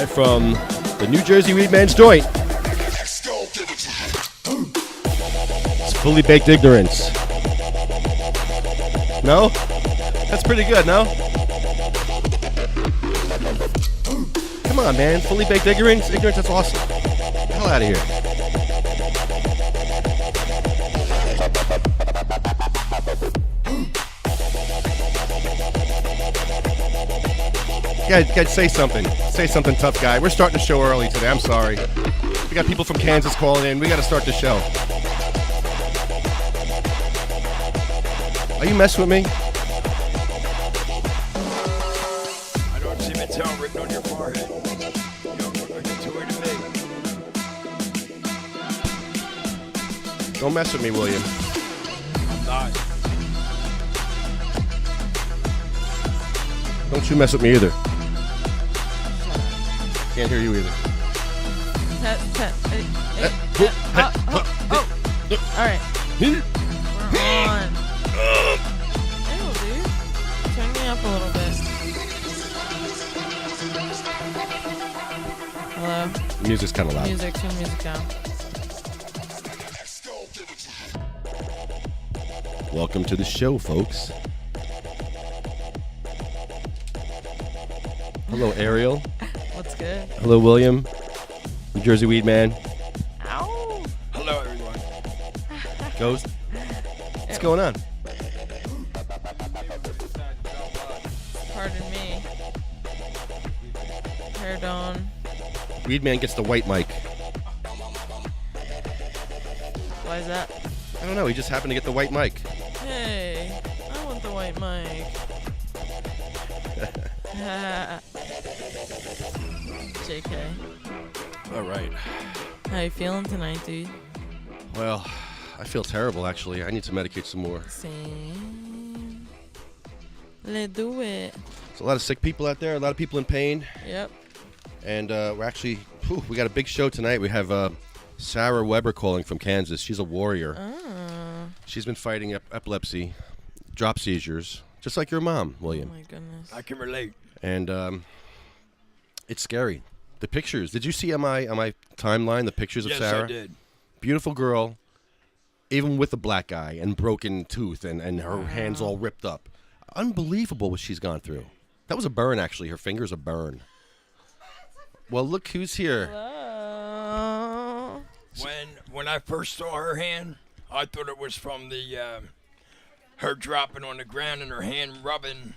Live from the New Jersey Weed Man's Joint. It's fully baked ignorance. No? That's pretty good, no? Come on, man. Fully baked ignorance? Ignorance, that's awesome. Get the hell out of here. Guys, say something. Say something, tough guy. We're starting the show early today. I'm sorry. We got people from Kansas calling in. We got to start the show. Are you messing with me? I don't see Mattel written on your forehead. You don't look like a toy to me. Don't mess with me, William. I'm not. Don't you mess with me either. Can't hear you either. All right. We're on. Ew, dude. Turn me up a little bit. Hello? The music's kind of loud. Turn the music down. Welcome to the show, folks. Hello, Ariel. What's good? Hello, William. New Jersey Weed Man. Ow! Hello, everyone. Ghost. What's going on? Pardon me. Pardon. Weed Man gets the white mic. Why is that? I don't know. He just happened to get the white mic. Hey, I want the white mic. JK. All right. How you feeling tonight, dude? Well, I feel terrible, actually. I need to medicate some more. Same. Let's do it. There's a lot of sick people out there, a lot of people in pain. Yep. And we're actually, we got a big show tonight. We have Sarah Weber calling from Kansas. She's a warrior. She's been fighting epilepsy, drop seizures, just like your mom, William. Oh, my goodness. I can relate. And it's scary. The pictures. Did you see on my timeline the pictures of Sarah? Yes, I did. Beautiful girl, even with a black eye and broken tooth and her hands all ripped up. Unbelievable what she's gone through. That was a burn, actually. Her finger's a burn. Well, look who's here. Hello. When I first saw her hand, I thought it was from the her dropping on the ground and her hand rubbing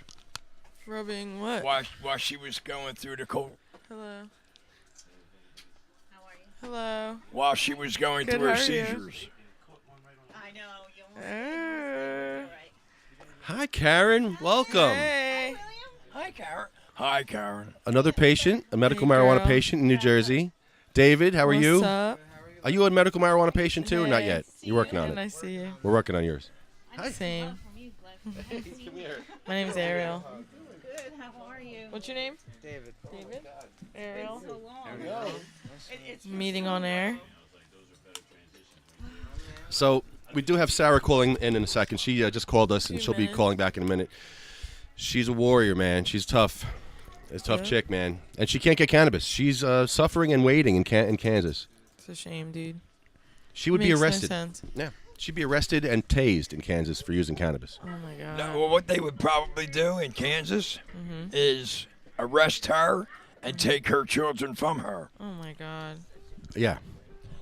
Rubbing what? while she was going through the cold. Hello. Hello. While she was going Good, through her how are you? seizures. I know. Hi, Karen. Welcome. Hey. Hi, Karen. Hi, Karen. Another patient, a medical Hey, marijuana girl. patient in New Jersey. David, how are What's you? up? Are you a medical marijuana patient too, or not Hey. yet? You're working on it. Nice to see you. We're working on yours. Same. Come here. My name's Ariel. Good. How are you? What's your name? David. David. Ariel. So long. It's Meeting on air. So we do have Sarah calling in a second. She just called us, and 2 she'll be minutes. calling back in a minute. She's a warrior, man. She's tough. It's a tough Yeah. chick, man. And she can't get cannabis. She's suffering and waiting in Kansas. It's a shame, dude. She would be Makes no arrested. sense. Yeah. She'd be arrested and tased in Kansas for using cannabis. Oh my god. No, well, what they would probably do in Kansas is arrest her and take her children from her. Oh my god. Yeah.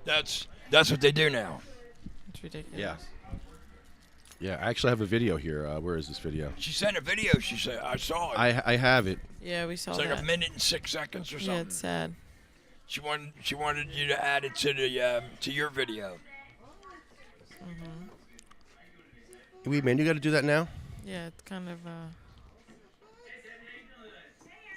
That's what they do now. It's ridiculous. Yeah. Yeah, I actually have a video here. Where is this video? She sent a video. She said, "I saw it. I have it. Yeah, we saw It's like that. a minute and 6 seconds or Yeah, something." it's sad. She wanted you to add it to the to your video. Wait, man, you got to do that now? Yeah, it's kind of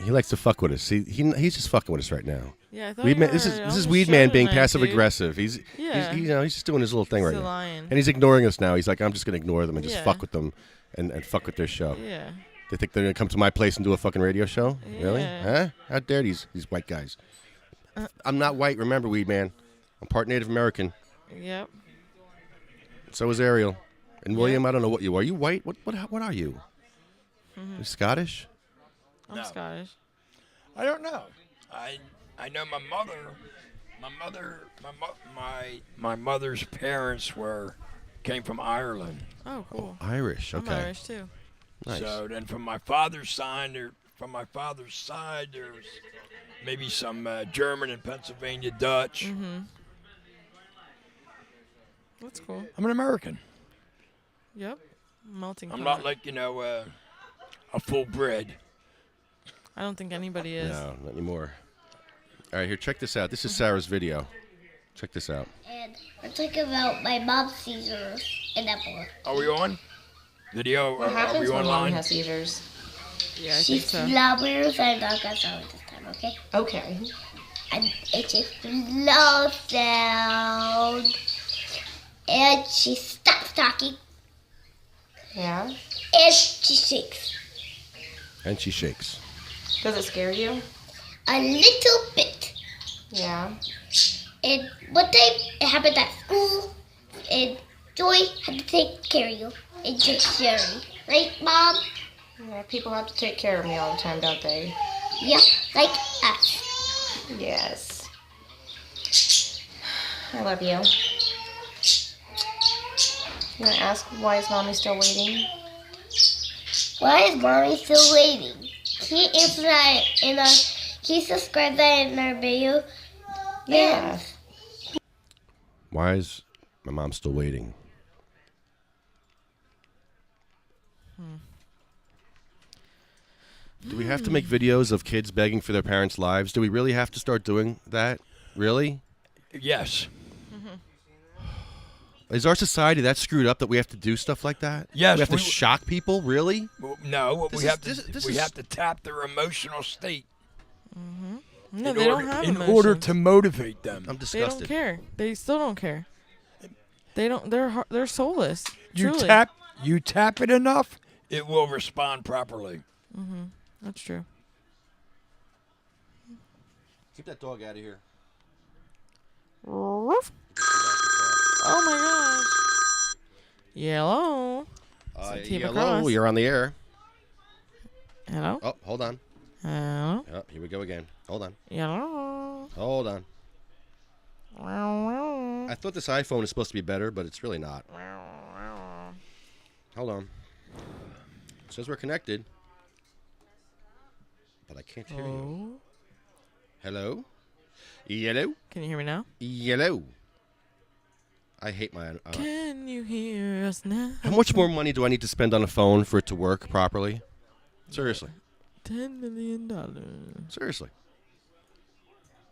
He likes to fuck with us. He's just fucking with us right now. Yeah, I thought Weed you man, were this on is the Weed show Man being tonight, passive dude. aggressive. He's Yeah. he's just doing his little thing He's right a now. lion. And he's ignoring us now. He's like, I'm just gonna ignore them and just Yeah. fuck with them and fuck with their show. Yeah. They think they're gonna come to my place and do a fucking radio show? Really? Yeah. Huh? How dare these white guys? I'm not white, remember, Weed Man. I'm part Native American. Yep. So is Ariel. And William, I don't know what you are. Are you white? What are you? You Scottish? I'm No. Scottish. I don't know. I know my mother's parents came from Ireland. Oh, cool. Irish. I'm Okay. Irish too. Nice. So then from my father's side, there's maybe some German and Pennsylvania Dutch. Mm-hmm. That's cool. I'm an American. Yep. Melting I'm pot. not like a full bred. I don't think anybody is. No, not anymore. All right, here, check this out. This is Sarah's video. Check this out. And we're talking about my mom's seizures in that book. Are we on? Video? What Are happens we when mom online? has seizures? Yeah, I think She's so. flowers and not gonna sound this time, okay? Okay. And it's a slow sound. And she stops talking Yeah. and she shakes And she shakes. Does it scare you? a little bit. Yeah. And one time it happened at school and Joy had to take care of you and just Sherry. Right, Mom? Yeah. People have to take care of me all the time, don't they? Yeah, like us. Yes. I love you. You want to ask why is mommy still waiting? Why is Mommy still waiting? Can you answer that in our, can you subscribe that in our video? Yeah. Why is my mom still waiting? Do we have to make videos of kids begging for their parents' lives? Do we really have to start doing that? Really? Yes. Is our society that screwed up that we have to do stuff like that? Yes, We have to we- shock people? Really? No, what This we is- have to this we is- have to tap their emotional state No, in they order don't have in emotions. order to motivate them. I'm They disgusted. don't care. They still don't care. They don't. They're soulless. You Truly. tap it enough, it will respond properly. That's true. Keep that dog out of here. Woof. Oh my gosh. Yellow. SativaCross. Hello, you're on the air. Hello. Oh, hold on. Hello. Oh, here we go again. Hold on. Yellow. Hold on. I thought this iPhone is supposed to be better, but it's really not. Hold on. It says we're connected, but I can't hear you. Oh. Hello? Yellow? Can you hear me now? Yellow. I hate my... Can you hear us now? how much more money do I need to spend on a phone for it to work properly? Seriously. $10 million. Seriously.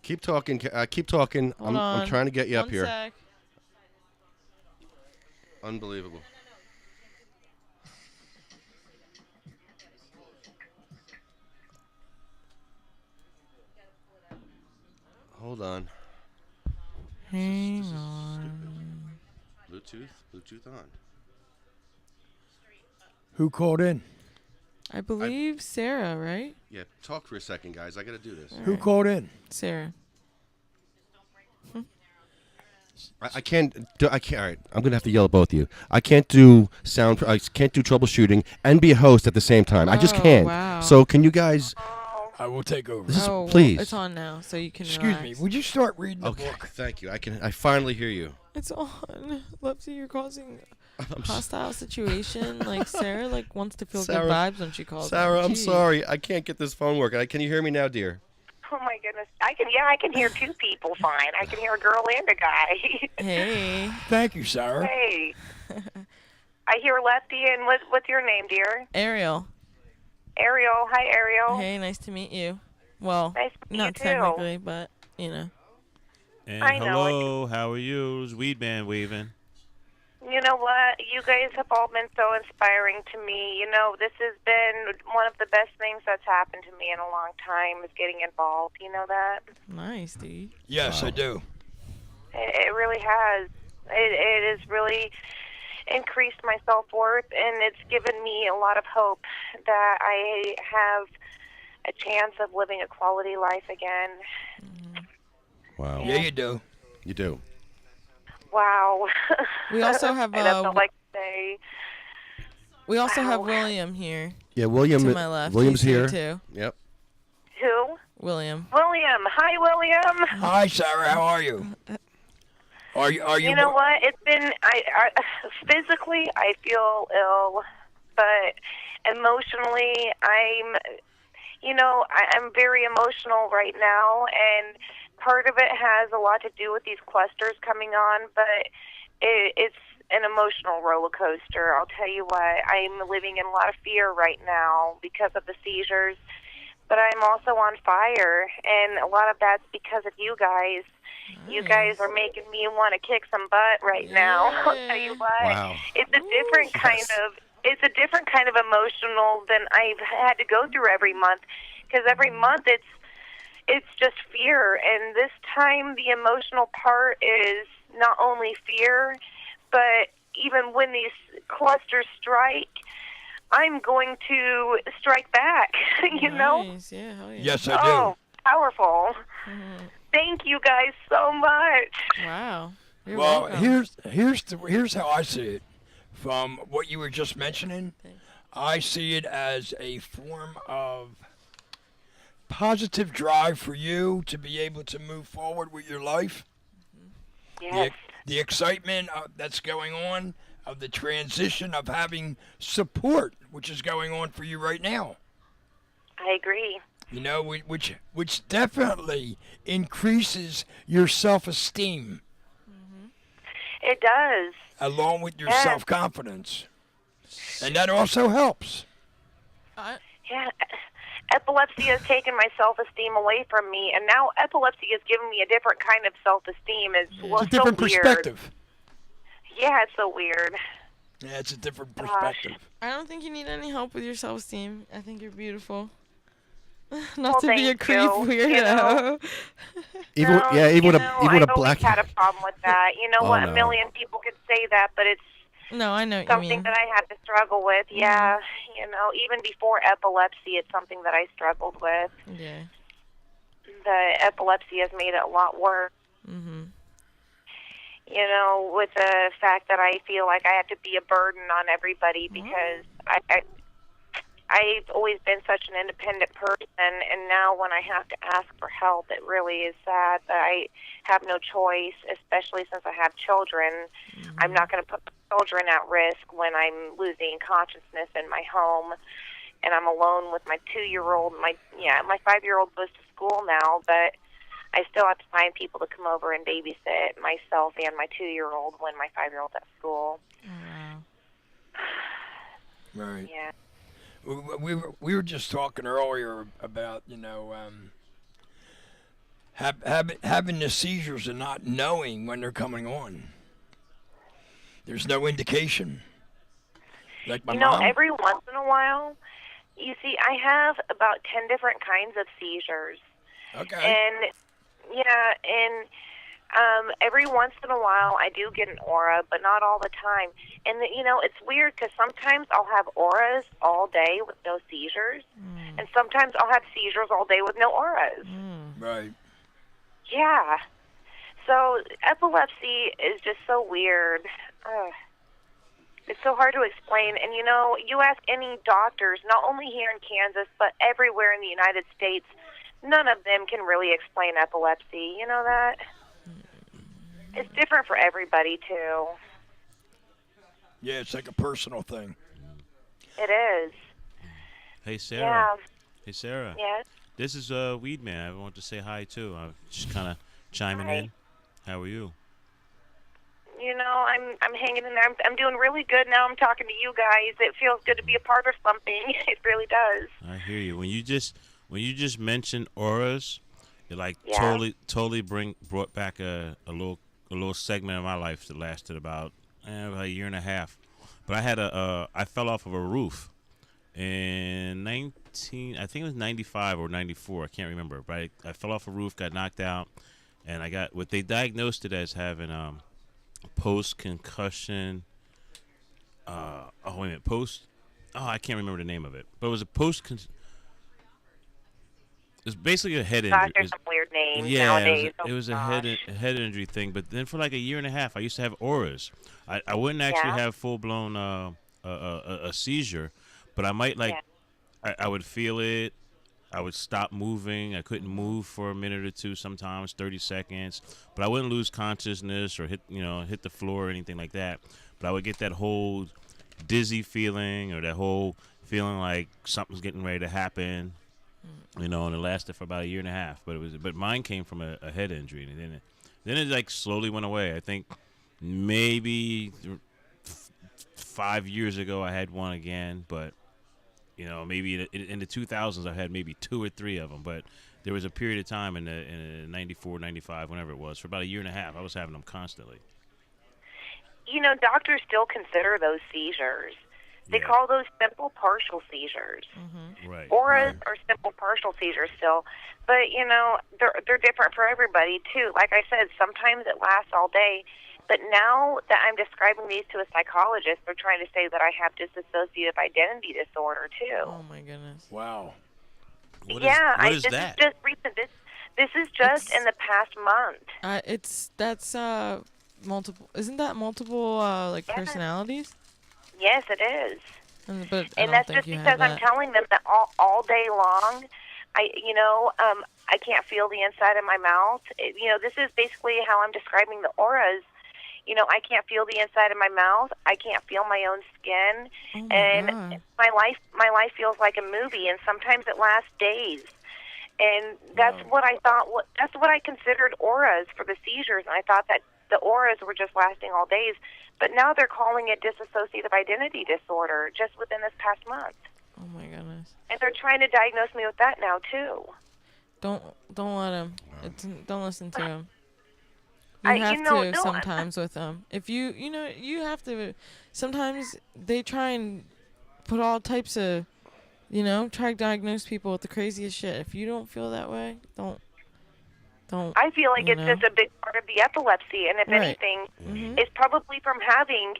Keep talking. Keep talking. Hold I'm on. trying to get you up One here. sec. Unbelievable. Hold on. Hang on. Bluetooth on. Who called in? I believe Sarah, right? Yeah, talk for a second, guys. I got to do this. Who called in? Sarah. I can't. I can't. All right, I'm gonna have to yell at both of you. I can't do sound. I can't do troubleshooting and be a host at the same time. I just Oh, can't. wow. So can you guys? I will take over. This is, Oh, well, please. it's on now, so you can Excuse me. relax. Would you start reading the Okay. book? Thank you. I finally hear you. It's on. Lefty, you're causing I'm hostile situation. Like Sarah, like wants to feel Sarah- good vibes when she calls. Sarah, I'm Jeez. sorry. I can't get this phone working. Can you hear me now, dear? Oh my goodness! I can hear two people fine. I can hear a girl and a guy. Hey, Thank you, Sarah. Hey, I hear Lefty, and what's your name, dear? Ariel. Ariel. Hi, Ariel. Hey, nice to meet you. Well, Nice to meet not you, too. technically, but you know. And I know it. hello, how are you? It's Weed Band waving. You know what? You guys have all been so inspiring to me. You know, this has been one of the best things that's happened to me in a long time is getting involved. You know that? Nice, dude. Yes, I do. It really has. It has really increased my self-worth, and it's given me a lot of hope that I have a chance of living a quality life again. Wow. Yeah, you do. You do. Wow. We also have I don't know what to say. we also have Wow. William here Yeah, William. to my left. William's He's here. too. Yep. Who? William. William. Hi, William. Hi, Sarah. How are you? Are you? You know what? It's been physically I feel ill, but emotionally I'm very emotional right now, and part of it has a lot to do with these clusters coming on, but it's an emotional roller coaster. I'll tell you what, I'm living in a lot of fear right now because of the seizures, but I'm also on fire, and a lot of that's because of you guys. You guys are making me want to kick some butt right now. I'll tell you what. Wow. It's a different kind of emotional than I've had to go through every month, because every month it's just fear, and this time the emotional part is not only fear, but even when these clusters strike, I'm going to strike back. you know? Nice. Yeah, hell yeah. Yes, I do. Oh, powerful. Thank you guys so much. Wow. You're Well, welcome. here's how I see it. From what you were just mentioning, I see it as a form of positive drive for you to be able to move forward with your life. Yes. The excitement that's going on, of the transition of having support, which is going on for you right now. I agree. You know, which definitely increases your self-esteem It does. along with your Yes. self-confidence, and that also helps. Yeah. Epilepsy has taken my self-esteem away from me, and now epilepsy has given me a different kind of self-esteem. It's It's a different so weird. perspective. Yeah, it's so weird. Yeah, it's a different Gosh. perspective. I don't think you need any help with your self-esteem. I think you're beautiful. Well, Not to be a thank creep you. weirdo. You know, Even No, even you a know, even I've a black. always had a problem with that. You know Oh, what? no. A million people could say that, but it's No, I know what you something mean. that I had to struggle with. Yeah, you know, even before epilepsy, it's something that I struggled with. Yeah. The epilepsy has made it a lot worse. Mhm. You know, with the fact that I feel like I have to be a burden on everybody because I've always been such an independent person, and now when I have to ask for help, it really is sad that I have no choice, especially since I have children. I'm not going to put my children at risk when I'm losing consciousness in my home, and I'm alone with my 2-year-old. My 5-year-old goes to school now, but I still have to find people to come over and babysit myself and my 2-year-old when my 5-year-old's at school. Oh, wow. Right. Yeah. We were just talking earlier about having the seizures and not knowing when they're coming on. There's no indication. Like my You know, mom. every once in a while, you see, I have about 10 different kinds of seizures. Okay. And, every once in a while I do get an aura, but not all the time. And, it's weird because sometimes I'll have auras all day with no seizures, and sometimes I'll have seizures all day with no auras. Right. Yeah. So epilepsy is just so weird. It's so hard to explain. And, you ask any doctors, not only here in Kansas, but everywhere in the United States, none of them can really explain epilepsy. You know that? It's different for everybody, too. Yeah, it's like a personal thing. It is. Hey, Sarah. Yeah. Hey, Sarah. Yes. This is Weed Man. I want to say hi, too. I'm just kind of chiming Hi. in. How are you? I'm hanging in there. I'm doing really good now. I'm talking to you guys. It feels good to be a part of something. It really does. I hear you. When you just mentioned auras, it like Yeah. totally brought back a little segment of my life that lasted about a year and a half. But I fell off of a roof in I think it was 95 or 94. I can't remember. But I fell off a roof, got knocked out, and I got what they diagnosed it as having post-concussion. Wait a minute, I can't remember the name of it, but it was a it's basically a head Gosh, injury. there's some weird names Yeah, nowadays. it was a gosh. head injury thing. But then for like a year and a half, I used to have auras. I wouldn't actually Yeah. have full blown a seizure, but I might Yeah. I would feel it. I would stop moving. I couldn't move for a minute or two, sometimes 30 seconds, but I wouldn't lose consciousness or hit the floor or anything like that. But I would get that whole dizzy feeling or that whole feeling like something's getting ready to happen, and it lasted for about a year and a half. But mine came from a head injury, and then it like slowly went away. I think maybe 5 years ago I had one again, but maybe in the 2000s I had maybe 2 or 3 of them. But there was a period of time in the 94, 95, whenever it was, for about a year and a half, I was having them constantly. Doctors still consider those seizures. They Yeah. call those simple partial seizures. Right. Auras are simple partial seizures still. But, they're different for everybody, too. Like I said, sometimes it lasts all day. But now that I'm describing these to a psychologist, they're trying to say that I have dissociative identity disorder, too. Oh my goodness. Wow. What is this that? is just recent. This is just in the past month. That's multiple. Isn't that multiple like personalities? Yes, it is. But I And don't that's think just you because have I'm that. telling them that all day long, I can't feel the inside of my mouth. This is basically how I'm describing the auras. I can't feel the inside of my mouth. I can't feel my own skin, Oh my and God. my life feels like a movie. And sometimes it lasts days. And that's what I thought. That's what I considered auras for the seizures. And I thought that the auras were just lasting all days. But now they're calling it dissociative identity disorder just within this past month. Oh my goodness. And they're trying to diagnose me with that now too. Don't let him. Don't listen to him. I- You have you know, to no, sometimes with them. If you have to. Sometimes they try and put all types of, try to diagnose people with the craziest shit. If you don't feel that way, don't. I feel like you it's know? just a big part of the epilepsy, and if Right. anything, Mhm. it's probably from having,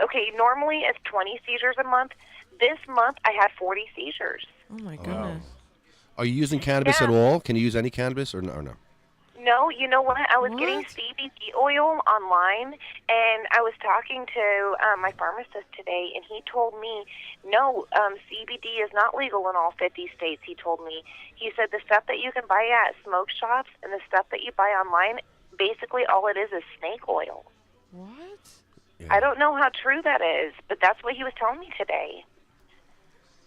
okay, normally it's 20 seizures a month. This month I had 40 seizures. Oh my goodness. Are you using cannabis at Yeah. all? Can you use any cannabis or no? No, you know what? I was getting What? CBD oil online, and I was talking to my pharmacist today, and he told me, no, CBD is not legal in all 50 states, he told me. He said the stuff that you can buy at smoke shops and the stuff that you buy online, basically all it is snake oil. What? I don't know how true that is, but that's what he was telling me today.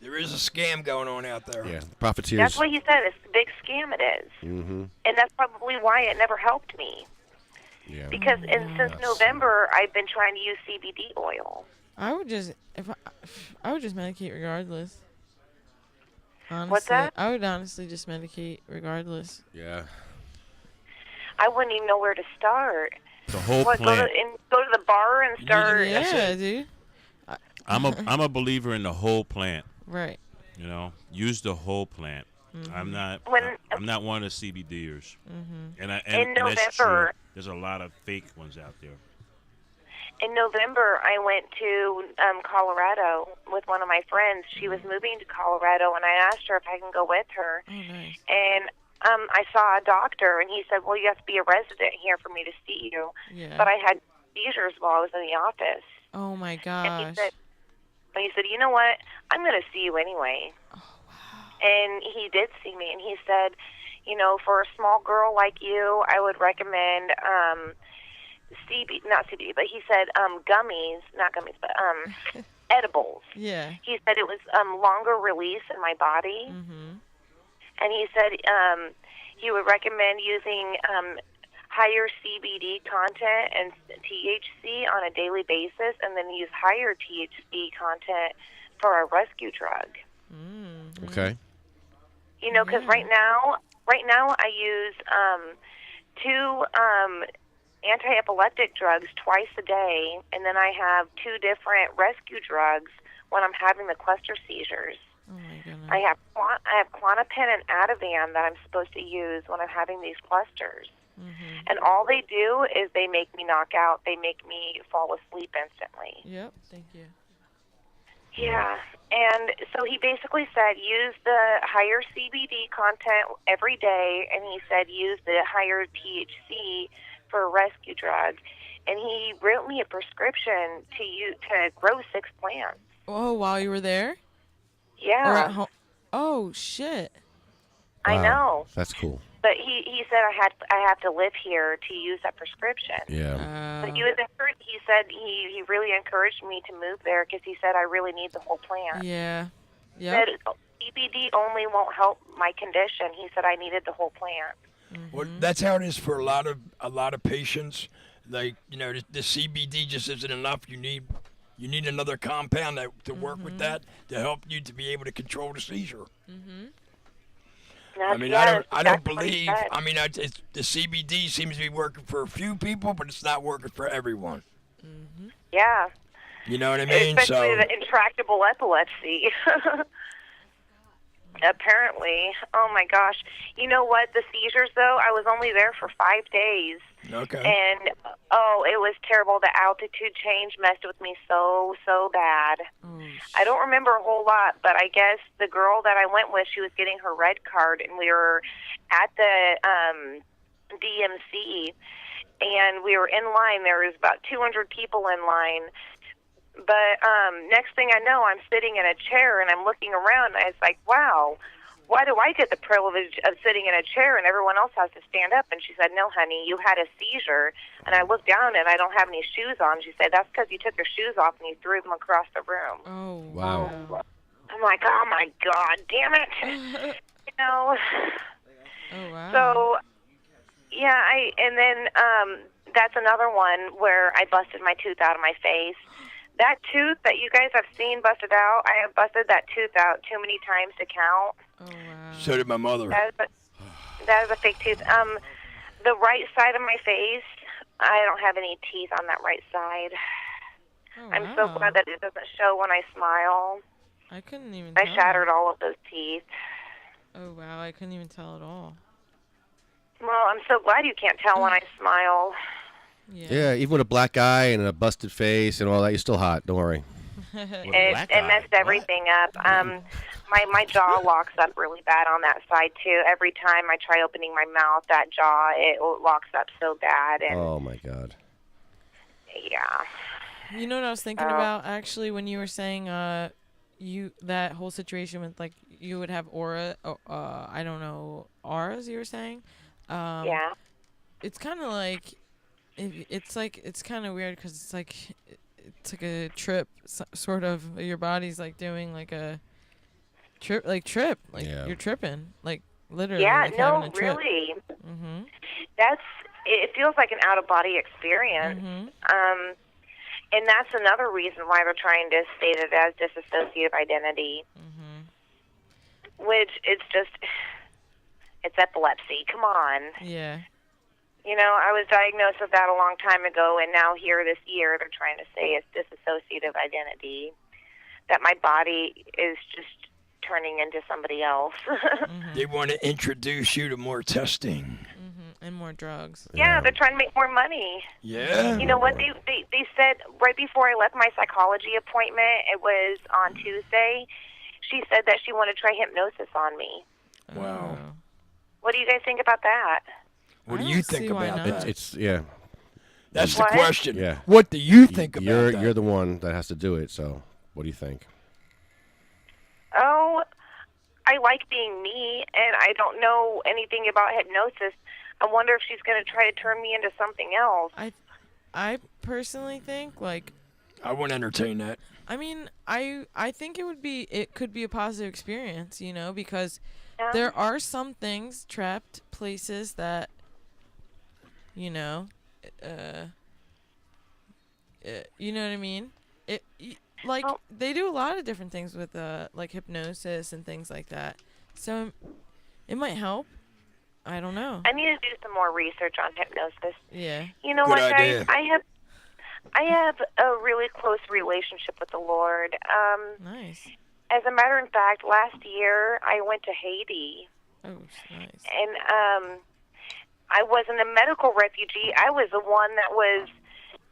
There is a scam going on out there. Yeah, profiteers. That's what he said. It's a big scam, it is. Mm-hmm. And that's probably why it never helped me. Yeah. Because since November, I've been trying to use CBD oil. I would just I would just medicate regardless. Honestly, What's that? I would honestly just medicate regardless. Yeah. I wouldn't even know where to start. The whole What, plant. go to the bar and start. Yeah, dude. I'm a believer in the whole plant. Right. Use the whole plant. Mm-hmm. I'm not one of the CBDers. Mm-hmm. And In that's true. November- There's a lot of fake ones out there. In November, I went to Colorado with one of my friends. She was moving to Colorado, and I asked her if I can go with her. Oh, nice. And I saw a doctor, and he said, well, you have to be a resident here for me to see you. Yeah. But I had seizures while I was in the office. Oh my And gosh. he said, you know what? I'm going to see you anyway. Oh wow. And he did see me, and he said, for a small girl like you, I would recommend not CBD, but he said gummies, not gummies, but edibles. Yeah. He said it was longer release in my body, Mhm. and he said he would recommend using higher CBD content and THC on a daily basis, and then use higher THC content for a rescue drug. Mm-hmm. Okay. Because right now I use 2 anti-epileptic drugs twice a day, and then I have 2 different rescue drugs when I'm having the cluster seizures. Oh my goodness. I have Klonopin and Ativan that I'm supposed to use when I'm having these clusters. Mhm. And all they do is they make me knock out. They make me fall asleep instantly. Yep. Thank you. Yeah, and so he basically said use the higher CBD content every day, and he said use the higher THC for a rescue drug. And he wrote me a prescription to grow 6 plants. Oh, while you were there? Or Yeah. at home? Oh shit. I Wow. know. That's cool. But he said I have to live here to use that prescription. Yeah. But he was encouraged. He said he really encouraged me to move there because he said I really need the whole plant. Yeah. Yep. That CBD only won't help my condition. He said I needed the whole plant. Well, that's how it is for a lot of patients. Like, the CBD just isn't enough. You need another compound to work with that to help you to be able to control the seizure. I mean, That's I don't exactly what he believe. said. I mean, the CBD seems to be working for a few people, but it's not working for everyone. Yeah. You know what I mean? Especially the intractable epilepsy. Apparently. Oh my gosh. You know what? The seizures, though, I was only there for 5 days. Okay. And, it was terrible. The altitude change messed with me so bad. I don't remember a whole lot, but I guess the girl that I went with, she was getting her red card, and we were at the DMC, and we were in line. There was about 200 people in line. But next thing I know, I'm sitting in a chair, and I'm looking around, and it's like, wow, why do I get the privilege of sitting in a chair and everyone else has to stand up? And she said, no, honey, you had a seizure. And I looked down, and I don't have any shoes on. She said, that's because you took your shoes off and you threw them across the room. Oh Wow. I'm like, oh, my God, damn it. Oh wow. So, yeah, and then that's another one where I busted my tooth out of my face. That tooth that you guys have seen busted out, I have busted that tooth out too many times to count. Oh wow. So did my mother. That is a fake tooth. The right side of my face, I don't have any teeth on that right side. Oh, I'm so glad that it doesn't show when I smile. I couldn't even. I tell. shattered all of those teeth. Oh wow, I couldn't even tell at all. Well, I'm so glad you can't tell when I smile. Yeah, even with a black eye and a busted face and all that, you're still hot. Don't worry. It messed everything up. My jaw locks up really bad on that side too. Every time I try opening my mouth, that jaw it locks up so bad. And Oh my God. yeah. You know what I was thinking about actually when you were saying that whole situation with like you would have aura I don't know auras you were saying. Yeah. It's kind of like it's kind of weird because it's like a trip sort of. Your body's like doing like a trip like Yeah. you're tripping like literally. Yeah, like having a trip. really. Mhm. It feels like an out of body experience. Mhm. And that's another reason why they're trying to state it as dissociative identity. Which it's epilepsy. Come on. Yeah. You know, I was diagnosed with that a long time ago, and now here this year they're trying to say it's dissociative identity, that my body is just turning into somebody else. They want to introduce you to more testing. And more drugs. Yeah, they're trying to make more money. Yeah. You know what? They said right before I left my psychology appointment, it was on Tuesday, she said that she wanted to try hypnosis on me. Wow. What do you guys think about that? What do I you don't think see why about not. that? It's yeah. That's What? the question. Yeah. What do you think about You're that? you're the one that has to do it. So what do you think? Oh, I like being me, and I don't know anything about hypnosis. I wonder if she's going to try to turn me into something else. I personally think like I wouldn't entertain that. I mean, I think it could be a positive experience, you know, because Yeah. there are some things, trapped places that, you know, you know what I mean? They do a lot of different things with like hypnosis and things like that. So it might help. I don't know. I need to do some more research on hypnosis. Yeah. You know Good what, idea. guys? I have a really close relationship with the Lord. Nice. As a matter of fact, last year I went to Haiti, Oh, nice. and I wasn't a medical refugee. I was the one that was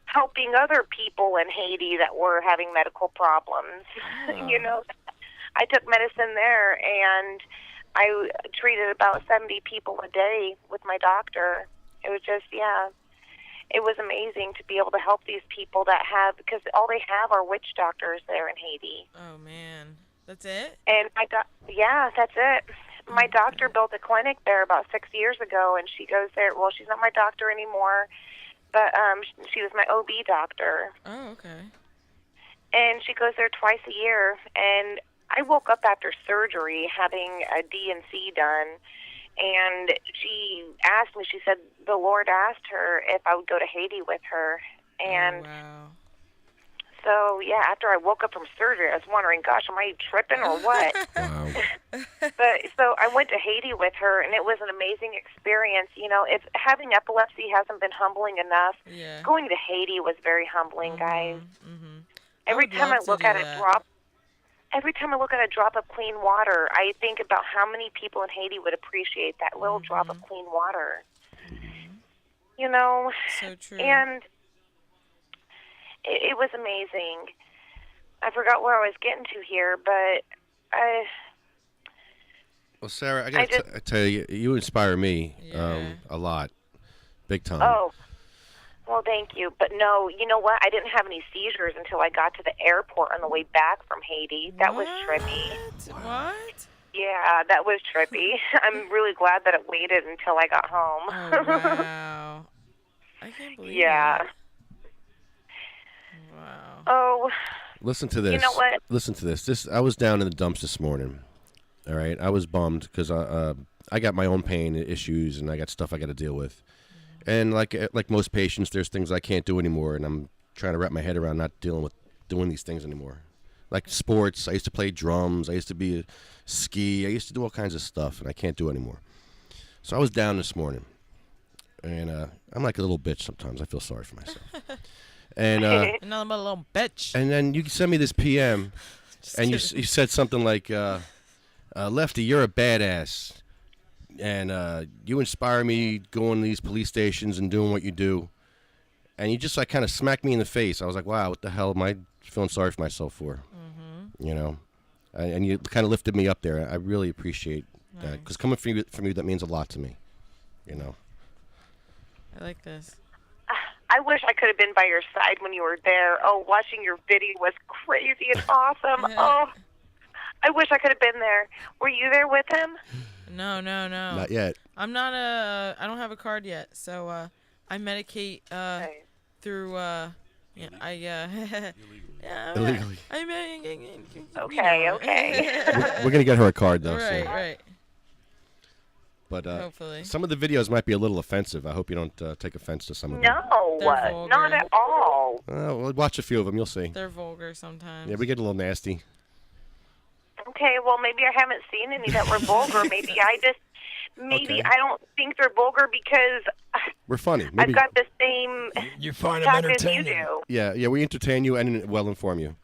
helping other people in Haiti that were having medical problems. You know, I took medicine there, and I treated about 70 people a day with my doctor. It was just, it was amazing to be able to help these people that have, because all they have are witch doctors there in Haiti. Oh man. That's it? And yeah, that's it. My doctor built a clinic there about 6 years ago, and she goes there. Well, she's not my doctor anymore, but she was my OB doctor. Oh, okay. And she goes there twice a year. And I woke up after surgery having a D&C done, and she asked me, she said the Lord asked her if I would go to Haiti with her. And wow. so, yeah, after I woke up from surgery, I was wondering, gosh, am I tripping or what? Wow. But so I went to Haiti with her, and it was an amazing experience. You know, if having epilepsy hasn't been humbling enough, Yeah. going to Haiti was very humbling, guys. Mm-hmm. Every time I look at every time I look at a drop of clean water, I think about how many people in Haiti would appreciate that little drop of clean water. You know, So true. and it was amazing. I forgot where I was getting to here, but Well, Sarah, I tell you, you inspire me a lot, big time. Oh, well, thank you. But no, you know what? I didn't have any seizures until I got to the airport on the way back from Haiti. That was trippy. What? Yeah, that was trippy. I'm really glad that it waited until I got home. Oh, wow. I can't believe Yeah. that. Wow. Oh. Listen to this. You know what? Listen to this. I was down in the dumps this morning. All right, I was bummed because I got my own pain issues and I got stuff I got to deal with. And like most patients, there's things I can't do anymore, and I'm trying to wrap my head around not dealing with doing these things anymore. Like sports, I used to play drums, I used to be a ski, I used to do all kinds of stuff, and I can't do anymore. So I was down this morning, and I'm like a little bitch sometimes. I feel sorry for myself. And another little bitch. And then you send me this PM, and you said something like, "Lefty, you're a badass." And you inspire me going to these police stations and doing what you do. And you just like kind of smacked me in the face. I was like, wow, what the hell am I feeling sorry for myself for? You know? And you kind of lifted me up there. I really appreciate that. Because coming from you, that means a lot to me. You know? I like this. I wish I could have been by your side when you were there. Oh, watching your video was crazy and awesome. Oh, I wish I could have been there. Were you there with him? No. Not yet. I'm not I don't have a card yet, so I medicate through Illegally. Okay. We're gonna get her a card though. Right. But hopefully. some of the videos might be a little offensive. I hope you don't take offense to some of them. No, not at all. Well, watch a few of them. You'll see. They're vulgar sometimes. Yeah, we get a little nasty. Okay, well, maybe I haven't seen any that were vulgar. Maybe I don't think they're vulgar because we're funny. Maybe. I've got the same you find them entertaining. you do. Yeah, we entertain you and well inform you.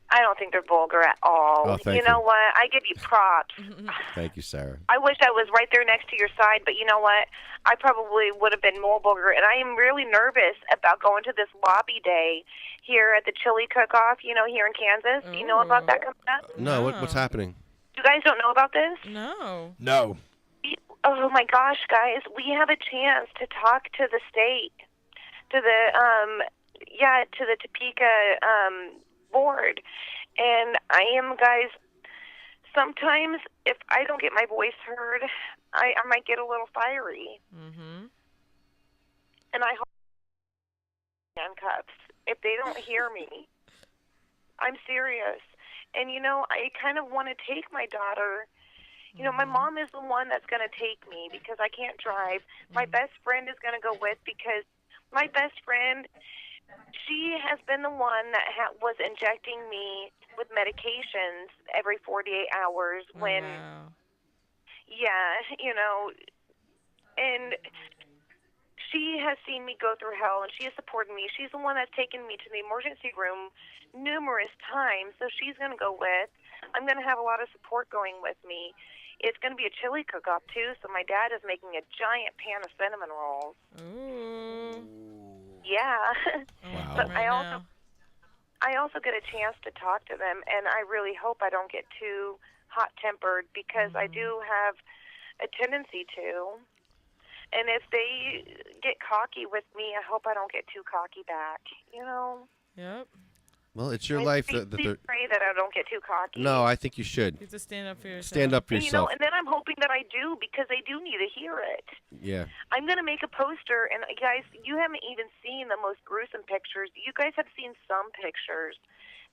I don't think they're vulgar at all. Oh, thank you know what? I give you props. Thank you, Sarah. I wish I was right there next to your side, but you know what? I probably would have been more vulgar, and I am really nervous about going to this lobby day here at the chili cook-off, here in Kansas. Do you know about that coming up? No, what's happening? You guys don't know about this? No. Oh my gosh, guys, we have a chance to talk to the state, to the Topeka board. And guys, sometimes if I don't get my voice heard, I might get a little fiery. Mm-hmm. And I hope handcuffs if they don't hear me. I'm serious. And I kind of want to take my daughter. My mom is the one that's going to take me because I can't drive. My best friend is going to go with because my best friend, she has been the one that was injecting me with medications every 48 hours when, and she has seen me go through hell, and she has supported me. She's the one that's taken me to the emergency room numerous times, so she's going to go with. I'm going to have a lot of support going with me. It's going to be a chili cook-off, too, so my dad is making a giant pan of cinnamon rolls. Ooh. Yeah. Wow. But I also get a chance to talk to them, and I really hope I don't get too hot-tempered because I do have a tendency to. And if they get cocky with me, I hope I don't get too cocky back, Yep. Well, it's your I life. please pray that I don't get too cocky. No, I think you should. You have to stand up for yourself. Stand up for And, yourself. and then I'm hoping that I do because they do need to hear it. Yeah. I'm going to make a poster, and guys, you haven't even seen the most gruesome pictures. You guys have seen some pictures,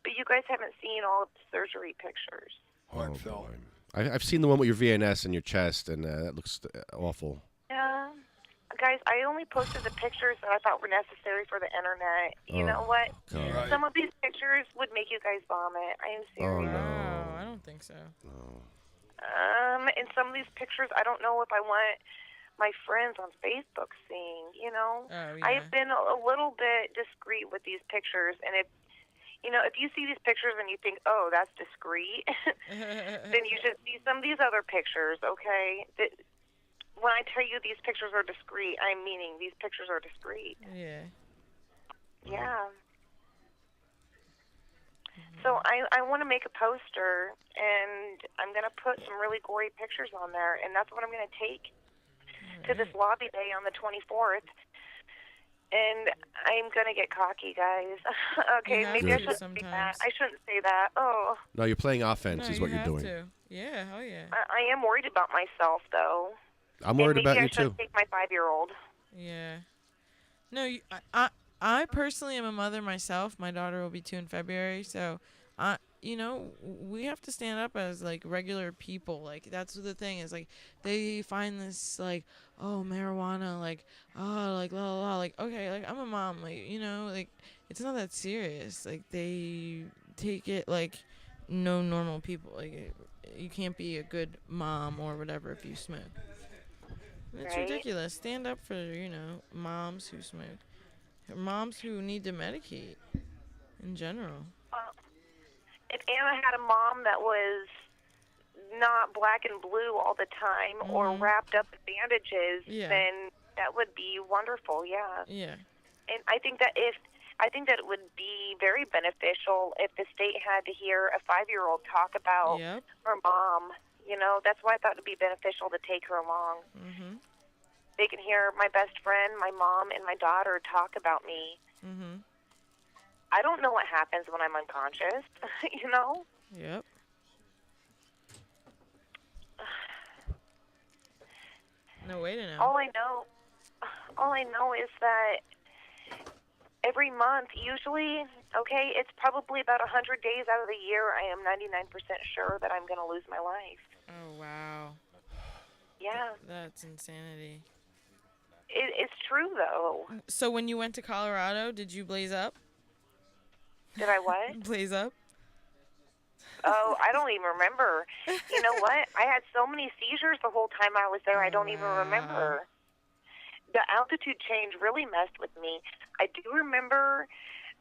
but you guys haven't seen all of the surgery pictures. Heartfelt. I've seen the one with your VNS and your chest, and that looks awful. Yeah. Guys, I only posted the pictures that I thought were necessary for the internet. You know what? God. Right. Some of these pictures would make you guys vomit. I am serious. no. Oh, I don't think so. And some of these pictures, I don't know if I want my friends on Facebook seeing, Oh, yeah. I've been a little bit discreet with these pictures, and if you see these pictures and you think, oh, that's discreet, then you should see some of these other pictures, okay? When I tell you these pictures are discreet, I'm meaning these pictures are discreet. Yeah. Yeah. So I want to make a poster, and I'm going to put some really gory pictures on there, and that's what I'm going to take to this lobby day on the 24th. And I'm going to get cocky, guys. Okay, You have maybe I to shouldn't say sometimes. that. I shouldn't say that. Oh, No, you're playing offense No, is what you you're have doing. to. Yeah, hell yeah. I am worried about myself, though. I'm worried and about maybe you, I should too. take my 5-year-old. Yeah. No, I personally am a mother myself. My daughter will be 2 in February, so we have to stand up as like regular people. Like that's the thing is like they find this like, oh, marijuana, like, oh, like la la la, like okay, like I'm a mom, like like it's not that serious. Like they take it like no normal people. Like you can't be a good mom or whatever if you smoke. It's Right. ridiculous. Stand up for, moms who smoke. Moms who need to medicate in general. If Anna had a mom that was not black and blue all the time or wrapped up in bandages, Yeah. then that would be wonderful, yeah. Yeah. And I think that it would be very beneficial if the state had to hear a 5-year-old talk about Yep. her mom. That's why I thought it would be beneficial to take her along. Mhm. They can hear my best friend, my mom, and my daughter talk about me. Mhm. I don't know what happens when I'm unconscious, Yep. No way to know. All I know is that every month, usually, okay, it's probably about 100 days out of the year, I am 99% sure that I'm going to lose my life. Oh wow. Yeah, That's insanity. it's true, though. So when you went to Colorado, did you blaze up? Did I what? Blaze up? Oh, I don't even remember. You know what? I had so many seizures the whole time I was there, I don't even remember. The altitude change really messed with me. I do remember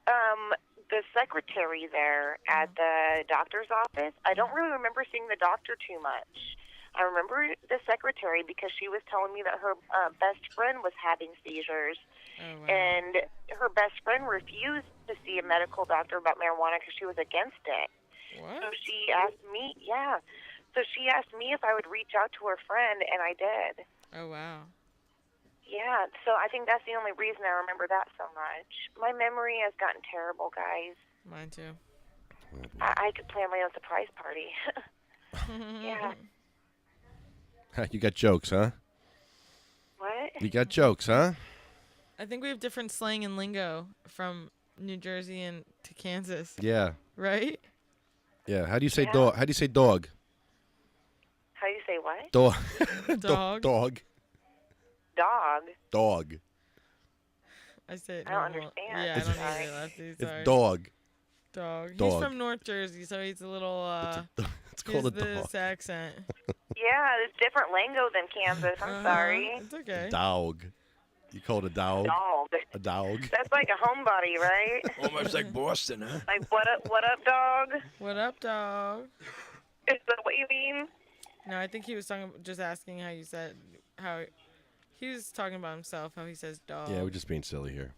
the secretary there at the doctor's office. I don't really remember seeing the doctor too much. I remember the secretary because she was telling me that her best friend was having seizures. Oh wow. And her best friend refused to see a medical doctor about marijuana because she was against it. What? So she asked me, So she asked me if I would reach out to her friend, and I did. Oh wow. Yeah, so I think that's the only reason I remember that so much. My memory has gotten terrible, guys. Mine too. I could plan my own surprise party. Yeah. You got jokes, huh? What? You got jokes, huh? I think we have different slang and lingo from New Jersey and to Kansas, Yeah. right? Yeah. How do you say Yeah. dog? How do you say dog? How do you say what? Dog. Dog. Dog. Dog. Dog. I say it I don't normal. understand. Yeah, I don't Sorry. either. Lefty, It's sorry. dog. Dog. Dog. He's from North Jersey, so he's a little It's called a he has dog. this accent. Yeah, it's different lingo than Kansas. I'm sorry. It's okay. Dog. You call it a dog? Dog. A dog. That's like a homebody, right? Almost like Boston, huh? Like, what up, dog? What up, dog? Is that what you mean? No, I think he was just asking how you said how he was talking about himself, how he says dog. Yeah, we're just being silly here.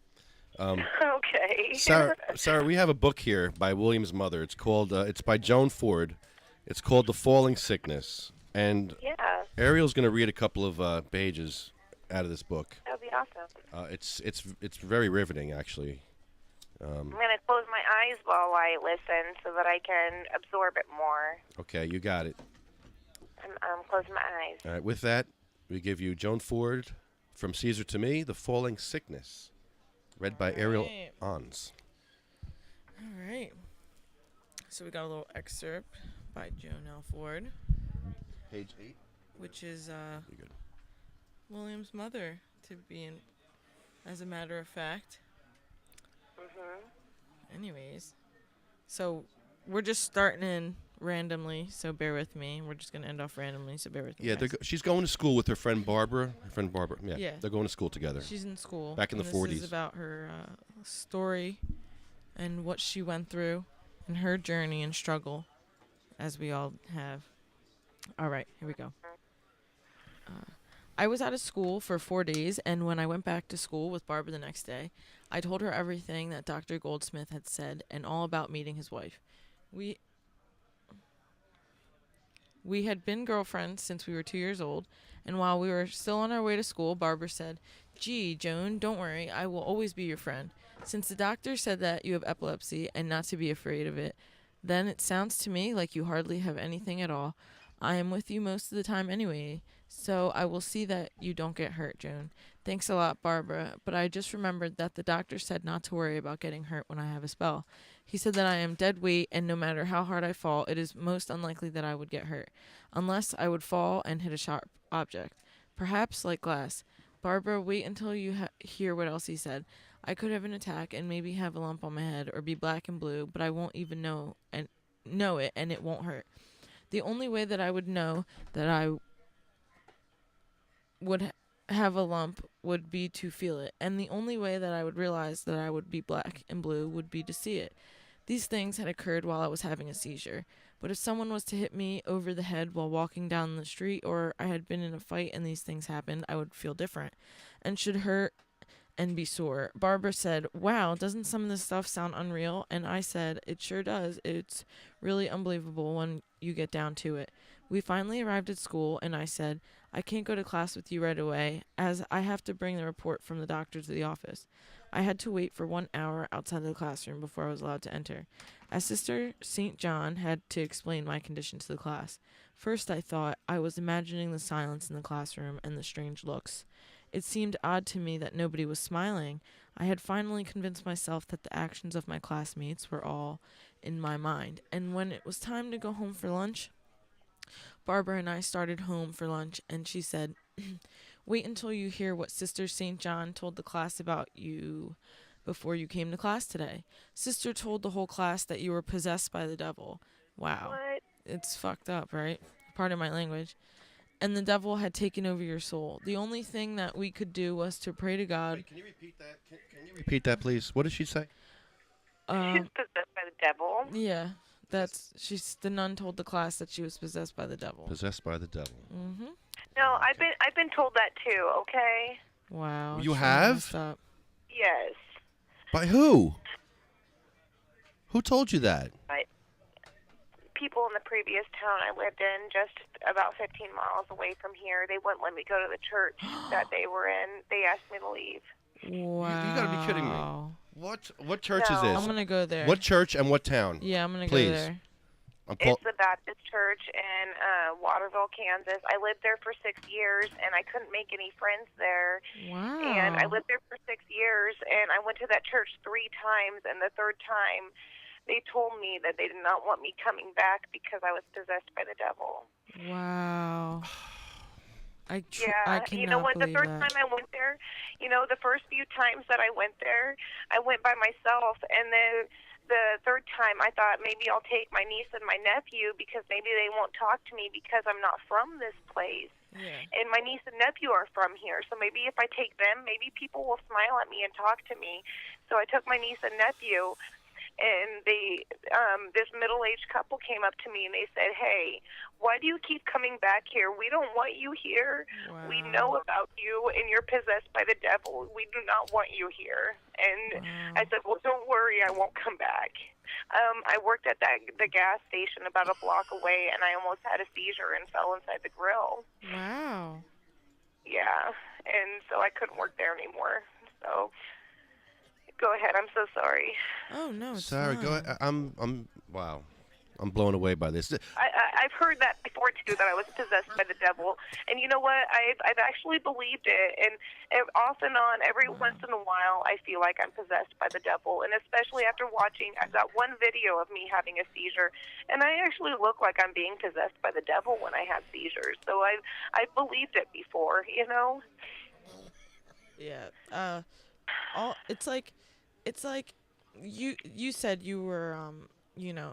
Okay. Sarah, we have a book here by William's mother. It's called, it's by Joan Ford. It's called The Falling Sickness. And Yeah, Ariel's going to read a couple of pages out of this book. that would be awesome. It's very riveting, actually. I'm going to close my eyes while I listen so that I can absorb it more. Okay, you got it. I'm closing my eyes. All right, with that, we give you Joan Ford from Caesar to Me, The Falling Sickness, read by Ariel right. Ons. All right. So we got a little excerpt by Joan L. Ford, Page 8. which is You good. William's mother, to be in, as a matter of fact. Anyways, so we're just starting in randomly, so bear with me. We're just gonna end off randomly, so bear with me. Yeah, guys. she's going to school with her friend Barbara. Yeah, Yeah. they're going to school together. She's in school. Back in the and 40s. This is about her story and what she went through and her journey and struggle, as we all have. All right, here we go. I was out of school for 4 days, and when I went back to school with Barbara the next day, I told her everything that Dr. Goldsmith had said and all about meeting his wife. We had been girlfriends since we were 2 years old, and while we were still on our way to school, Barbara said, "Gee, Joan, don't worry, I will always be your friend. Since the doctor said that you have epilepsy and not to be afraid of it, then it sounds to me like you hardly have anything at all. I am with you most of the time anyway, so I will see that you don't get hurt, Joan. Thanks a lot, Barbara, but I just remembered that the doctor said not to worry about getting hurt when I have a spell. He said that I am dead weight, and no matter how hard I fall, it is most unlikely that I would get hurt, unless I would fall and hit a sharp object, perhaps like glass. Barbara, wait until you hear what else he said. I could have an attack and maybe have a lump on my head or be black and blue, but I won't even know it, and it won't hurt. The only way that I would know that I would have a lump would be to feel it, and the only way that I would realize that I would be black and blue would be to see it. These things had occurred while I was having a seizure, but if someone was to hit me over the head while walking down the street, or I had been in a fight and these things happened, I would feel different and should hurt and be sore. Barbara said, "Wow, doesn't some of this stuff sound unreal?" And I said, "It sure does. It's really unbelievable when you get down to it." We finally arrived at school, and I said, "I can't go to class with you right away, as I have to bring the report from the doctor to the office." I had to wait for 1 hour outside the classroom before I was allowed to enter, as Sister St. John had to explain my condition to the class. First I thought I was imagining the silence in the classroom and the strange looks. It seemed odd to me that nobody was smiling. I had finally convinced myself that the actions of my classmates were all in my mind, and when it was time to go home for lunch, Barbara and I started home for lunch, and she said, "Wait until you hear what Sister St. John told the class about you before you came to class today. Sister told the whole class that you were possessed by the devil." Wow. What? It's fucked up, right? Pardon my language. "And the devil had taken over your soul. The only thing that we could do was to pray to God." Wait, can you repeat that? Can you repeat that, please? What did she say? She's possessed by the devil. Yeah, the nun told the class that she was possessed by the devil. Possessed by the devil. Mm-hmm. No, I've been told that too. Okay. Wow. You she have? messed up. Yes. By who? Who told you that? But people in the previous town I lived in, just about 15 miles away from here, they wouldn't let me go to the church that they were in. They asked me to leave. Wow. You gotta be kidding me. What church is No. this? I'm gonna go there. What church and what town? Yeah, I'm gonna Please. go there. It's the Baptist Church in Waterville, Kansas. I lived there for 6 years, and I couldn't make any friends there. Wow. And I lived there for 6 years, and I went to that church 3 times, and the third time they told me that they did not want me coming back because I was possessed by the devil. Wow. I Yeah, cannot when the believe first that. time I went there, the first few times that I went there, I went by myself, and then the third time I thought maybe I'll take my niece and my nephew because maybe they won't talk to me because I'm not from this place. Yeah. And my niece and nephew are from here, so maybe if I take them, maybe people will smile at me and talk to me. So I took my niece and nephew, and this middle-aged couple came up to me and they said, "Hey, why do you keep coming back here? We don't want you here. Wow. We know about you, and you're possessed by the devil. We do not want you here." And Wow. I said, "Well, don't worry, I won't come back." I worked at the gas station about a block away, and I almost had a seizure and fell inside the grill. Go ahead. I'm so sorry. Oh no, it's Sarah, go fine. ahead. Wow. I'm blown away by this. I've heard that before too, that I was possessed by the devil, and you know what? I've actually believed it, and off and on, every once in a while, I feel like I'm possessed by the devil, and especially after watching, I've got one video of me having a seizure, and I actually look like I'm being possessed by the devil when I have seizures. So I've believed it before, you know. Yeah. It's like you said you were you know,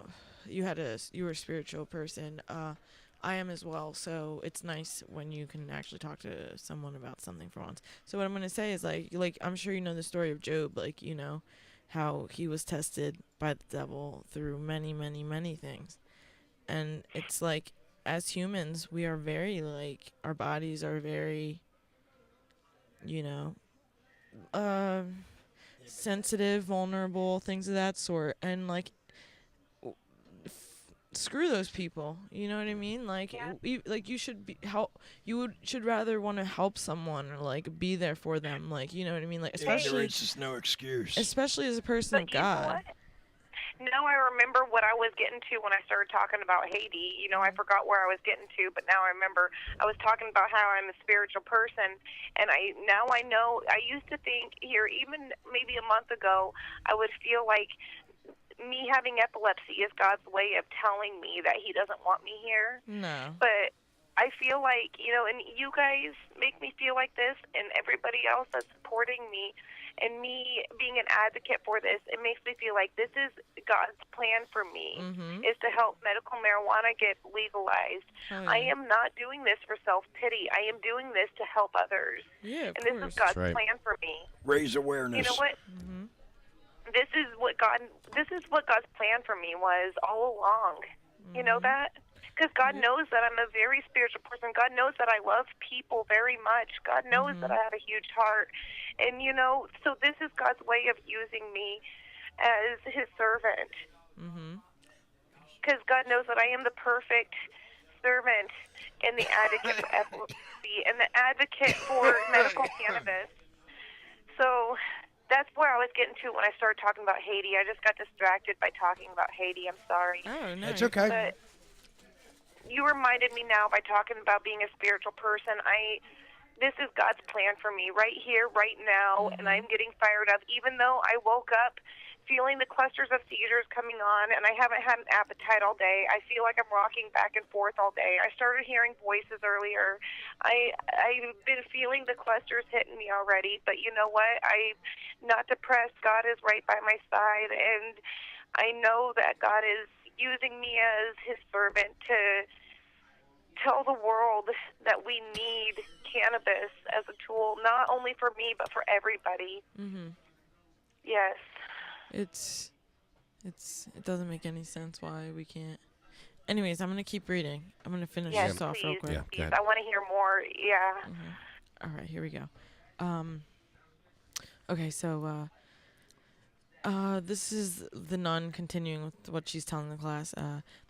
you were a spiritual person. I am as well, so it's nice when you can actually talk to someone about something for once. So what I'm gonna say is like I'm sure you know the story of Job, like, you know, how he was tested by the devil through many, many, many things. And it's like, as humans, we are very, like, our bodies are very, you know, sensitive, vulnerable, things of that sort. And like, screw those people. You know what I mean? Like, like you should be help. Should rather want to help someone or like be there for them. Like, you know what I mean? Like, especially Ignorance is no excuse. especially as a person But of you know God. what? Now I remember what I was getting to when I started talking about Haiti. You know, I forgot where I was getting to, but now I remember I was talking about how I'm a spiritual person, and now I know. I used to think here, even maybe a month ago, I would feel like me having epilepsy is God's way of telling me that He doesn't want me here. No. But I feel like, you know, and you guys make me feel like this, and everybody else that's supporting me, and me being an advocate for this, it makes me feel like this is God's plan for me, is to help medical marijuana get legalized. Oh, I yeah. am not doing this for self-pity. I am doing this to help others. Yeah, of And this is course. God's right. plan for me. Raise awareness. You know what? This is what God's plan for me was all along. You know that? Because God knows that I'm a very spiritual person. God knows that I love people very much. God knows that I have a huge heart. And, you know, so this is God's way of using me as His servant. Because God knows that I am the perfect servant and the advocate for epilepsy and the advocate for medical cannabis. So that's where I was getting to when I started talking about Haiti. I just got distracted by talking about Haiti. I'm sorry. Oh, no. That's okay. But you reminded me now by talking about being a spiritual person. This is God's plan for me right here, right now, and I'm getting fired up. Even though I woke up feeling the clusters of seizures coming on, and I haven't had an appetite all day, I feel like I'm rocking back and forth all day. I started hearing voices earlier. I've been feeling the clusters hitting me already, but you know what? I'm not depressed. God is right by my side, and I know that God is using me as His servant to tell the world that we need cannabis as a tool, not only for me, but for everybody. Yes. It doesn't make any sense why we can't. Anyways, I'm gonna keep reading. I'm gonna finish Yes, this off real please. quick. Yeah, go Please. ahead. I want to hear more. Yeah. All right, here we go. Okay, so this is the nun continuing with what she's telling the class.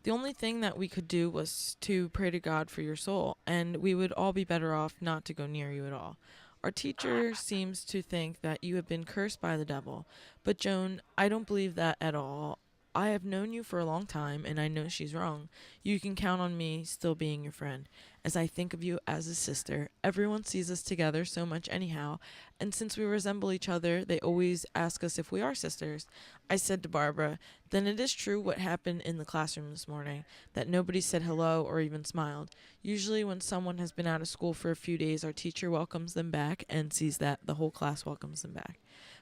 The only thing that we could do was to pray to God for your soul, and we would all be better off not to go near you at all. Our teacher seems to think that you have been cursed by the devil, but Joan, I don't believe that at all. I have known you for a long time, and I know she's wrong. You can count on me still being your friend. As I think of you as a sister, everyone sees us together so much anyhow, and since we resemble each other, they always ask us if we are sisters. I said to Barbara, then it is true what happened in the classroom this morning, that nobody said hello or even smiled. Usually when someone has been out of school for a few days, our teacher welcomes them back and sees that the whole class welcomes them back.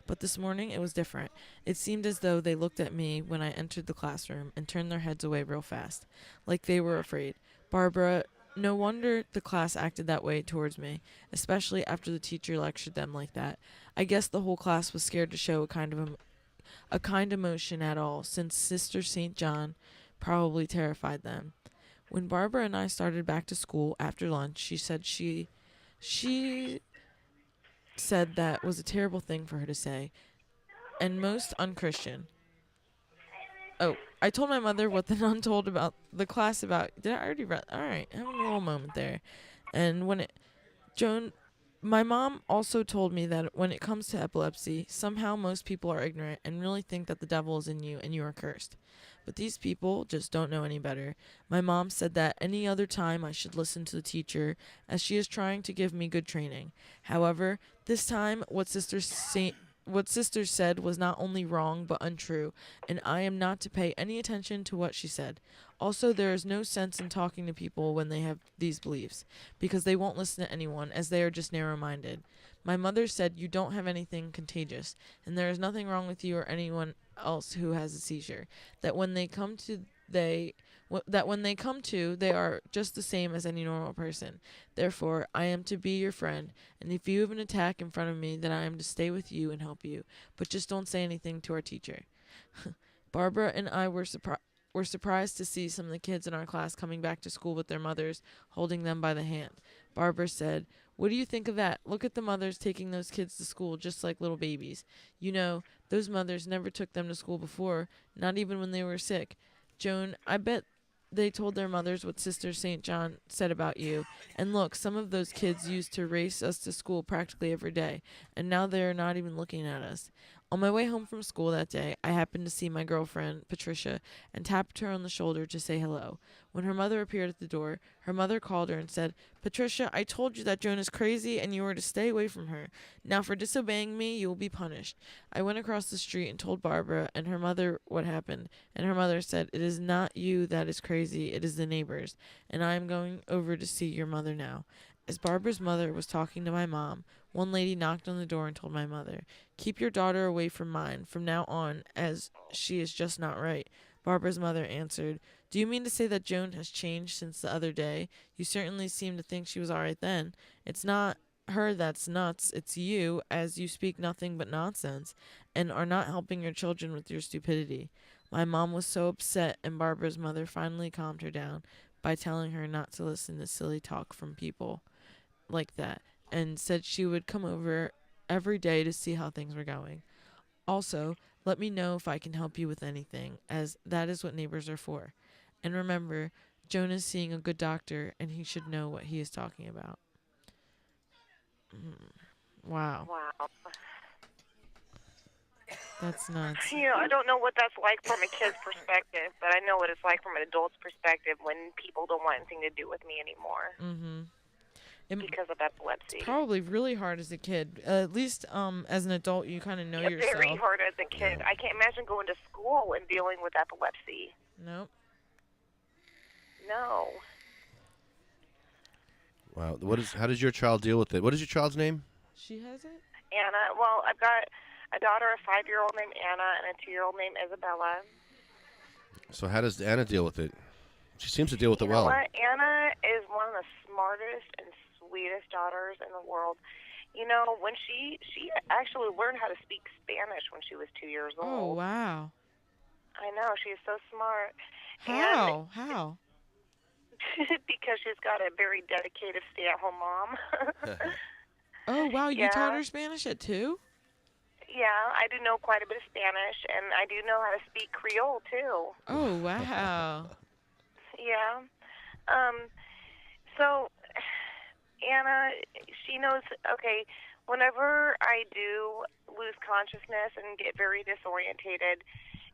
But this morning it was different. It seemed as though they looked at me when I entered the classroom and turned their heads away real fast, like they were afraid. Barbara, no wonder the class acted that way towards me, especially after the teacher lectured them like that. I guess the whole class was scared to show a kind emotion at all, since Sister St. John probably terrified them. When Barbara and I started back to school after lunch, she said that was a terrible thing for her to say, and most unchristian. Oh, I told my mother what the nun told about the class about. Did I already read? All right, having a little moment there, and when Joan, My mom also told me that when it comes to epilepsy, somehow most people are ignorant and really think that the devil is in you and you are cursed. But these people just don't know any better. My mom said that any other time I should listen to the teacher, as she is trying to give me good training. However, this time what sister said was not only wrong but untrue, and I am not to pay any attention to what she said. Also, there is no sense in talking to people when they have these beliefs, because they won't listen to anyone, as they are just narrow-minded. My mother said you don't have anything contagious, and there is nothing wrong with you or anyone else who has a seizure. That when they come to, they are just the same as any normal person. Therefore, I am to be your friend, and if you have an attack in front of me, then I am to stay with you and help you. But just don't say anything to our teacher. Barbara and I were surprised to see some of the kids in our class coming back to school with their mothers, holding them by the hand. Barbara said, "What do you think of that? Look at the mothers taking those kids to school just like little babies. You know, those mothers never took them to school before, not even when they were sick. Joan, I bet they told their mothers what Sister St. John said about you. And look, some of those kids used to race us to school practically every day, and now they are not even looking at us." On my way home from school that day, I happened to see my girlfriend, Patricia, and tapped her on the shoulder to say hello. When her mother appeared at the door, her mother called her and said, "Patricia, I told you that Joan is crazy and you are to stay away from her. Now for disobeying me, you will be punished." I went across the street and told Barbara and her mother what happened, and her mother said, "It is not you that is crazy, it is the neighbors, and I am going over to see your mother now." As Barbara's mother was talking to my mom, one lady knocked on the door and told my mother, "Keep your daughter away from mine from now on, as she is just not right." Barbara's mother answered, "Do you mean to say that Joan has changed since the other day? You certainly seemed to think she was all right then. It's not her that's nuts, it's you, as you speak nothing but nonsense, and are not helping your children with your stupidity." My mom was so upset, and Barbara's mother finally calmed her down by telling her not to listen to silly talk from people like that, and said she would come over every day to see how things were going. Also, let me know if I can help you with anything, as that is what neighbors are for. And remember, Joan is seeing a good doctor, and he should know what he is talking about. Wow, Wow. that's nuts. You know, I don't know what that's like from a kid's perspective, but I know what it's like from an adult's perspective when people don't want anything to do with me anymore because of epilepsy. Probably really hard as a kid. At least as an adult, you kind of know It's yourself. very hard as a kid. I can't imagine going to school and dealing with epilepsy. Nope. No. Wow. How does your child deal with it? What is your child's name? She has it? Anna, well, I've got a daughter, a 5-year-old named Anna, and a 2-year-old named Isabella. So how does Anna deal with it? She seems to deal with it You know well. what? Anna is one of the smartest and sweetest daughters in the world. You know, when she actually learned how to speak Spanish when she was 2 years old. Oh, wow. I know, she is so smart. How? Because she's got a very dedicated stay-at-home mom. Oh, wow. You Yeah. taught her Spanish at 2? Yeah, I do know quite a bit of Spanish, and I do know how to speak Creole, too. Oh, wow. Yeah. So, Anna, she knows, okay, whenever I do lose consciousness and get very disorientated,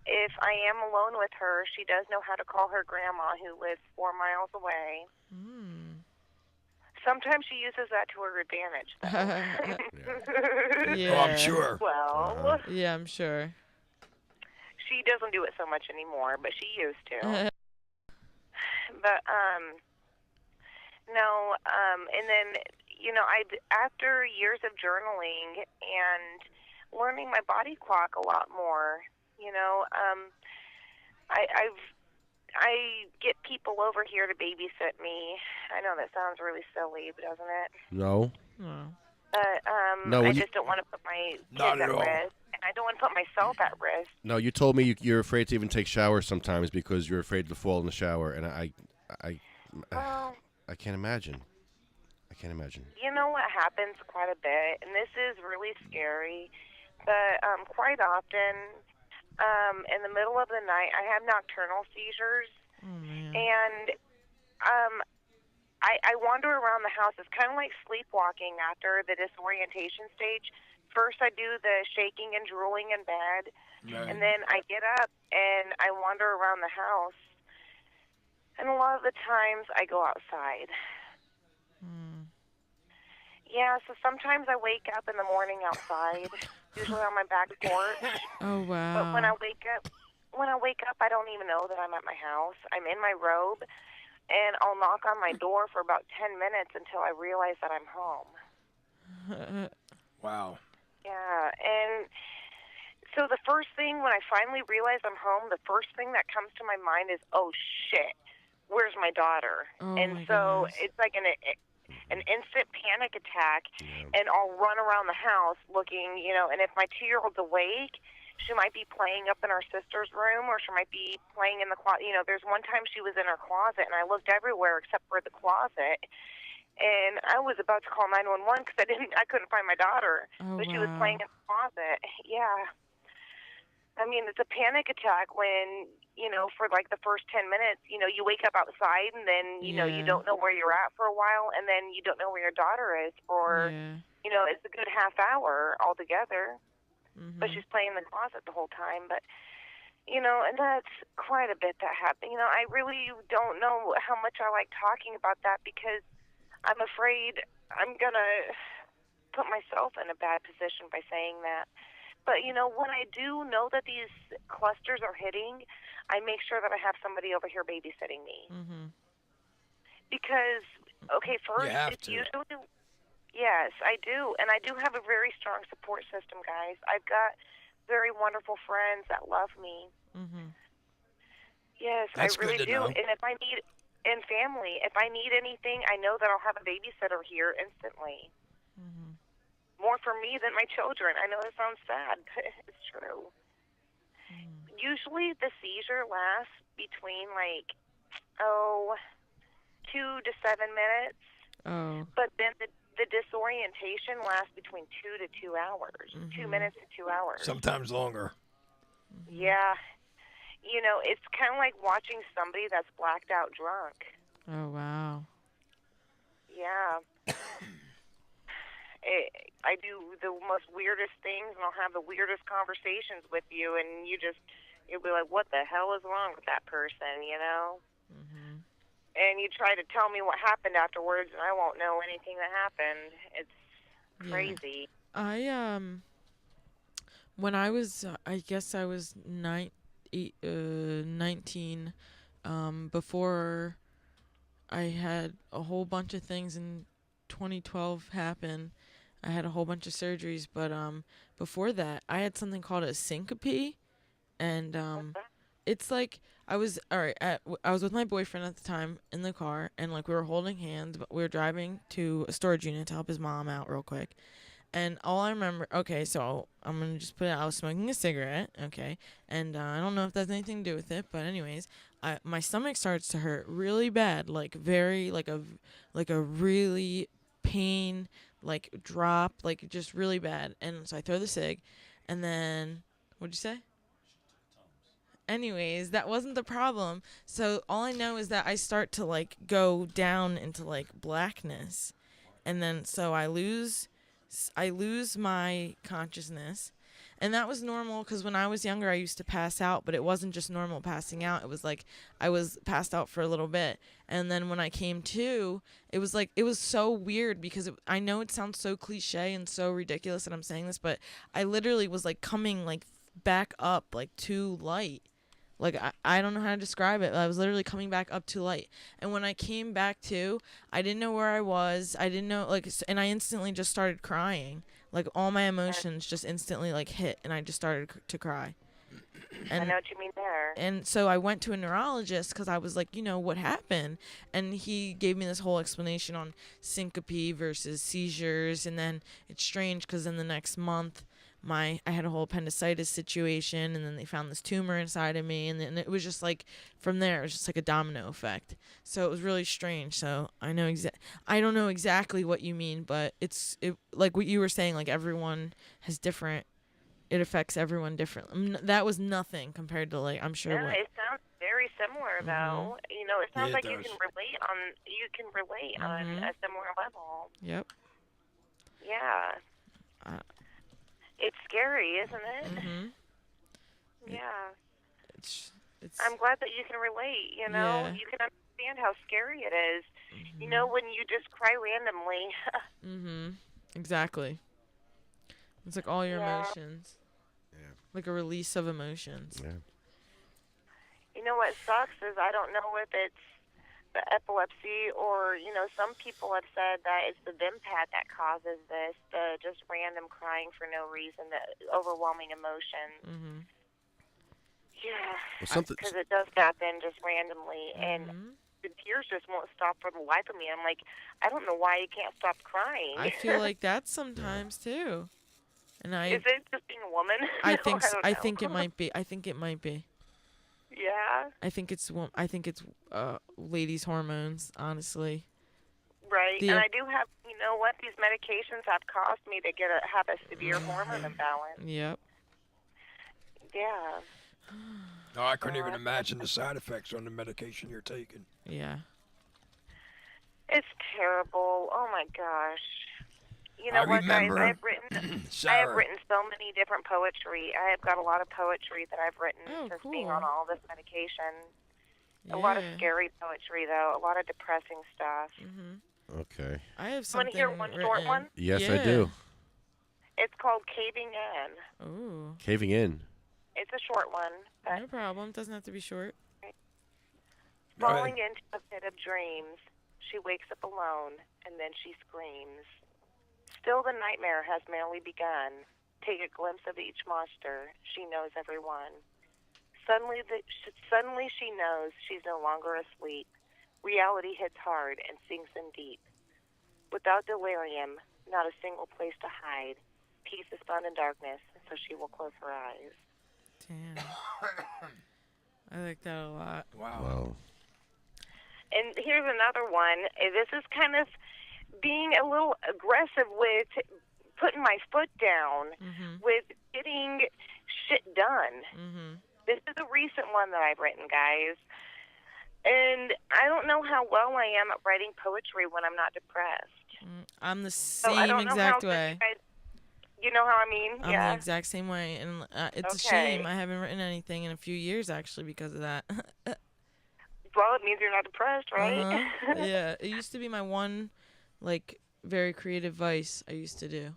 if I am alone with her, she does know how to call her grandma, who lives 4 miles away. Sometimes she uses that to her advantage, though. Yeah. Oh, I'm sure. Well, Yeah, I'm sure. she doesn't do it so much anymore, but she used to. But, no, and then, you know, after years of journaling and learning my body clock a lot more, you know, I get people over here to babysit me. I know that sounds really silly, doesn't it? No. But No, I when you- just don't want to put my kids Not at at all. risk, and I don't want to put myself at risk. No, you told me you're afraid to even take showers sometimes because you're afraid to fall in the shower, and Well, I can't imagine. I can't imagine. you know what happens quite a bit, and this is really scary, but quite often, in the middle of the night, I have nocturnal seizures, Oh, man. and I wander around the house. It's kind of like sleepwalking after the disorientation stage. First, I do the shaking and drooling in bed, and then I get up and I wander around the house. And a lot of the times, I go outside. Yeah, so sometimes I wake up in the morning outside, usually on my back porch. Oh But when I wow. wake up, I don't even know that I'm at my house. I'm in my robe, and I'll knock on my door for about 10 minutes until I realize that I'm home. Wow. Yeah, and so the first thing when I finally realize I'm home, the first thing that comes to my mind is, oh shit, where's my daughter? Oh And my so goodness. it's like an instant panic attack, and I'll run around the house looking, and if my 2-year-old's awake, she might be playing up in our sister's room, or she might be playing in the closet. There's one time she was in her closet, and I looked everywhere except for the closet, and I was about to call 911 because I couldn't find my daughter, Oh but she was playing wow. in the closet. Yeah. I mean, it's a panic attack when, for like the first 10 minutes, you wake up outside and then, you Yeah. don't know where you're at for a while, and then you don't know where your daughter is for, Yeah. it's a good half hour altogether. But Mhm. she's playing in the closet the whole time. But, and that's quite a bit that happened. I really don't know how much I like talking about that because I'm afraid I'm going to put myself in a bad position by saying that. But, when I do know that these clusters are hitting, I make sure that I have somebody over here babysitting me. Mhm. Because, okay, You first, have it's to. usually, yes, I do. And I do have a very strong support system, guys. I've got very wonderful friends that love me. Mhm. Yes, I That's good really to do. know. And and family, if I need anything, I know that I'll have a babysitter here instantly. Mhm. More for me than my children. I know it sounds sad, but it's true. Usually the seizure lasts between like, oh, 2 to 7 minutes, Oh. but then the disorientation lasts between 2 to 2 hours, 2 minutes to 2 hours. Sometimes longer. Yeah, it's kind of like watching somebody that's blacked out drunk. Oh wow. Yeah. I do the most weirdest things, and I'll have the weirdest conversations with you, and you'll be like, what the hell is wrong with that person? Mhm. And you try to tell me what happened afterwards, and I won't know anything that happened. It's Yeah. crazy. I when I was I guess I was 19 before I had a whole bunch of things in 2012 happen. I had a whole bunch of surgeries, but before that, I had something called a syncope, and it's like I was all right. I was with my boyfriend at the time in the car, and like we were holding hands, but we were driving to a storage unit to help his mom out real quick. And all I remember, okay, so I'm gonna just put it. I was smoking a cigarette, okay, and I don't know if that's anything to do with it, but anyways, my stomach starts to hurt really bad, like very like a really pain, like drop, like just really bad. And so I throw the cig, and then what'd you say? Anyways, that wasn't the problem. So all I know is that I start to like go down into like blackness, and then so I lose my consciousness. And that was normal because when I was younger, I used to pass out, but it wasn't just normal passing out. It was like I was passed out for a little bit. And then when I came to, it was like, it was so weird because I know it sounds so cliche and so ridiculous that I'm saying this, but I literally was like coming like back up, like to light. Like I don't know how to describe it. I was literally coming back up to light. And when I came back to, I didn't know where I was. I didn't know and I instantly just started crying. Like all my emotions just instantly like hit and I just started to cry. I And know what you mean there. and so I went to a neurologist because I was like, what happened? And he gave me this whole explanation on syncope versus seizures. And then it's strange because in the next month, I had a whole appendicitis situation, and then they found this tumor inside of me, and then it was just like from there, it was just like a domino effect. So it was really strange. So I don't know exactly what you mean, but it like what you were saying, like everyone has different. It affects everyone differently. That was nothing compared to like I'm sure Yeah, what. it sounds very very similar, though. You know, it sounds Yeah, it like you does. can relate on a similar level. Yep. Yeah. Uh, It's scary, isn't it? mhm. Yeah. It's I'm glad that you can relate, you know? Yeah. You can understand how scary it is. You know, when you just cry randomly. Mhm. Exactly. It's like all your Yeah. emotions. Yeah. Like a release of emotions. Yeah. You know what sucks is I don't know if it's the epilepsy or, you know, some people have said that it's the Vimpat that causes this, the just random crying for no reason, the overwhelming emotions. Mhm. Yeah, Well, something. because it does happen just randomly, and Mhm. the tears just won't stop for the life of me. I'm like, I don't know why you can't stop crying. I feel like that sometimes too. And Is it just being a woman? I No, think I don't I know. think it might be. I think it might be. Yeah, I think it's ladies' hormones, honestly. right. The- And I do have, you know what? These medications have caused me to have a severe hormone imbalance. Yep. Yeah. No, I couldn't even imagine the side effects on the medication you're taking. Yeah. It's terrible. Oh my gosh. You know I what, remember, guys? I have Sarah. written so many different poetry. I have got a lot of poetry that I've written Oh, since cool. being on all this medication. Yeah. A lot of scary poetry, though. A lot of depressing stuff. Mhm. Okay. I have Want something to hear one short written. one? Yes, Yeah. I do. It's called Caving In. Ooh. Caving in. It's a short one. But No problem. Doesn't have to be short. Go ahead. falling into a pit of dreams, she wakes up alone, and then she screams. Still the nightmare has merely begun. Take a glimpse of each monster. She knows every one. Suddenly she knows she's no longer asleep. Reality hits hard and sinks in deep. Without delirium, not a single place to hide. Peace is found in darkness, so she will close her eyes. Damn. I like that a lot. Wow. Wow. And here's another one. This is kind of being a little aggressive with putting my foot down, Mhm. with getting shit done. Mhm. This is a recent one that I've written, guys. And I don't know how well I am at writing poetry when I'm not depressed. I'm the So I same don't know exact how good way. you guys, you know how I mean? I'm Yeah. the exact same way, and it's a Okay. shame I haven't written anything in a few years actually because of that. Well, it means you're not depressed, right? Uh-huh. Yeah, it used to be my one, like, very creative vice I used to do.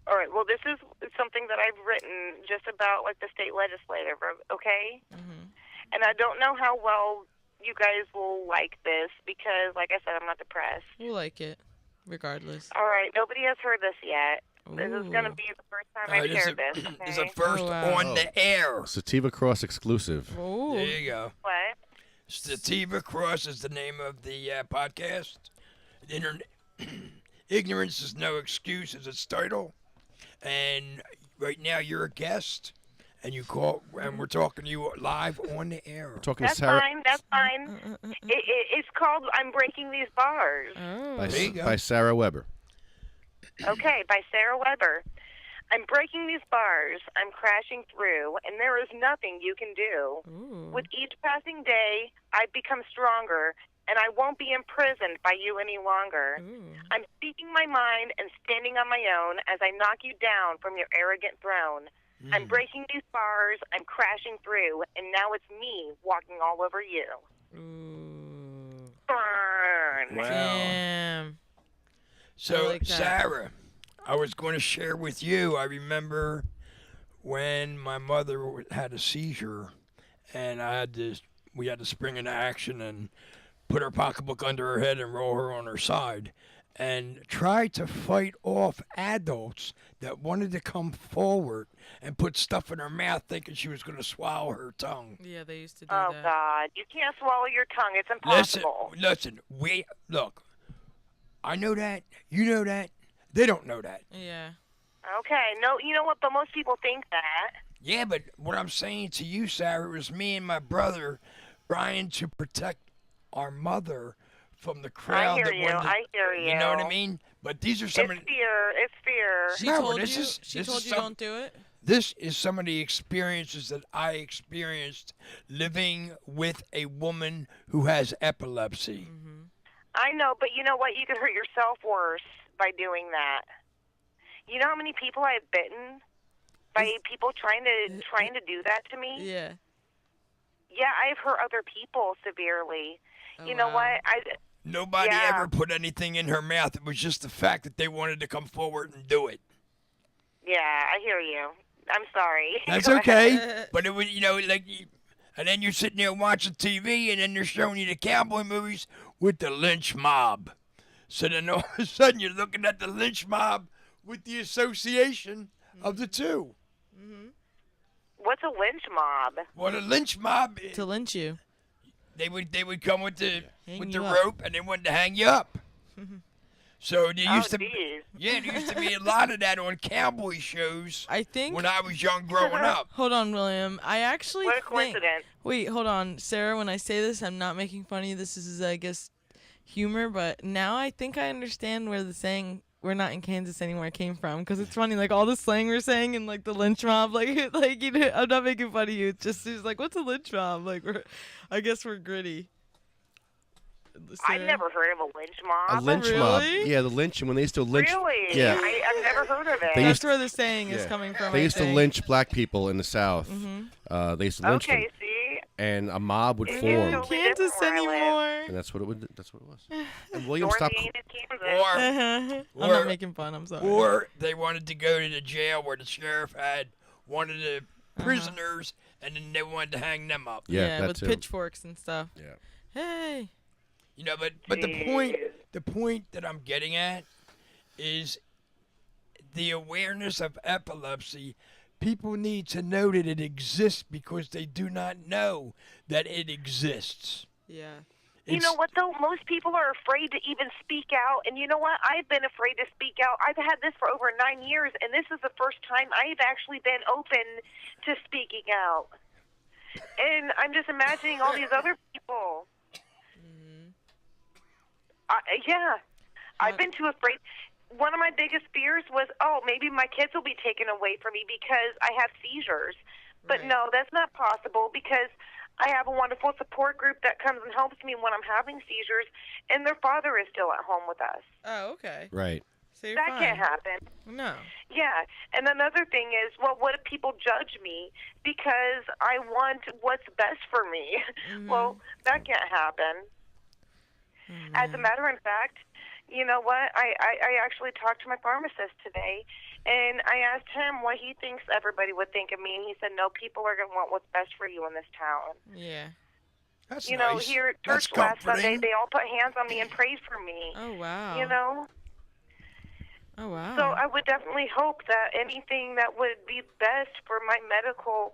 All right. Well, this is something that I've written just about like the state legislative, okay? Mhm. And I don't know how well you guys will like this because, like I said, I'm not depressed. We'll like it, regardless. All right. Nobody has heard this yet. This is going to Ooh. be the first time I've shared this. This is Okay? a first Oh, wow. on the air. SativaCross exclusive. Ooh. There you go. What? SativaCross is the name of the podcast. Ignorance is no excuse is its title. And right now you're a guest, and you call, and we're talking to you live on the air. Talking to That's Sarah fine. That's fine. It's called I'm Breaking These Bars. Oh. by, There you go. by Sarah Weber. Okay, by Sarah Weber. I'm breaking these bars. I'm crashing through, and there is nothing you can do. Ooh. With each passing day, I've become stronger, and I won't be imprisoned by you any longer. Ooh. I'm speaking my mind and standing on my own as I knock you down from your arrogant throne. I'm breaking these bars, I'm crashing through, and now it's me walking all over you. Ooh. Burn. Wow. Damn. I So, like that. Sarah, I was going to share with you. I remember when my mother had a seizure, and we had to spring into action and put her pocketbook under her head and roll her on her side, and try to fight off adults that wanted to come forward and put stuff in her mouth, thinking she was going to swallow her tongue. Yeah, they used to do Oh, that. God. You can't swallow your tongue. It's Listen, impossible. listen. Look. I know that. You know that. They don't know that. Yeah. Okay. No, you know what? But most people think that. Yeah, but what I'm saying to you, Sarah, was me and my brother trying to protect our mother from the crowd. I hear that you. wanted to- I hear you. You know what I mean? But these are some It's of fear. It's fear. She No, told this you. is- She this told is you some- don't do it. This is some of the experiences that I experienced living with a woman who has epilepsy. I know, but you know what? You could hurt yourself worse by doing that. You know how many people I have bitten by people trying to do that to me? Yeah. Yeah, I've hurt other people severely. Oh, You know wow. what? Nobody Yeah. ever put anything in her mouth. It was just the fact that they wanted to come forward and do it. Yeah, I hear you. I'm sorry. That's Go okay. ahead. But it was, and then you're sitting there watching TV, and then they're showing you the cowboy movies with the lynch mob. So then all of a sudden you're looking at the lynch mob with the association of the two. What's a lynch mob? Well, the lynch mob, To lynch you. they would come with the Hang the you up. rope, and they wanted to hang you up. So there used to geez. there used to be a lot of that on cowboy shows I think. when I was young growing up. Hold on, William. I actually What a think. coincidence. Wait, hold on, Sarah. When I say this, I'm not making fun of you. This is, I guess, humor. But now I think I understand where the saying "we're not in Kansas anymore" came from. Because it's funny, like all the slang we're saying and like the lynch mob. Like you know, I'm not making fun of you. It's just like, what's a lynch mob? Like I guess we're gritty. I've Sarah? never heard of a lynch mob. A lynch mob. really? Yeah, the lynching when they used to lynch. Really? Yeah. I've never heard of it. They used That's where the saying is Yeah. coming from. They I used to think. lynch black people in the South. They used to lynch okay, them, see? and a mob would It form, is In totally Kansas different where I live. anymore. and that's what it would. That's what it was. And William, North stop. Enid, Kansas. I'm Or- not making fun. I'm sorry. Or they wanted to go to the jail where the sheriff had one of the prisoners, and then they wanted to hang them up. Yeah, that with too. pitchforks and stuff. Yeah. Hey. You know, but the point that I'm getting at is the awareness of epilepsy. People need to know that it exists because they do not know that it exists. Yeah. You know what, though? Most people are afraid to even speak out. And you know what? I've been afraid to speak out. I've had this for over 9 years, and this is the first time I've actually been open to speaking out. And I'm just imagining all these other people. Yeah. I've been too afraid. One of my biggest fears was, maybe my kids will be taken away from me because I have seizures. But Right. no, that's not possible because I have a wonderful support group that comes and helps me when I'm having seizures, and their father is still at home with us. Oh, okay. Right. So you're That fine. can't happen. No. Yeah, and another thing is, well, what if people judge me because I want what's best for me? Well, that can't happen. As a matter of fact, you know what? I actually talked to my pharmacist today, and I asked him what he thinks everybody would think of me, and he said, no, people are going to want what's best for you in this town. Yeah. That's You know, nice. here at That's church last Sunday, comforting. they all put hands on me and prayed for me. Oh, wow. You know? Oh, wow. So I would definitely hope that anything that would be best for my medical,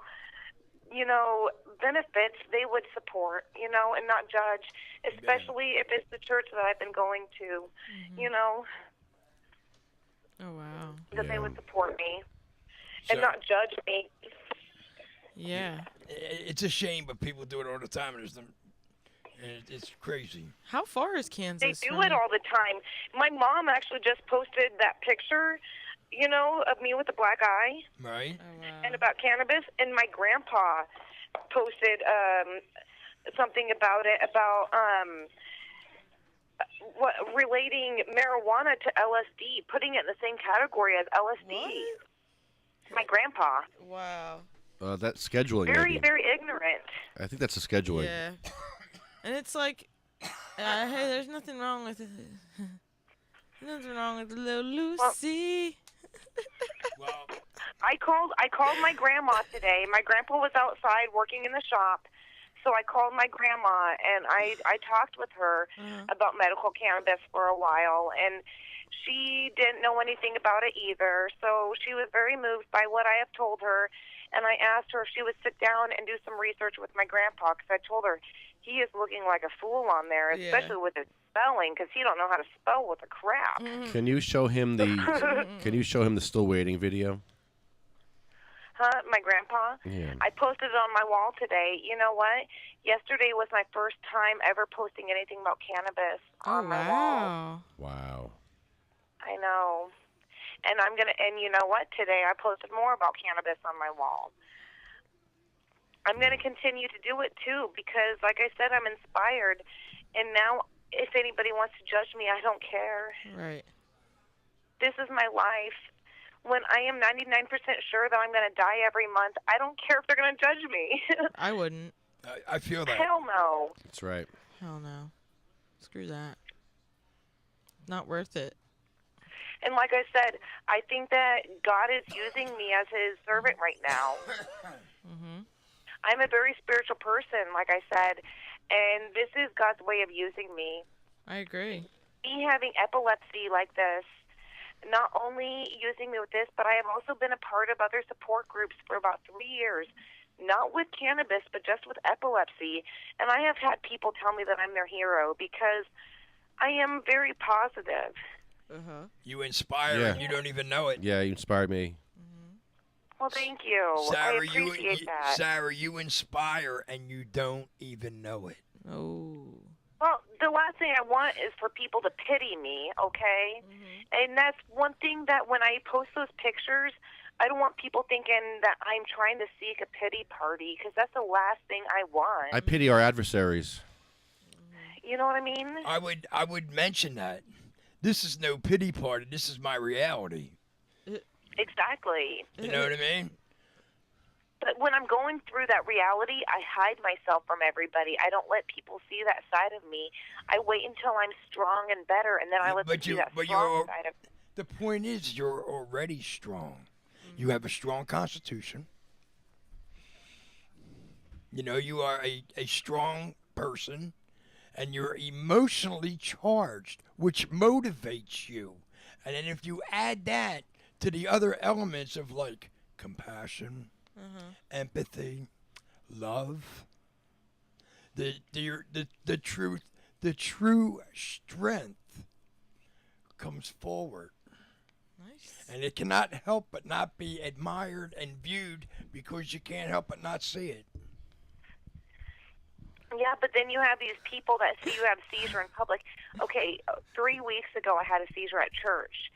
benefits, they would support, and not judge, especially if it's the church that I've been going to, Oh, wow. that they Yeah. would support me So- and not judge me. Yeah. It's a shame, but people do it all the time, and it's crazy. How far is Kansas? They do from- it all the time. My mom actually just posted that picture, of me with the black eye. Right? Oh, wow. And about cannabis, and my grandpa posted something about it, about relating marijuana to LSD, putting it in the same category as LSD. My grandpa, Wow. That scheduling. very, maybe. very ignorant. I think that's a scheduling. Yeah. And it's like, hey, there's nothing wrong with it. Nothing wrong with little Lucy. Well, I called my grandma today. My grandpa was outside working in the shop, so I called my grandma and I talked with her about medical cannabis for a while, and she didn't know anything about it either. So she was very moved by what I have told her, and I asked her if she would sit down and do some research with my grandpa, because I told her he is looking like a fool on there, Yeah. especially with his spelling, because he don't know how to spell with a crap. Can you show him the? Can you show him the still waiting video? Huh? My grandpa? Yeah. I posted it on my wall today. You know what? Yesterday was my first time ever posting anything about cannabis Oh, on my wall. wow. Wow. I know. And and you know what? Today I posted more about cannabis on my wall. I'm going to continue to do it too because, like I said, I'm inspired. And now, if anybody wants to judge me, I don't care. Right. This is my life. When I am 99% sure that I'm going to die every month, I don't care if they're going to judge me. I wouldn't. I feel that. Hell no. That's right. Hell no. Screw that. Not worth it. And like I said, I think that God is using me as his servant right now. Mhm. I'm a very spiritual person, like I said, and this is God's way of using me. I agree. Me having epilepsy like this, not only using me with this, but I have also been a part of other support groups for about 3 years, not with cannabis, but just with epilepsy. And I have had people tell me that I'm their hero because I am very positive. Uh-huh. You inspire Yeah. and you don't even know it. Yeah, you inspired me. Well, thank you. I Sarah, appreciate that. Sarah, you inspire and you don't even know it. Oh. Well, the last thing I want is for people to pity me, okay? And that's one thing that when I post those pictures, I don't want people thinking that I'm trying to seek a pity party because that's the last thing I want. I pity our adversaries. You know what I mean? I would mention that. This is no pity party. This is my reality. Exactly. You know what I mean? But when I'm going through that reality, I hide myself from everybody. I don't let people see that side of me. I wait until I'm strong and better, and then I let them see that strong side of me. The point is, you're already strong. You have a strong constitution. You know, you are a strong person, and you're emotionally charged, which motivates you. And then if you add that to the other elements of like compassion, empathy, love, the true strength comes forward. Nice. And it cannot help but not be admired and viewed because you can't help but not see it. Yeah, but then you have these people that see you have seizure in public. Okay, 3 weeks ago I had a seizure at church.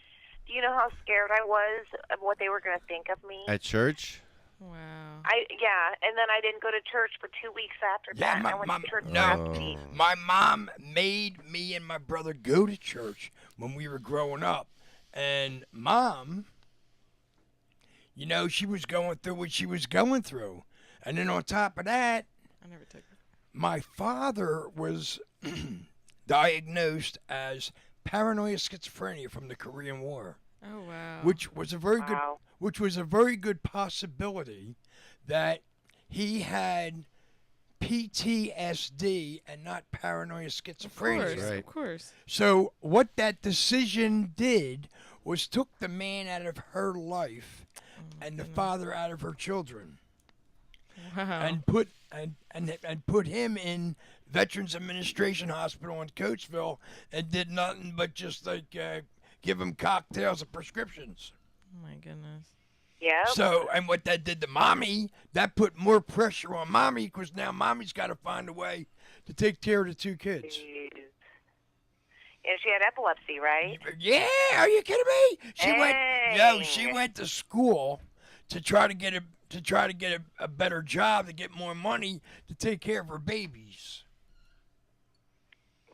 Do you know how scared I was of what they were going to think of me? At church? Wow. And then I didn't go to church for 2 weeks after that. And I went to church last week. My mom made me and my brother go to church when we were growing up. And Mom, you know, she was going through what she was going through. And then on top of that, I never took it. my father was diagnosed as paranoid schizophrenia from the Korean War. Oh wow. Which was a very good possibility that he had PTSD and not paranoid schizophrenia. Of course. So what that decision did was took the man out of her life and the father out of her children. Wow. And put him in Veterans Administration Hospital in Coatesville and did nothing but just like give him cocktails and prescriptions. Oh my goodness. Yeah. So, and what that did to Mommy, that put more pressure on Mommy because now Mommy's got to find a way to take care of the 2 kids. Jeez. And she had epilepsy, right? Yeah, are you kidding me? She went to school to try to get a better job to get more money to take care of her babies.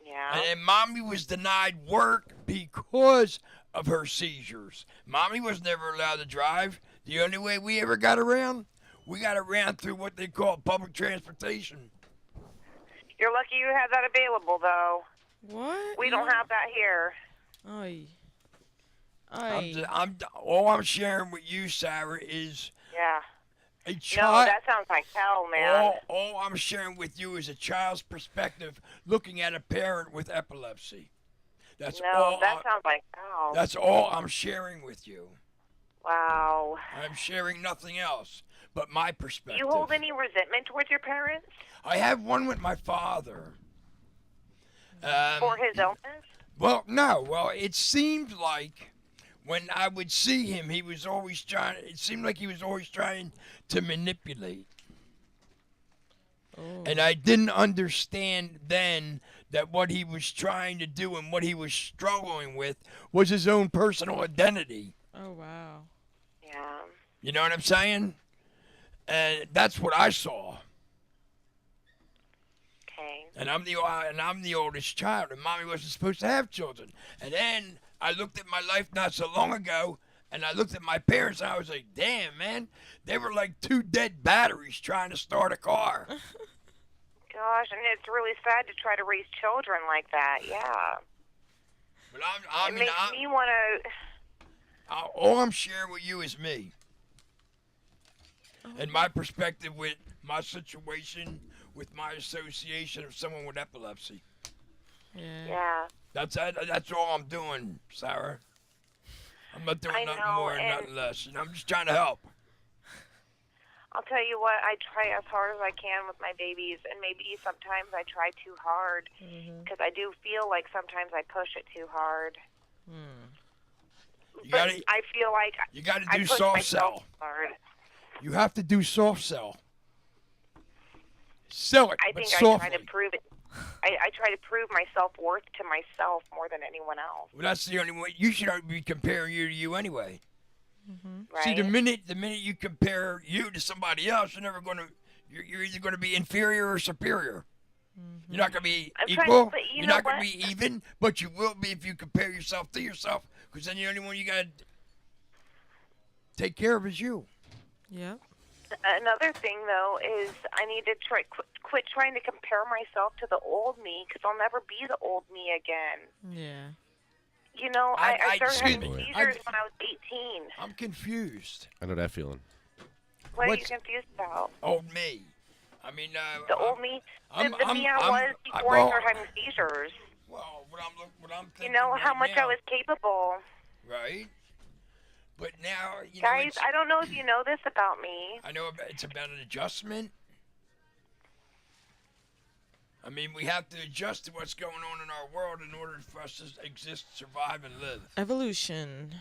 Yeah. And then Mommy was denied work because of her seizures. Mommy was never allowed to drive. The only way we ever got around through what they call public transportation. You're lucky you have that available, though. What? We don't have that here. Oy. All I'm sharing with you, Sarah, is Yeah. a No, child. that sounds like hell, man. All I'm sharing with you is a child's perspective looking at a parent with epilepsy. That's all. That sounds like hell. That's all I'm sharing with you. Wow. I'm sharing nothing else but my Do perspective. you hold any resentment towards your parents I have one with my father. for his illness? Well, no. Well, it seemed like when I would see him, he was always trying. It seemed like he was always trying to manipulate. Oh. And I didn't understand then that what he was trying to do and what he was struggling with was his own personal identity. Oh wow. Yeah. You know what I'm saying? And that's what I saw. Okay. And I'm the oldest child, and mommy wasn't supposed to have children. And then I looked at my life not so long ago, and I looked at my parents, and I was like, damn, man, they were like two dead batteries trying to start a car. Gosh, and it's really sad to try to raise children like that. Yeah. But I It mean, makes me want to. all I'm sharing with you is me. And my perspective with my situation, with my association of someone with epilepsy. Yeah. That's all I'm doing, Sarah. I'm not doing I nothing know, more and and- nothing less. You know, I'm just trying to help. I'll tell you what, I try as hard as I can with my babies, and maybe sometimes I try too hard because I do feel like sometimes I push it too hard. You But gotta, I feel like you gotta I do push soft myself sell. hard. You have to do soft sell. Sell it, I but think I softly. try to prove it. I try to prove my self-worth to myself more than anyone else, Well, that's the only way. You should be comparing you to you anyway. right? See, the minute you compare you to somebody else, you're either gonna be inferior or superior. You're not gonna be I'm trying- equal. but you You're know not gonna what? be even, but you will be if you compare yourself to yourself. Because then the only one you gotta take care of is you. Yep. Another thing, though, is I need to quit trying to compare myself to the old me because I'll never be the old me again. Yeah. You know, I started excuse having me. seizures when I was 18. I'm confused. I know that feeling. What are you What's- confused about? Old me. I mean, The old me? I'm- the me I I'm- was before well, I started having seizures. Well, what I'm thinking You know how right much now, I was capable. right? But now, you know, Guys, it's, I don't know if you know this about me. I know it's about an adjustment. I mean, we have to adjust to what's going on in our world in order for us to exist, survive, and live. Evolution.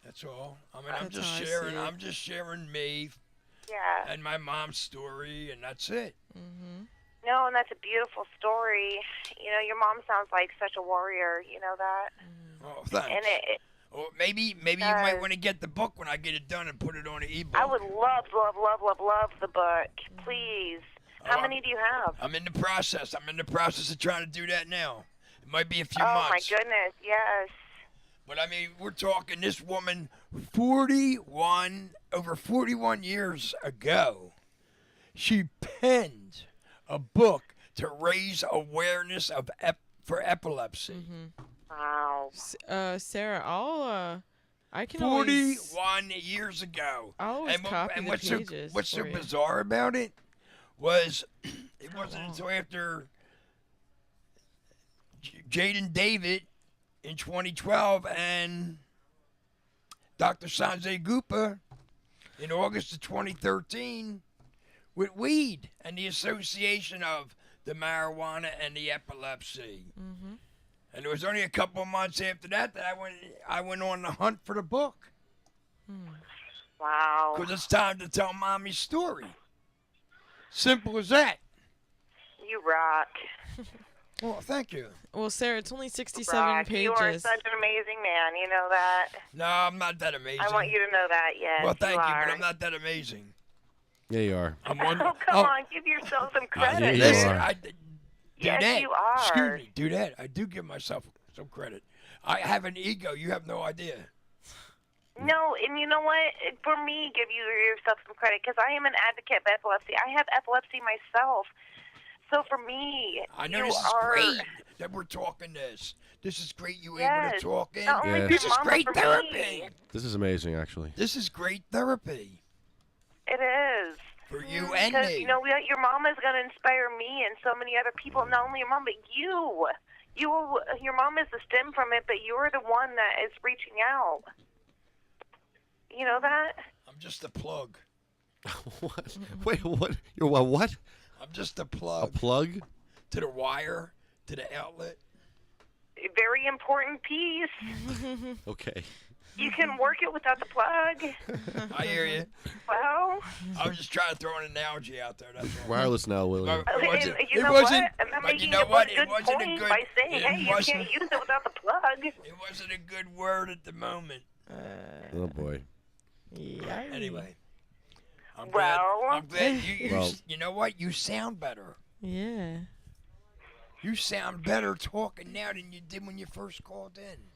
That's all. I mean, I'm That's just how I see sharing. it. I'm just sharing me Yeah. and my mom's story, and that's it. No, and that's a beautiful story. You know, your mom sounds like such a warrior. You know that? Oh, thanks. And Or maybe you might want to get the book when I get it done and put it on an ebook. I would love the book. Please. How Oh, many do you have? I'm in the process. I'm in the process of trying to do that now. It might be a few Oh, months. my goodness. Yes. But I mean, we're talking this woman over 41 years ago, she penned a book to raise awareness of for epilepsy. Wow. Sarah, I can always. 41 years ago. I'll always copy the what's pages what's so for you. bizarre about it was it wasn't until after Jaden David in 2012 and Dr. Sanjay Gupta in August of 2013 with weed and the association of the marijuana and the epilepsy. And it was only a couple of months after that I went on the hunt for the book. Wow. Because it's time to tell mommy's story. Simple as that. You rock. Well, thank you. Well, Sarah, it's only 67 Rock. pages. You are such an amazing man. You know that? No, I'm not that amazing. I want you to know that, yes. Well, thank you, are. but I'm not that amazing. Yeah, you are. I'm one. Oh, come on. Give yourself some credit. yeah, you Listen, are. do Yes, that. you are. Excuse me, do that. I do give myself some credit. I have an ego. You have no idea. No, and you know what? For me, give yourself some credit because I am an advocate of epilepsy. I have epilepsy myself. So for me, I know you this is are, great that we're talking this. This is great you able Yes. to talk in. Not only Yeah. for This your is mama, great for therapy. me. This is amazing, actually. This is great therapy It is. for you and Because, me. you know, your mom is going to inspire me and so many other people. Not only your mom, but you. Your mom is the stem from it, but you're the one that is reaching out. You know that? I'm just a plug. What? Wait, what? You're what? I'm just a A plug plug? to the wire, to the outlet. A very important piece. Okay. You can work it without the plug. I hear you. Well, I was just trying to throw an analogy out there. That's all. Wireless now, Willie. It wasn't. and you It know wasn't. what? I'm not But you making know a what? good It wasn't a point good. by saying, it hey, you wasn't- can't use it without the plug. It wasn't a good word at the moment. Oh boy. Yeah. Anyway. I'm Well- glad, I'm glad you. Well- You know what? You sound better. Yeah. You sound better talking now than you did when you first called in.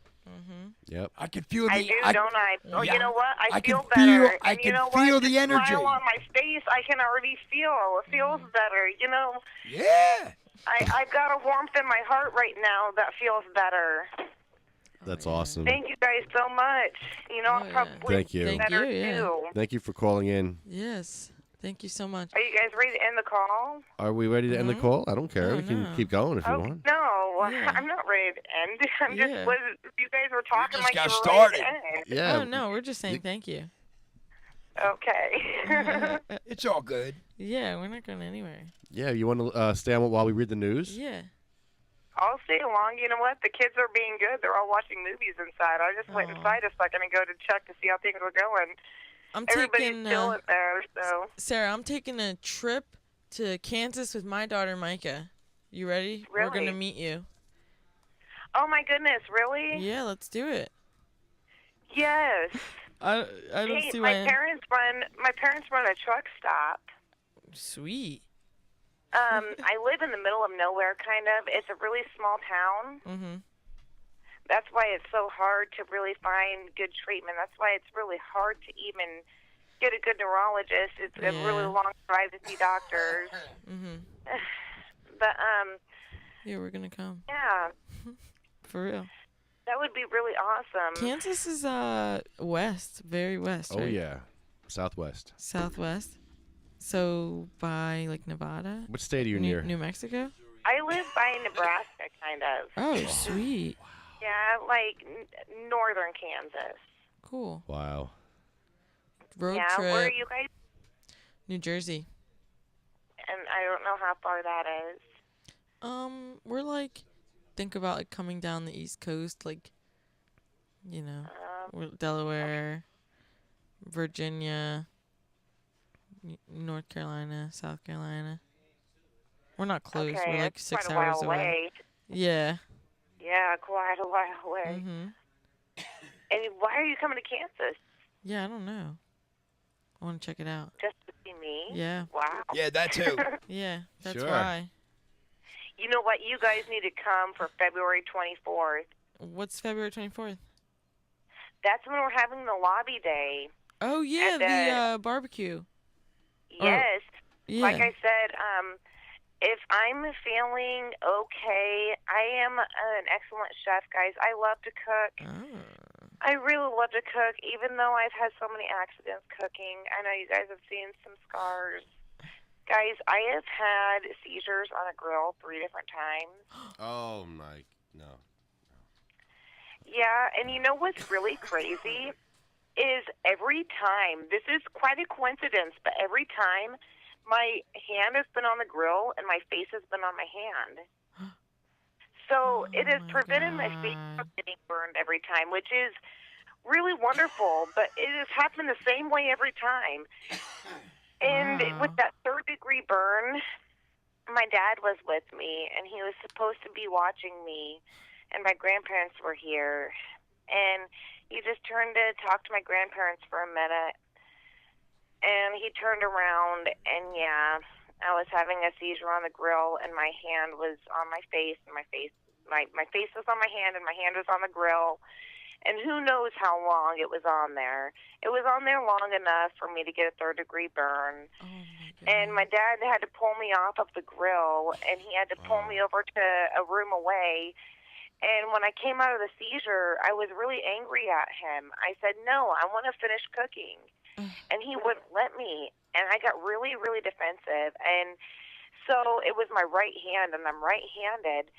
Yep. I can feel the. I do, don't I? Oh, yeah, you know what? I can feel better. I and can you know feel what? the energy. Smile on my face, I can already feel. It feels better. You know, Yeah. I've got a warmth in my heart right now that feels better. That's awesome. Thank you guys so much. You know, Oh, I'm yeah. probably Thank you. Thank better you, yeah. too. Thank you for calling in. Yes. Thank you so much. Are you guys ready to end the call? Are we ready to end the call? I don't care. Oh, We can no. keep going if you Oh, want. no. Yeah. I'm not ready to end. I'm Yeah. just, you guys were talking just like got you were started. ready to end. Yeah. Oh no, we're just saying thank you. Okay. It's all good. Yeah, we're not going anywhere. Yeah. You want to stay on while we read the news? Yeah. I'll stay along. You know what? The kids are being good. They're all watching movies inside. I just went Aw. inside a second and go to check to see how things were going. I'm Everybody's taking chilling there, so. Sarah, I'm taking a trip to Kansas with my daughter Micah. You ready? We're Really? gonna meet you. Oh my goodness, really? Yeah, let's do it. Yes. I don't Hey, see my why. parents run a truck stop. Sweet. I live in the middle of nowhere, kind of. It's a really small town. Mhm. That's why it's so hard to really find good treatment. That's why it's really hard to even get a good neurologist. It's a really Yeah. long drive to see doctors. Mhm. But Yeah, we're gonna come yeah, for real. that would be really awesome. Kansas is west, very west. Oh right? yeah. Southwest. Southwest. So by like Nevada, What state are you near? New Mexico. I live by Nebraska, kind of. Oh, sweet. Yeah, like northern Kansas. Cool. Wow. Road yeah, trip. where are you guys? New Jersey. And I don't know how far that is. We're like, think about like coming down the East Coast, like, you know, we're Delaware, Virginia, North Carolina, South Carolina. We're not close. Okay, We're like that's 6 quite a hours while away. Yeah. Yeah, quite a while away. Mhm. And why are you coming to Kansas? Yeah, I don't know. I want to check it out. Just to see me? Yeah. Wow. Yeah, that too. Yeah, that's Sure. why. You know what? You guys need to come for February 24th. What's February 24th? That's when we're having the lobby day. Oh yeah, And, the barbecue. Yes. Yeah. Like I said, if I'm feeling okay, I am an excellent chef, guys. I love to cook. Oh. I really love to cook, even though I've had so many accidents cooking. I know you guys have seen some scars. Guys, I have had seizures on a grill 3 different times. Oh my no. Yeah, and you know what's really crazy is every time, this is quite a coincidence, but every time my hand has been on the grill and my face has been on my hand. So it has my prevented my face God. from getting burned every time, which is really wonderful, but it has happened the same way every time. And Wow. with that 3rd-degree burn, my dad was with me, and he was supposed to be watching me, and my grandparents were here. And he just turned to talk to my grandparents for a minute, and he turned around, and yeah, I was having a seizure on the grill, and my hand was on my face, and my face was on my hand, and my hand was on the grill. And who knows how long it was on there. It was on there long enough for me to get a 3rd-degree burn. Oh my God. And my dad had to pull me off of the grill, and he had to pull me over to a room away. And when I came out of the seizure, I was really angry at him. I said, no, I want to finish cooking. And he wouldn't let me. And I got really, really defensive. And so it was my right hand, and I'm right-handed.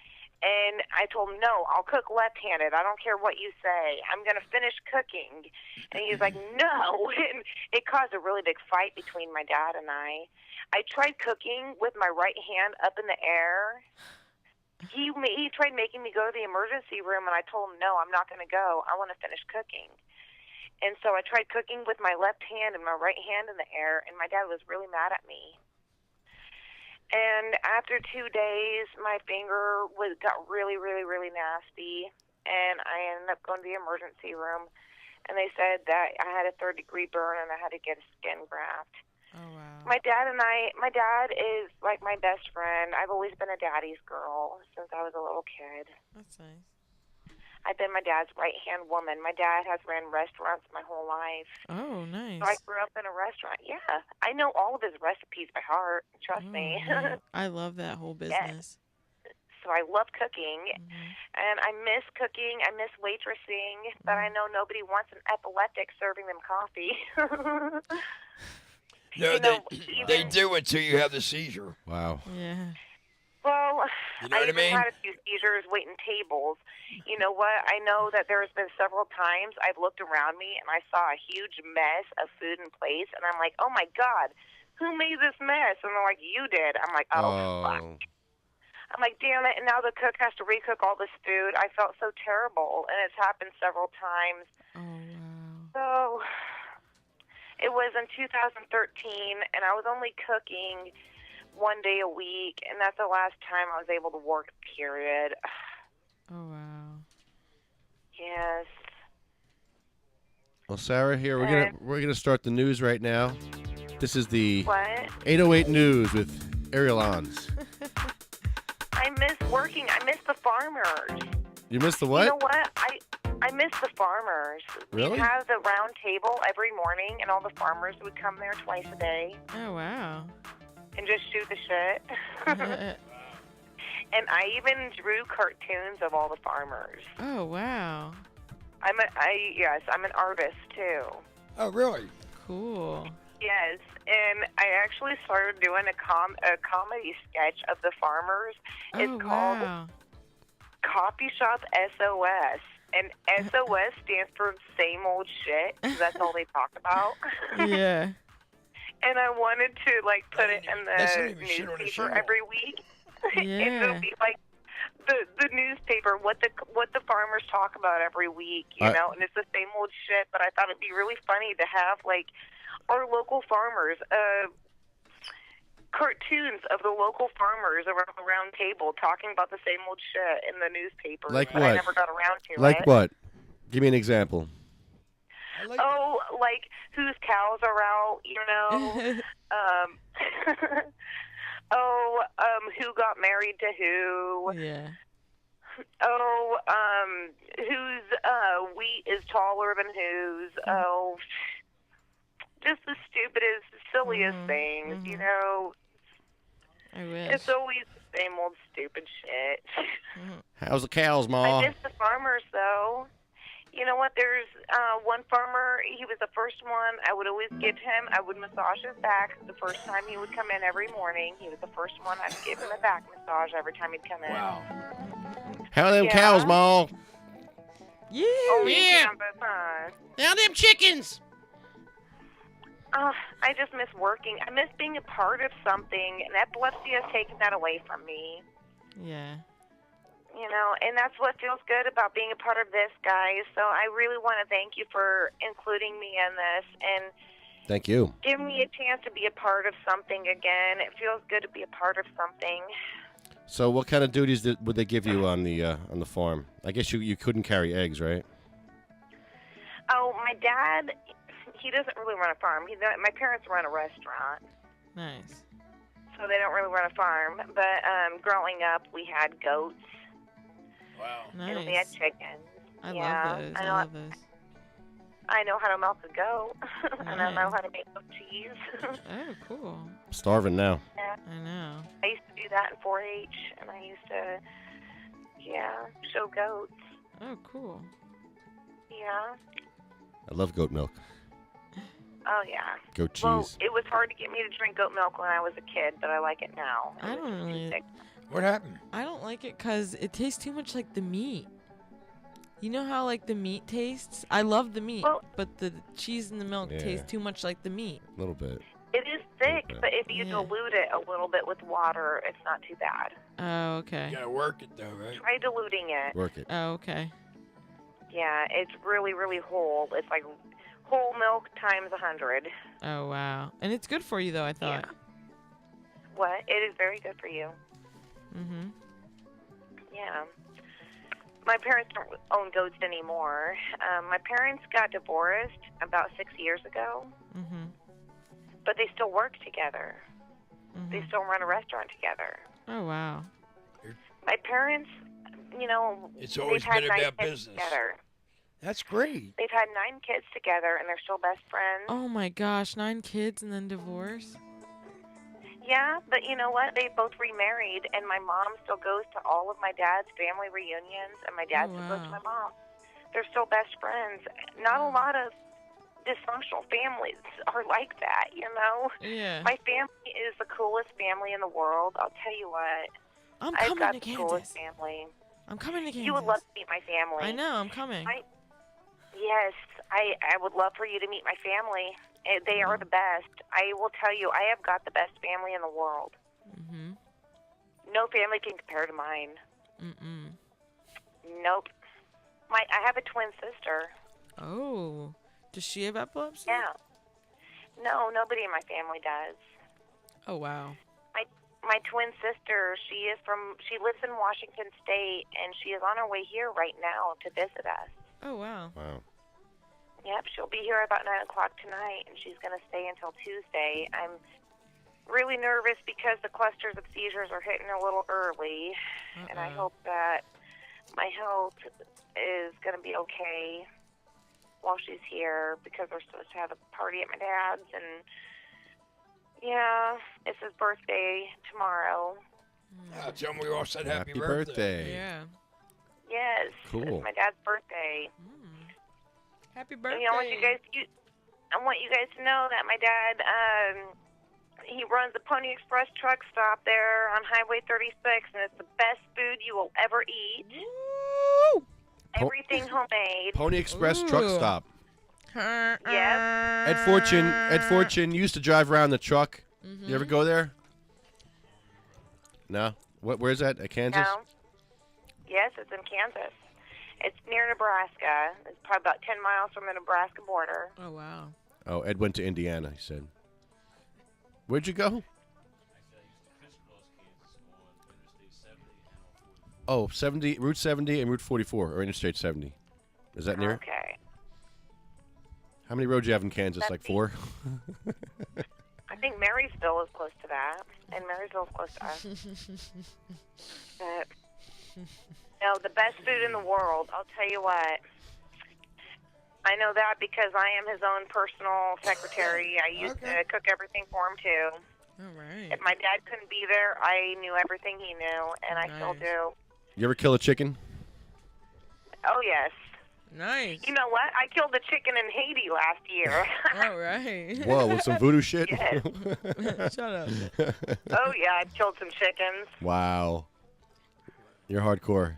And I told him, no, I'll cook left-handed. I don't care what you say. I'm going to finish cooking. And he's like, no. And it caused a really big fight between my dad and I. I tried cooking with my right hand up in the air. He tried making me go to the emergency room, and I told him, no, I'm not going to go. I want to finish cooking. And so I tried cooking with my left hand and my right hand in the air, and my dad was really mad at me. And after 2 days, my finger got really, really, really nasty, and I ended up going to the emergency room, and they said that I had a third-degree burn and I had to get a skin graft. Oh, wow. My dad is like my best friend. I've always been a daddy's girl since I was a little kid. That's nice. I've been my dad's right-hand woman. My dad has ran restaurants my whole life. Oh, nice. So I grew up in a restaurant. Yeah, I know all of his recipes by heart. Trust Oh, me. man. I love that whole business. So I love cooking, and I miss cooking. I miss waitressing, but I know nobody wants an epileptic serving them coffee. No, You know, they do until you have the seizure. Wow. Yeah. Well, You know what I even mean? had a few seizures waiting tables. You know what? I know that there's been several times I've looked around me and I saw a huge mess of food and plates, and I'm like, oh my God, who made this mess? And they're like, you did. I'm like, oh, fuck. I'm like, damn it, and now the cook has to recook all this food. I felt so terrible, and it's happened several times. Oh, wow. So it was in 2013, and I was only cooking 1 day a week, and that's the last time I was able to work, period. Oh, wow. Yes. Well, Sarah, here we're gonna start the news right now. This is the What? 808 News with Ariel Ons. I miss working. I miss the farmers. You missed the what? You know what? I miss the farmers. Really? We have the round table every morning, and all the farmers would come there twice a day Oh, wow. and just shoot the shit. And I even drew cartoons of all the farmers. Oh, wow. I'm an artist too. Oh, really? Cool. Yes, and I actually started doing a comedy sketch of the farmers. It's Oh, called wow. Coffee Shop SOS. And SOS stands for same old shit, 'cause that's all they talk about. Yeah. And I wanted to put it in That's not the even shit on a newspaper shingle. every week. And Yeah. it'll be like the newspaper, what the farmers talk about every week, you I- know, and it's the same old shit. But I thought it'd be really funny to have our local farmers, cartoons of the local farmers around the round table talking about the same old shit in the newspaper. Like but what? I never got around to Like it. what? Give me an example. I like Oh, like whose cows are out, you know? Who got married to who? Yeah. Oh, whose wheat is taller than whose? Oh, just the stupidest, silliest things, you know? I wish. It's always the same old stupid shit. How's the cows, Ma? I miss the farmers, though. You know what? There's one farmer. He was the first one. I would always give him. I would massage his back the first time he would come in every morning. He was the first one. I'd give him a back massage every time he'd come in. Wow. How are them Yeah. cows, Ma? Yeah. Only Yeah. campus, huh? How them chickens? I just miss working. I miss being a part of something, and epilepsy has taken that away from me. Yeah. You know, and that's what feels good about being a part of this, guys. So I really want to thank you for including me in this and Thank you. giving me a chance to be a part of something again. It feels good to be a part of something. So, what kind of duties would they give you on the farm? I guess you couldn't carry eggs, right? Oh, my dad, he doesn't really run a farm. My parents run a restaurant, Nice. so they don't really run a farm. But growing up, we had goats Wow. and we had Nice. chickens. I Yeah, love those. I I know- love those. I know how to milk a goat, and I know Nice. how to make goat cheese. Oh, cool. I'm starving now. I know. I used to do that in 4-H, and I used to, show goats. Oh, cool. Yeah. I love goat milk. Oh, yeah. Goat cheese. Well, it was hard to get me to drink goat milk when I was a kid, but I like it now. I don't really. What happened? I don't like it because it tastes too much like the meat. You know how the meat tastes? I love the meat, Well- but the cheese and the milk Yeah. taste too much like the meat. A little bit. It is thick, Okay. but if you Yeah. dilute it a little bit with water, it's not too bad. Oh, You okay. gotta work it though, right? Try diluting it. Work it. Oh, okay. Yeah, it's really, really whole. It's like whole milk times 100. Oh wow. And it's good for you though, I thought. What? It is very good for you. Mhm. Yeah. My parents don't own goats anymore. My parents got divorced about 6 years ago, Mhm. but they still work together. They Mhm. still run a restaurant together. Oh wow. My parents, It's they've always had been 9 about kids business. together. That's great. They've had 9 kids together, and they're still best friends. Oh my gosh, 9 kids and then divorce? Yeah, but you know what? They both remarried, and my mom still goes to all of my dad's family reunions, and my dad still goes to wow. my mom. They're still best friends. Not a lot of dysfunctional families are like that, Yeah. My family is the coolest family in the world. I'll tell you what. I'm I've coming got to the coolest Kansas. family. I'm coming to Kansas. You would love to meet my family. I know, I'm coming. Yes, I would love for you to meet my family. They are the best. I will tell you, I have got the best family in the world. Mhm. No family can compare to mine. Mm-mm. Nope. I have a twin sister. Oh. Does she have epilepsy? Yeah. No, nobody in my family does. Oh wow. My twin sister, she lives in Washington State, and she is on her way here right now to visit us. Oh wow. Wow. Yep, she'll be here about 9 o'clock tonight, and she's going to stay until Tuesday. I'm really nervous because the clusters of seizures are hitting a little early, and I hope that my health is going to be okay while she's here because we're supposed to have a party at my dad's, and yeah, it's his birthday tomorrow. Tell me we all said happy birthday. Yeah. Yes, Cool. it's my dad's birthday. Happy birthday. I want you guys to know that my dad, he runs a Pony Express truck stop there on Highway 36, and it's the best food you will ever eat. Woo! Everything homemade. Pony Express truck Ooh. stop. Yep. Ed Fortune used to drive around the truck. You ever go there? No. Where's that? At Kansas? No. Yes, it's in Kansas. It's near Nebraska. It's probably about 10 miles from the Nebraska border. Oh wow. Oh, Ed went to Indiana, he said. Where'd you go? Oh, 70, Route 70 and Route 44, or Interstate 70. Is that near? Okay. How many roads you have in Kansas? Like 4? I think Marysville is close to that, and Marysville's close to us. But, no, the best food in the world, I'll tell you what. I know that because I am his own personal secretary. I used to cook everything for him, too. All right. If my dad couldn't be there, I knew everything he knew, and I still Nice. do. You ever kill a chicken? Oh, yes. Nice. You know what? I killed a chicken in Haiti last year. All right. Whoa, with some voodoo shit? Yes. Shut up. Oh, yeah, I killed some chickens. Wow. You're hardcore.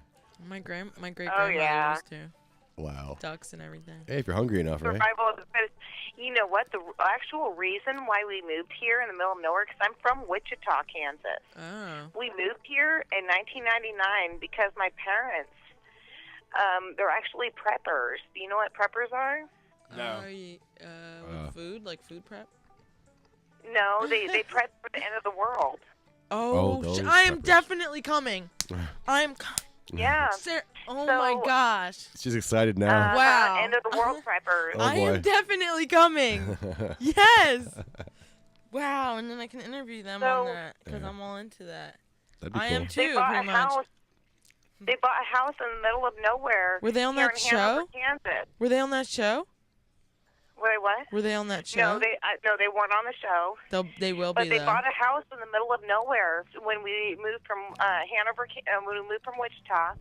My great Oh, grandmother yeah. used to. Wow. Ducks and everything. Hey, if you're hungry enough, right? Survival of the fittest. You know what? The actual reason why we moved here in the middle of nowhere, because I'm from Wichita, Kansas. Oh. We moved here in 1999 because my parents, they're actually preppers. Do you know what preppers are? No. With food, like food prep. No, they prep for the end of the world. Oh, those I am peppers. definitely coming. I'm. Yeah. Oh So, my gosh. She's excited now. Wow. End of the world preppers. Oh, I boy. am definitely coming. Yes. Wow, and then I can interview them on So- that because Yeah. I'm all into that. That'd be I cool. am They too, bought pretty a much. house. They bought a house in the middle of nowhere. Were they on here that in Hanover, show? Kansas. Were they on that show? Were they what? Were they on that show? No, they weren't on the show. They will But be they though. bought a house in the middle of nowhere when we moved from Hanover, when we moved from Wichita,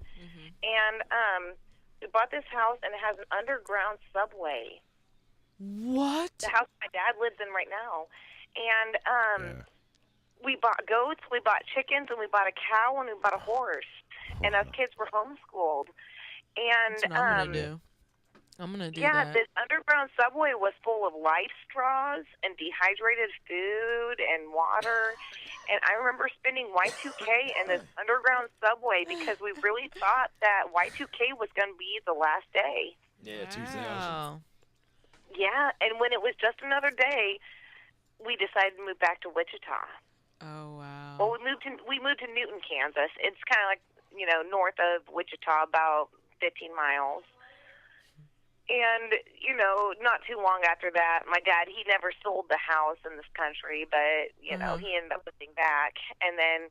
and we bought this house, and it has an underground subway. What? The house my dad lives in right now, and Yeah. we bought goats, we bought chickens, and we bought a cow, and we bought a horse, and us kids were homeschooled, and That's what I'm gonna do. I'm gonna do yeah, that. this underground subway was full of life straws and dehydrated food and water. And I remember spending Y2K in this underground subway because we really thought that Y2K was going to be the last day. Yeah, 2000. Wow. Yeah, and when it was just another day, we decided to move back to Wichita. Oh wow. Well, we moved to Newton, Kansas. It's kind of like, north of Wichita, about 15 miles. And, not too long after that, my dad, he never sold the house in this country, but, he ended up moving back. And then,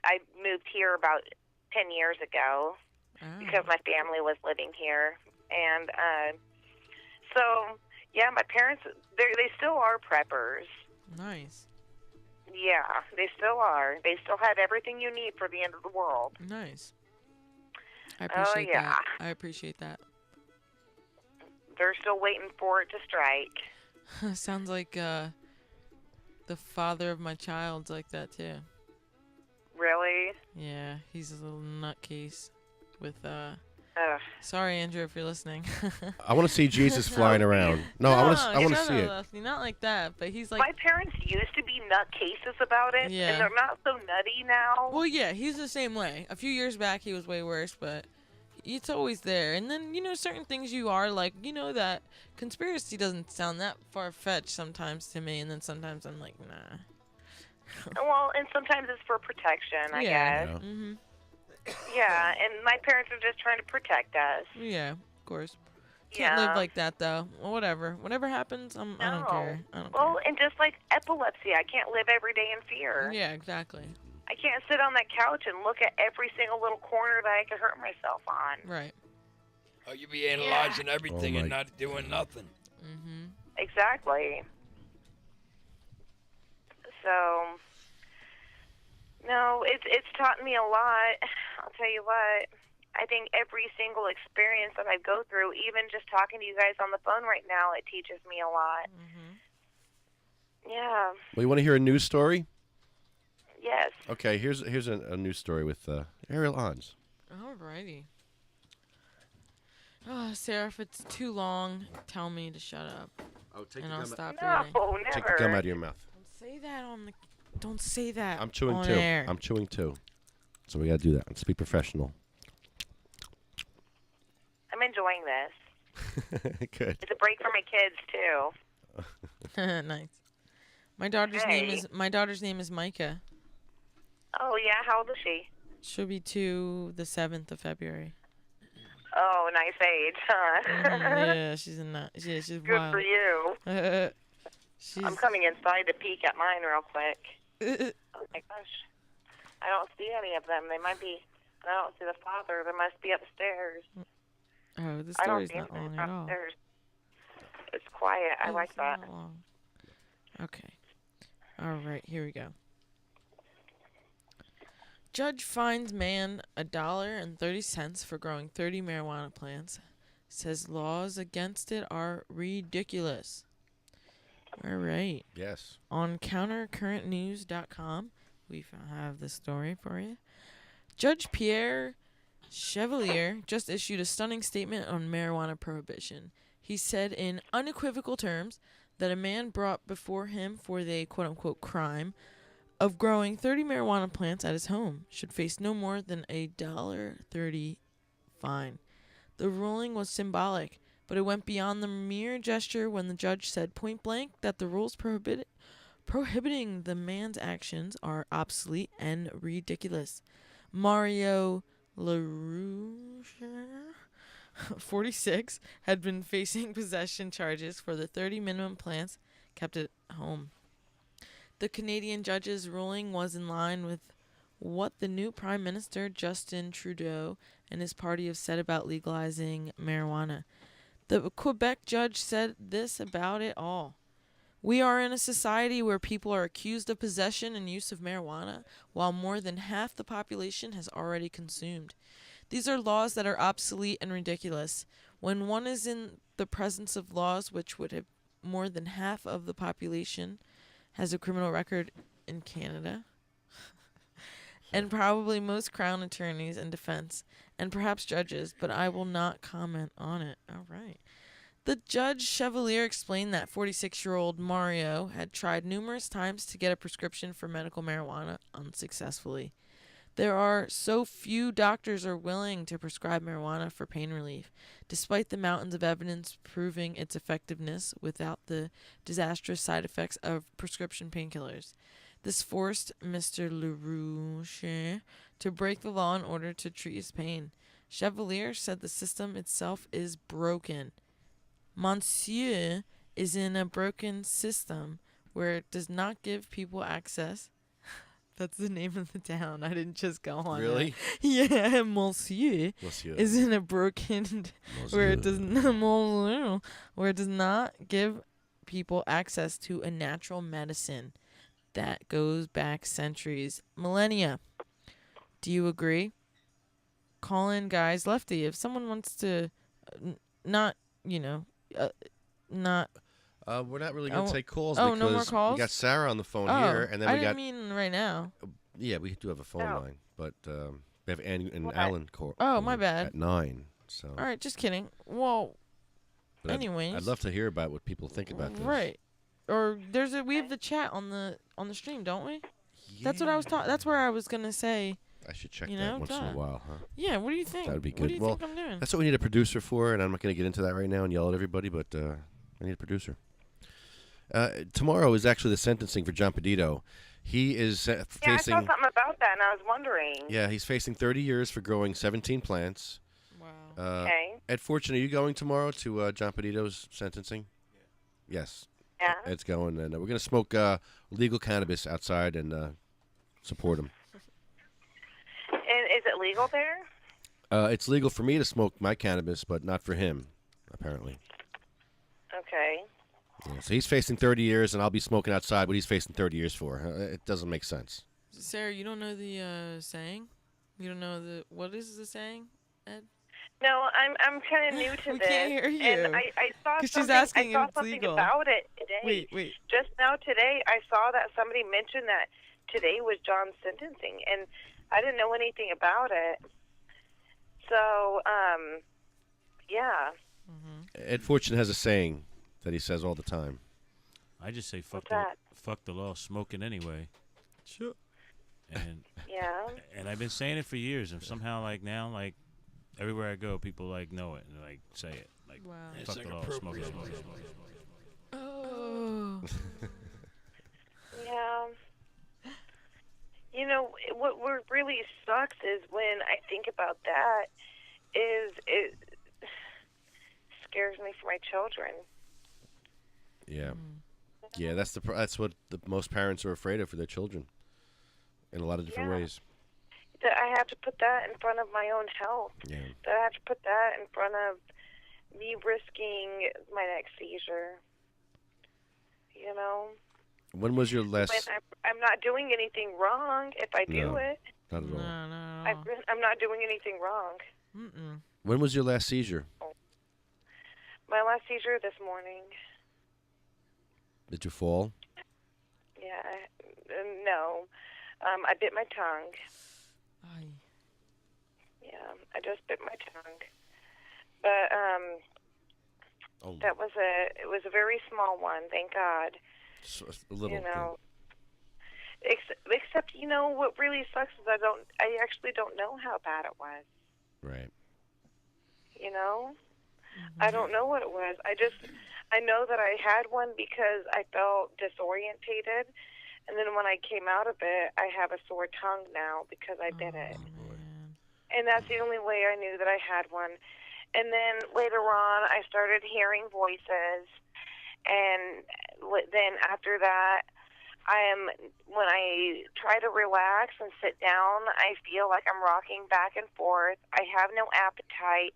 I moved here about 10 years ago because my family was living here. And so, yeah, my parents, they still are preppers. Nice. Yeah, they still are. They still have everything you need for the end of the world. Nice. I appreciate yeah. that. I appreciate that. They're still waiting for it to strike. Sounds like the father of my child's like that too. Really? Yeah, he's a little nutcase with Sorry, Andrew, if you're listening. I want to see Jesus flying around. No, I want to see it. Leslie, not like that, but he's like. My parents used to be nutcases about it, Yeah. and they're not so nutty now. Well, yeah, he's the same way. A few years back, he was way worse, but it's always there. And then, certain things you are like, that conspiracy doesn't sound that far-fetched sometimes to me, and then sometimes I'm like, nah. Well, and sometimes it's for protection, I guess. Yeah. Mm-hmm. Yeah, and my parents are just trying to protect us. Yeah, of course. Can't Yeah. live like that, though. Well, whatever happens, I don't care. I don't Well, and just like epilepsy, I can't live every day in fear. care. Yeah, exactly. I can't sit on that couch and look at every single little corner that I could hurt myself on. Right. Oh, you be analyzing everything Oh, and my- not doing nothing. Mm-hmm. Exactly. So, no, it's taught me a lot. I'll tell you what. I think every single experience that I go through, even just talking to you guys on the phone right now, it teaches me a lot. Mm-hmm. Yeah. Well, you want to hear a news story? Yes. Okay, here's a news story with Ariel Ons. Alrighty. Oh, Sarah, if it's too long, tell me to shut up, Oh, take and I'll stop No, reading. never. Take the gum out of your mouth. Don't say that on the. Don't say that. I'm chewing on too. Air. I'm chewing too. So we gotta do that. Let's be professional. I'm enjoying this. Good. It's a break for my kids too. Nice. My daughter's name is Micah. Oh yeah, how old is she? She'll be 2 the 7th of February. Oh, nice age, huh? Yeah, she's she's Good wild. for you. She's I'm coming inside to peek at mine real quick. Oh my gosh. I don't see any of them. They might be. I don't see the father. They must be upstairs. Oh, the I don't story's see not them long at all. upstairs. It's quiet. I like It's that. not long. Okay. All right, here we go. Judge fines man $1.30 for growing 30 marijuana plants. Says laws against it are ridiculous. All right. Yes. On countercurrentnews.com, we have the story for you. Judge Pierre Chevalier just issued a stunning statement on marijuana prohibition. He said in unequivocal terms that a man brought before him for the quote-unquote crime of growing 30 marijuana plants at his home should face no more than a $1.30 fine. The ruling was symbolic, but it went beyond the mere gesture when the judge said point blank that the rules prohibiting the man's actions are obsolete and ridiculous. Mario LaRouche, 46, had been facing possession charges for the 30 minimum plants kept at home. The Canadian judge's ruling was in line with what the new Prime Minister Justin Trudeau and his party have said about legalizing marijuana. The Quebec judge said this about it all. We are in a society where people are accused of possession and use of marijuana, while more than half the population has already consumed. These are laws that are obsolete and ridiculous. When one is in the presence of laws which would have more than half of the population has a criminal record in Canada, and probably most crown attorneys and defense, and perhaps judges, but I will not comment on it. All right. The Judge Chevalier explained that 46-year-old Mario had tried numerous times to get a prescription for medical marijuana unsuccessfully. There are so few doctors are willing to prescribe marijuana for pain relief, despite the mountains of evidence proving its effectiveness without the disastrous side effects of prescription painkillers. This forced Mr. LaRouche to break the law in order to treat his pain. Chevalier said the system itself is broken. Monsieur is in a broken system where it does not give people access. That's the name of the town. I didn't just go on. Really? Yeah, Monsieur Monsieur. is in a broken where it does not where it does not give people access to a natural medicine that goes back centuries, millennia. Do you agree? Call in, guys. Lefty, if someone wants to, not not. We're not really going to take calls oh, because no more calls? we got Sarah on the phone Oh, here, and then I we didn't got. mean right now. Yeah, we do have a phone Oh. line, but we have Ann and What? Alan call. Oh, my bad. At 9. So. All right, just kidding. Well, But anyways. I'd love to hear about what people think about this. right. Or we have the chat on the stream, don't we? That's what I was That's where I was gonna say. I should check You that know, once in a John. while, huh? Yeah. What do you think? That would be What good. do you Well, think I'm doing? That's what we need a producer for, and I'm not going to get into that right now and yell at everybody, but I need a producer. Tomorrow is actually the sentencing for John Pedito. He is Yeah, I facing. saw something about that, and I was wondering. Yeah, he's facing 30 years for growing 17 plants. Wow. Okay. Ed Fortune, are you going tomorrow to John Pedito's sentencing? Yes. Yeah. Ed's going, and we're going to smoke legal cannabis outside and support him. And is it legal there? It's legal for me to smoke my cannabis, but not for him, apparently. Okay. Yeah, so he's facing 30 years, and I'll be smoking outside what he's facing 30 years for. It doesn't make sense. Sarah, you don't know the saying? You don't know what is the saying, Ed? No, I'm kind of new to We this. can't hear you. And I saw 'Cause she's something. asking I saw if it's something legal. about it today. Wait. Just now today, I saw that somebody mentioned that today was John's sentencing, and I didn't know anything about it. So, yeah. Ed Fortune has a saying that he says all the time. I just say What's that? fuck the law, smoking anyway. Sure. And Yeah. and I've been saying it for years, and somehow now everywhere I go, people know it and say it. Wow. Fuck It's the law, smoking. Oh. Yeah. You know, what really sucks is when I think about that is it scares me for my children. Yeah. Yeah, that's what most parents are afraid of for their children in a lot of different ways. That I have to put that in front of my own health. Yeah. That I have to put that in front of me risking my next seizure. You know? When was your last... When I'm not doing anything wrong if I do No. it. Not at all. No. I'm not doing anything wrong. Mm-mm. When was your last seizure? My last seizure this morning. Did you fall? Yeah. No. I bit my tongue. Aye. Yeah, I just bit my tongue. But that was it was a very small one, thank God. A little. You know. Except what really sucks is I actually don't know how bad it was. Right. You know? I don't know what it was. I know that I had one because I felt disorientated, and then when I came out of it, I have a sore tongue now because I bit it. Man. And that's the only way I knew that I had one. And then later on, I started hearing voices, and then after that, when I try to relax and sit down, I feel like I'm rocking back and forth. I have no appetite.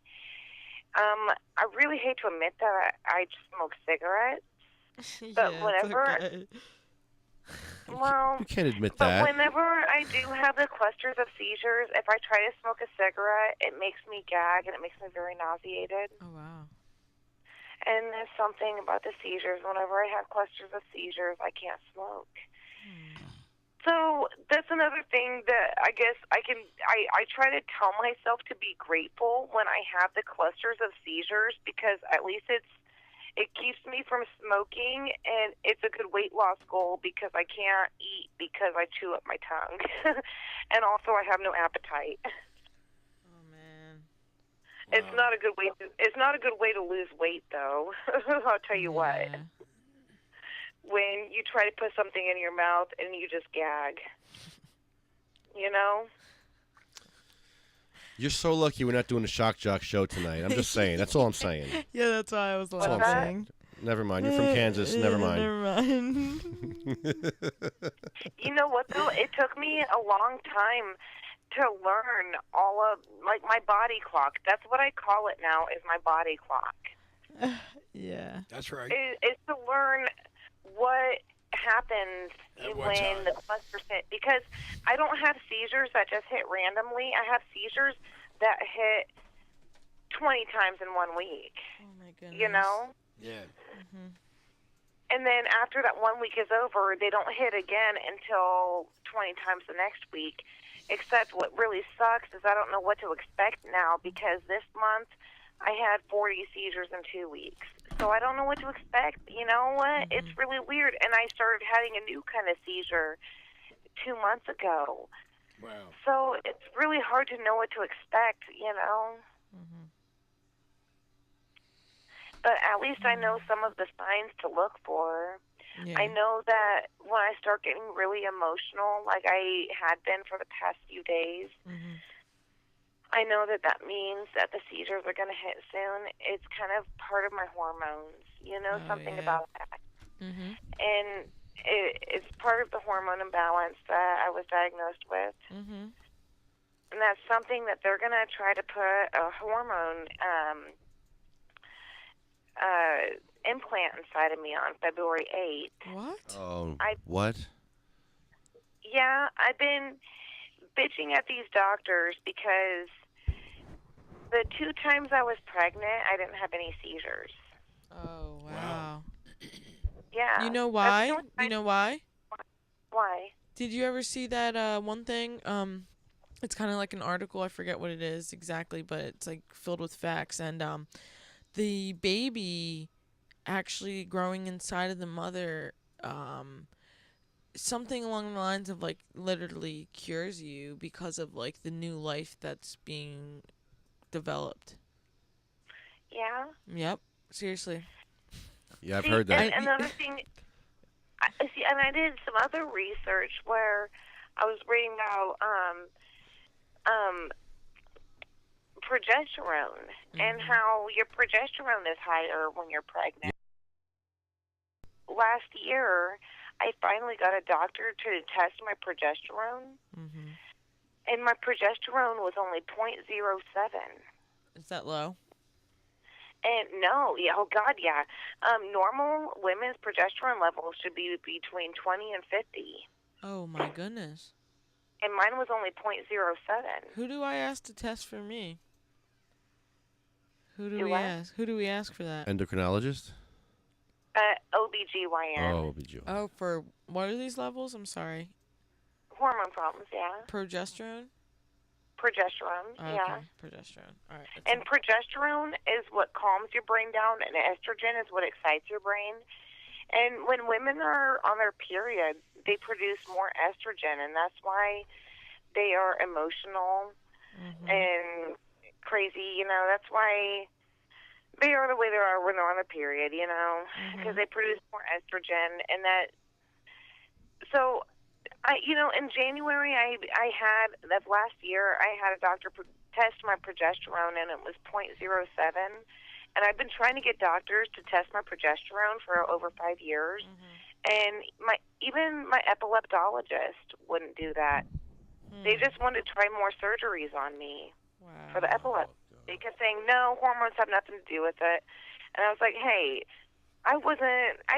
I really hate to admit that I smoke cigarettes, but Yeah, whenever, it's okay. well, You can't admit but that. whenever I do have the clusters of seizures, if I try to smoke a cigarette, it makes me gag and it makes me very nauseated. Oh wow. And there's something about the seizures. Whenever I have clusters of seizures, I can't smoke. So that's another thing that I guess I try to tell myself to be grateful when I have the clusters of seizures, because at least It keeps me from smoking, and it's a good weight loss goal because I can't eat because I chew up my tongue, and also I have no appetite. Oh man. It's not a good way. It's not a good way to lose weight, though. I'll tell you what. Yeah. When you try to put something in your mouth and you just gag, you know. You're so lucky we're not doing a shock jock show tonight. I'm just saying. That's all I'm saying. Yeah, that's why I was all I'm laughing. Never mind. You're from Kansas. Never mind. Never mind. You know what though? It took me a long time to learn all of like my body clock. That's what I call it now. Is my body clock. Yeah. That's right. Is to learn what happens At what when time? the clusters hit, because I don't have seizures that just hit randomly. I have seizures that hit 20 times in 1 week. Oh my goodness. You know? Yeah. And then after that 1 week is over, they don't hit again until 20 times the next week. Except what really sucks is I don't know what to expect now, because this month I had 40 seizures in 2 weeks. So I don't know what to expect. You know what? It's really weird. And I started having a new kind of seizure 2 months ago. Wow. So it's really hard to know what to expect, you know? But at least I know some of the signs to look for. Yeah. I know that when I start getting really emotional, like I had been for the past few days, I know that that means that the seizures are going to hit soon. It's kind of part of my hormones. You know something about that. And it's part of the hormone imbalance that I was diagnosed with. And that's something that they're going to try to put a hormone implant inside of me on February 8th. What? Oh, what? Yeah, I've been bitching at these doctors because the 2 times I was pregnant, I didn't have any seizures. Oh wow. Yeah. You know That's why? the only You know why? Why? Did you ever see that one thing? It's kind of like an article. I forget what it is exactly, but it's like filled with facts. And the baby actually growing inside of the mother, something along the lines of like literally cures you because of like the new life that's being developed. Yeah. Yep. Seriously. Yeah, I've heard that. And another thing, and I did some other research where I was reading about progesterone and how your progesterone is higher when you're pregnant. Last year, I finally got a doctor to test my progesterone, and my progesterone was only 0.07. Is that low? And no, yeah, oh God, yeah. Normal women's progesterone levels should be between 20 and 50. Oh my goodness. And mine was only 0.07. Who do I ask to test for me? Who do Do we what? ask? Who do we ask for that? Endocrinologist? OBGYN. Oh, OBGYN. Oh, for what are these levels? I'm sorry. Hormone problems, yeah. Progesterone? Progesterone, Oh, yeah. okay. Progesterone. All right. And progesterone is what calms your brain down, and estrogen is what excites your brain. And when women are on their period, they produce more estrogen, and that's why they are emotional and crazy. You know, that's why they are the way they are when they're on the period, you know, because they produce more estrogen. And that, so, in January, I had, that last year, I had a doctor test my progesterone, and it was 0.07. And I've been trying to get doctors to test my progesterone for over 5 years. And even my epileptologist wouldn't do that. They just wanted to try more surgeries on me for the epilepsy. They kept saying, no, hormones have nothing to do with it. And I was like, hey, I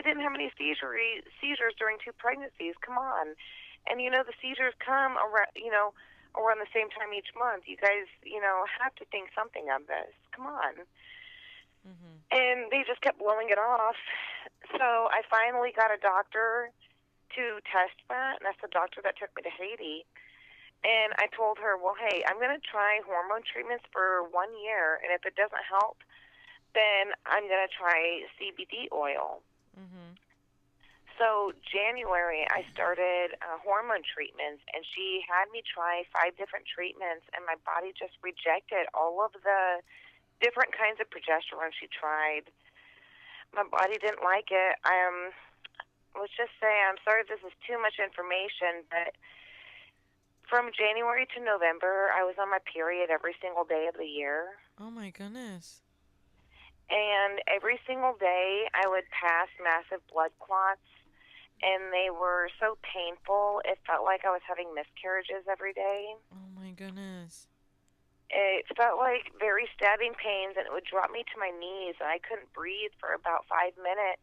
didn't have any seizures during 2 pregnancies. Come on. And, the seizures come around, around the same time each month. You guys, have to think something of this. Come on. And they just kept blowing it off. So I finally got a doctor to test that, and that's the doctor that took me to Haiti. And I told her, well, hey, I'm going to try hormone treatments for 1 year, and if it doesn't help, then I'm going to try CBD oil. Mhm. So January, I started hormone treatments, and she had me try 5 different treatments, and my body just rejected all of the different kinds of progesterone she tried. My body didn't like it. Let's just say, I'm sorry if this is too much information, but from January to November, I was on my period every single day of the year. Oh my goodness. And every single day, I would pass massive blood clots, and they were so painful. It felt like I was having miscarriages every day. Oh my goodness. It felt like very stabbing pains, and it would drop me to my knees, and I couldn't breathe for about 5 minutes.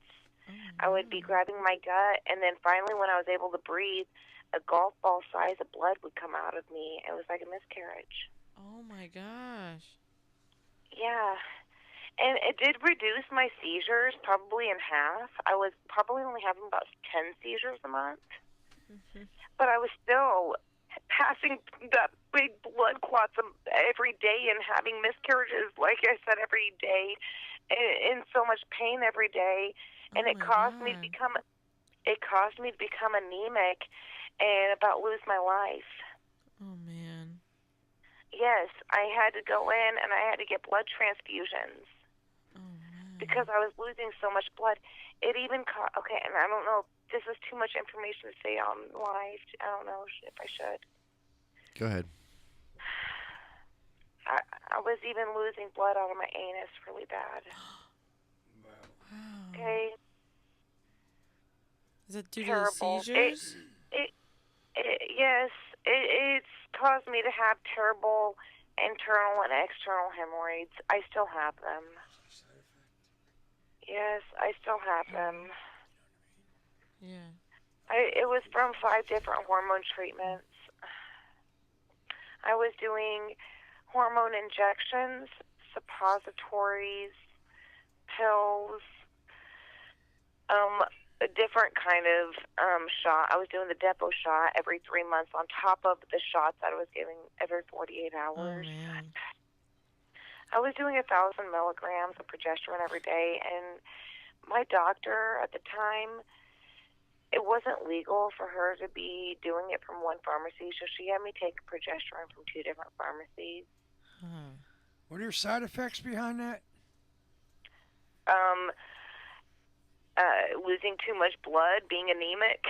Oh, I would be grabbing my gut, and then finally, when I was able to breathe, a golf ball size of blood would come out of me. It was like a miscarriage. Oh my gosh. Yeah. And it did reduce my seizures probably in half. I was probably only having about 10 seizures a month. But I was still passing that big blood clots every day and having miscarriages, like I said, every day, in so much pain every day. And Oh it my caused me to God. become anemic and about lose my life. Oh man. Yes, I had to go in and I had to get blood transfusions. Oh man. Because I was losing so much blood. It even okay, and I don't know if this is too much information to say on live. I don't know if I should. Go ahead. I was even losing blood out of my anus really bad. Wow. Okay? Is that due Terrible. to the seizures? Yes, it's caused me to have terrible internal and external hemorrhoids. I still have them. Yes, I still have them. Yeah. It was from 5 different hormone treatments. I was doing hormone injections, suppositories, pills, a different kind of shot. I was doing the depot shot every 3 months on top of the shots that I was giving every 48 hours. Oh man. I was doing 1,000 milligrams of progesterone every day, and my doctor at the time, it wasn't legal for her to be doing it from one pharmacy, so she had me take progesterone from 2 different pharmacies. Huh. What are your side effects behind that? Losing too much blood, being anemic.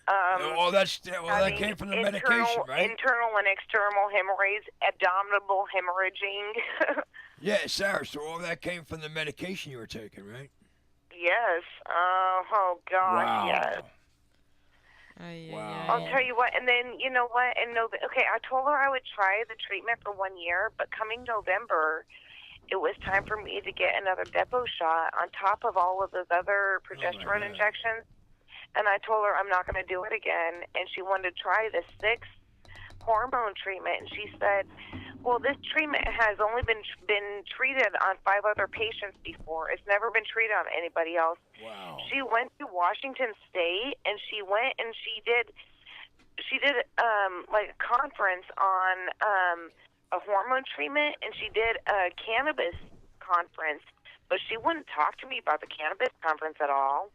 That came from the medication, right? Internal and external hemorrhoids, abdominal hemorrhaging. Yeah, Sarah. So all that came from the medication you were taking, right? Yes. Oh gosh, Wow. yes. Wow. I'll tell you what, and then, you know what, okay, I told her I would try the treatment for 1 year, but coming November, it was time for me to get another depot shot on top of all of those other progesterone injections, and I told her I'm not going to do it again, and she wanted to try the 6th hormone treatment, and she said, well, this treatment has only been treated on 5 other patients before. It's never been treated on anybody else. Wow. She went to Washington State, and she went and she did like a conference on a hormone treatment, and she did a cannabis conference, but she wouldn't talk to me about the cannabis conference at all.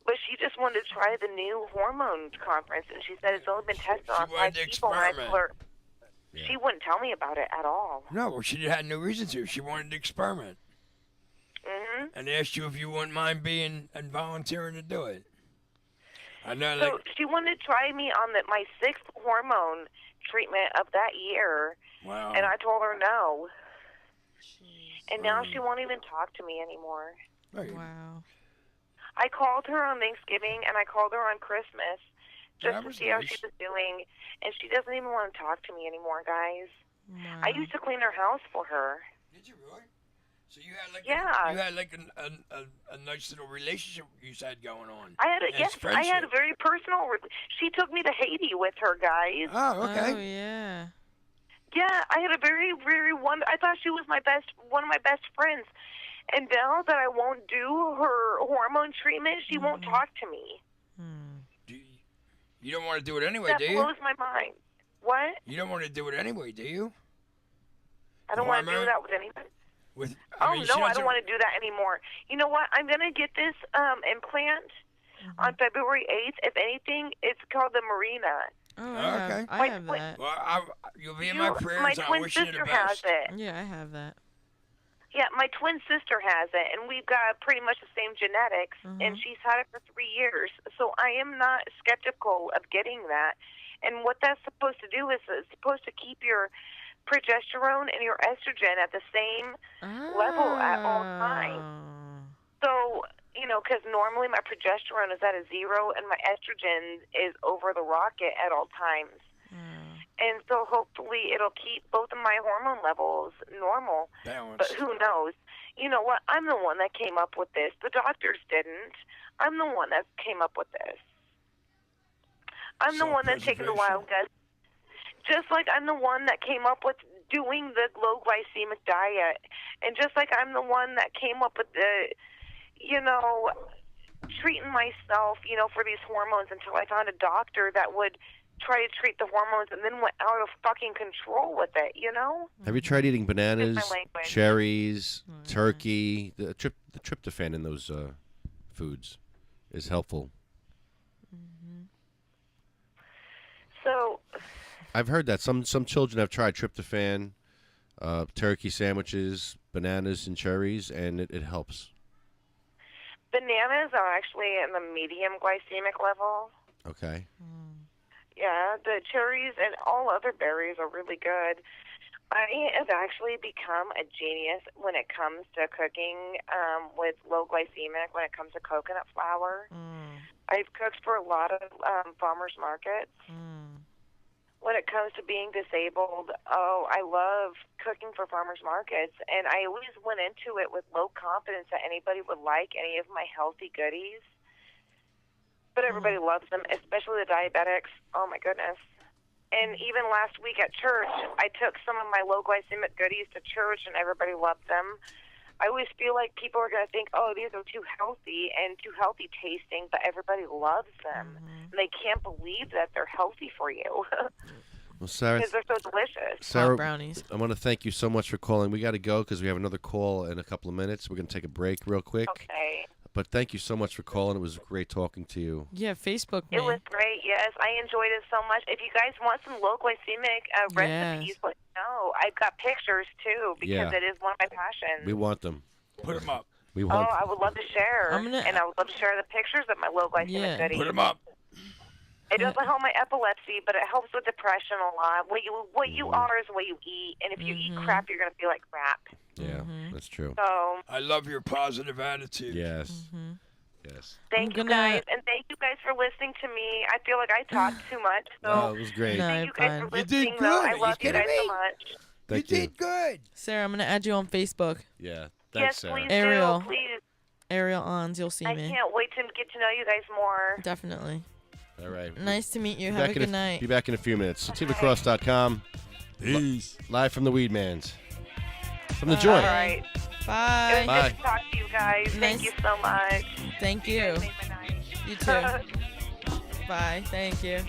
But she just wanted to try the new hormone conference, and she said it's only been tested on 5 people. And I told her, she wouldn't tell me about it at all. No, well, she had no reason to. She wanted to experiment. Mm-hmm. And asked you if you wouldn't mind being and volunteering to do it. I know. So she wanted to try me on my 6th hormone treatment of that year. Wow. And I told her no. Jeez. And now she won't even talk to me anymore. Wow. I called her on Thanksgiving and I called her on Christmas just to see how she was doing, and she doesn't even want to talk to me anymore, guys. Wow. I used to clean her house for her. Did you really? So you had like a nice little relationship you said going on. I had a very personal. She took me to Haiti with her, guys. Oh, okay. Oh yeah. Yeah, I had a very, very I thought she was one of my best friends. And now that I won't do her hormone treatment, she won't talk to me. You don't want to do it anyway, that do you? That blows my mind. What? You don't want to do it anyway, do you? I don't want to do that with anybody. Oh mean, she no, I doesn't- don't want to do that anymore. You know what? I'm gonna get this implant on February 8th. If anything, it's called the Marina. Oh, Okay. I have that. Well, you'll be in my prayers. My I twin wish you the sister best. has it. Yeah, I have that. Yeah, my twin sister has it, and we've got pretty much the same genetics, and she's had it for 3 years. So I am not skeptical of getting that. And what that's supposed to do is it's supposed to keep your progesterone and your estrogen at the same level at all times. So, because normally my progesterone is at a 0 and my estrogen is over the rocket at all times. And so hopefully it'll keep both of my hormone levels normal. Balanced. But who knows? You know what? I'm the one that came up with this. The doctors didn't. I'm the one that came up with this. I'm the one that's taken the wild guess. Just like I'm the one that came up with doing the low glycemic diet. And just like I'm the one that came up with the, treating myself, for these hormones until I found a doctor that would try to treat the hormones and then went out of fucking control with it, Have you tried eating bananas, Excuse my language. cherries, turkey? The tryptophan in those foods is helpful. So, I've heard that some children have tried tryptophan, turkey sandwiches, bananas, and cherries, and it helps. bananas are actually in the medium glycemic level. Okay. Yeah, the cherries and all other berries are really good. I have actually become a genius when it comes to cooking with low glycemic, when it comes to coconut flour. I've cooked for a lot of farmers markets. When it comes to being disabled, I love cooking for farmers markets, and I always went into it with low confidence that anybody would like any of my healthy goodies. But everybody loves them, especially the diabetics. Oh, my goodness. And even last week at church, I took some of my low glycemic goodies to church, and everybody loved them. I always feel like people are going to think, oh, these are too healthy and too healthy tasting, but everybody loves them. And they can't believe that they're healthy for you Well, Sarah, because they're so delicious. Sarah, brownies. I want to thank you so much for calling. We got to go because we have another call in a couple of minutes. We're going to take a break real quick. Okay. But thank you so much for calling. It was great talking to you. Yeah, Facebook me. It was great, yes. I enjoyed it so much. If you guys want some low glycemic recipes, let me know. I've got pictures, too, because it is one of my passions. We want them. Put them up. We want. I would love to share. I'm gonna- and I would love to share the pictures of my low glycemic goodies. Put them up. It doesn't help my epilepsy, but it helps with depression a lot. What you are is what you eat, and if you eat crap, you're going to feel like crap. Yeah, that's true. So I love your positive attitude. Yes. Yes. thank you guys, and thank you guys for listening to me. I feel like I talked too much, so Oh, it was great. No, thank you guys for fine. You did listening. Though. good. I Are you love you kidding guys so me? much. Thank you you. did good. Sarah, I'm gonna add you on Facebook. Yeah. Thanks, Yes, Sarah. please Ariel. do. Please. Ariel Ons, you'll see I me. can't wait to get to know you guys more. Definitely. All right. Nice to meet you. Be Have a back in good night. Be back in a few minutes. SativaCross.com. Peace. Live from the Weed Man's. From the joint. All right. Bye. It was Bye. good to talk to you guys. Nice. Thank you so much. Thank you. Made my night. You too. Bye. Thank you.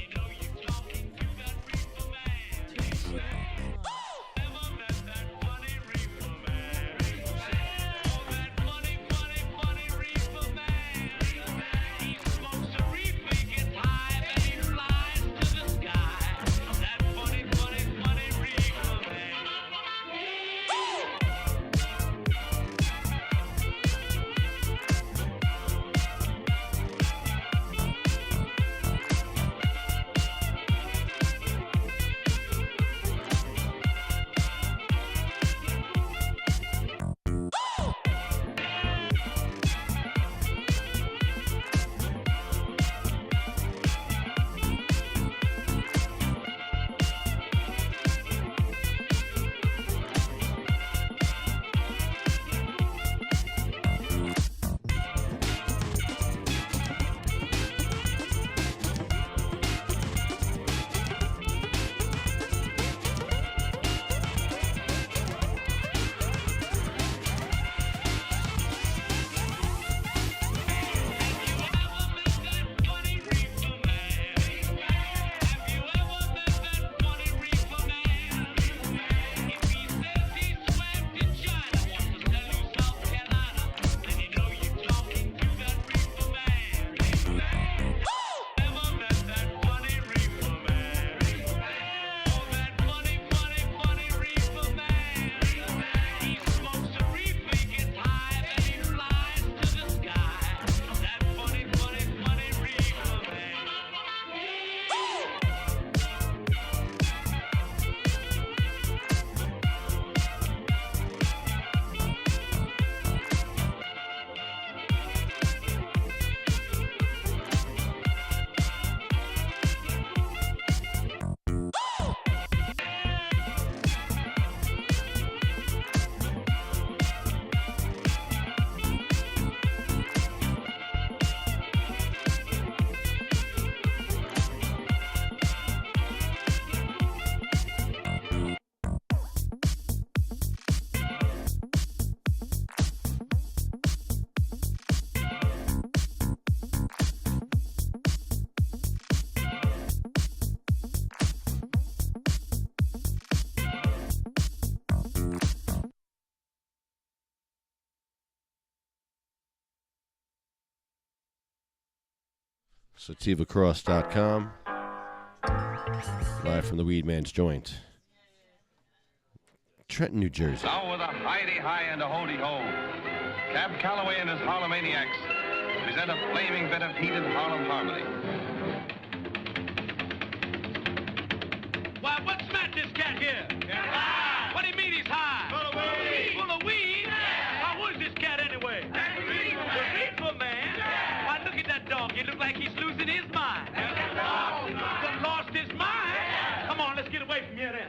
SativaCross.com. Live from the Weed Man's Joint. Trenton, New Jersey. Now with a hidey-hi and a holy-ho, Cab Calloway and his Harlemaniacs present a flaming bit of heated Harlem harmony. Why, what's Matt, this cat here? What do you mean he's high? Full of weed. Full of weed? Why, who is this cat anyway? The reefer man? Why, look at that dog. He look like he's losing his mind. Done lost his mind? Come on, let's get away from here then.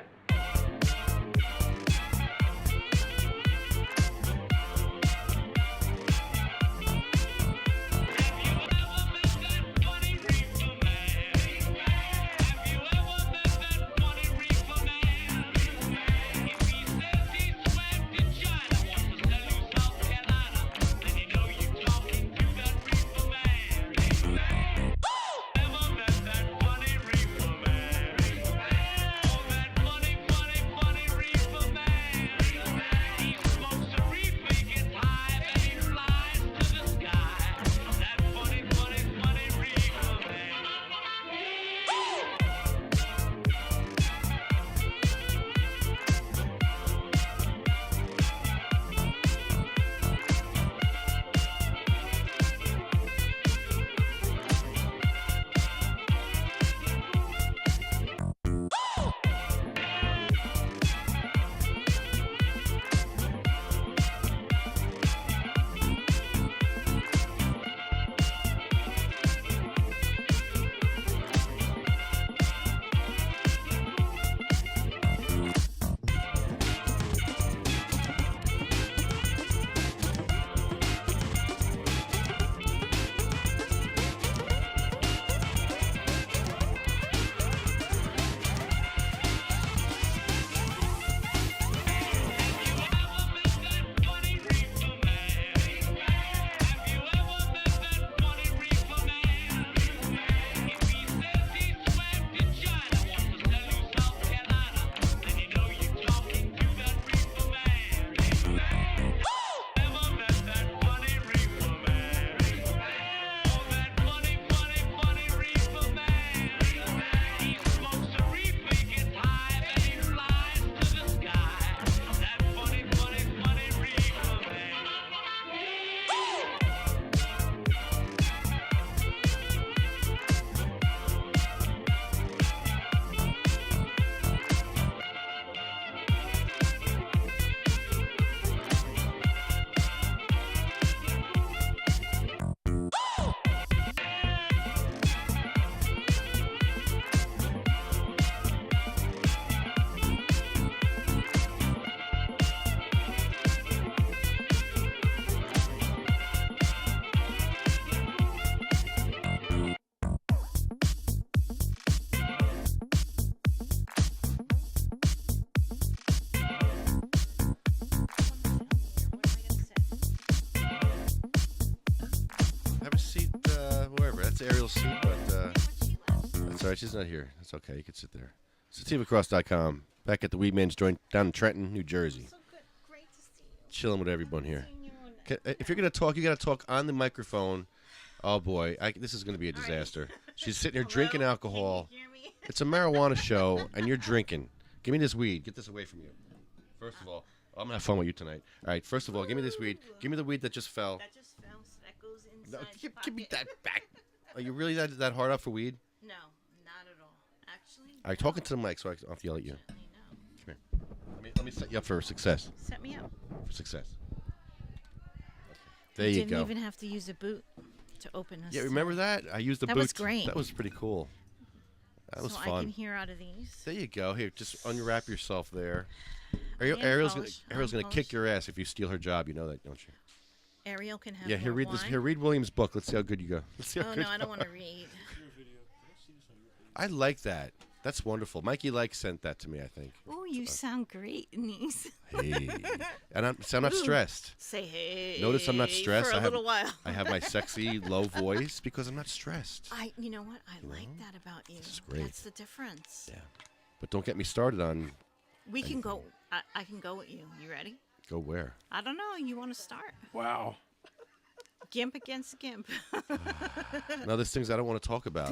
Ariel's seat, but that's all right. She's not here. That's okay. You can sit there. SativaCross.com. Back at the Weed Man's Joint down in Trenton, New Jersey. So good. Great to see you. Chilling with everyone here. If you're going to talk, you got to talk on the microphone. Oh, boy. This is going to be a disaster. She's sitting here drinking alcohol. Can you hear me? It's a marijuana show, and you're drinking. Give me this weed. Get this away from you. First of all, I'm going to have fun with you tonight. All right, first of all, give me this weed. Give me the weed that just fell. That just fell, so that goes inside No, the give me pocket. that back. Are you really that hard up for weed? No, not at all. Actually, All right, talking to the mic so I don't have to yell at you. I know. Come here. Let me set you up for success. Set me up. For success. There you Didn't go. even have to use a boot to open us. Yeah, remember that? I used the That boot. was great. That was pretty cool. That was so fun. I can hear out of these. There you go. Here, just unwrap yourself there. am Ariel's polished. gonna I'm kick your ass if you steal her job. You know that, don't you? Ariel can have Yeah. Here, more read wine. this. Here, read William's book. Let's see how good you go. Let's see how Oh good no, I you don't want to are. read. I like that. That's wonderful. Mikey sent that to me. I think. Oh, you sound great in these. Hey, and I'm not Ooh. stressed. Say hey. Notice I'm not stressed. For a I have, little while. I have my sexy low voice because I'm not stressed. You know what? I like that about you. This is great. That's the difference. Yeah, but don't get me started on We can go. I can go with you. You ready? go where. I don't know. You want to start? Wow. Gimp against gimp. Now, there's things I don't want to talk about.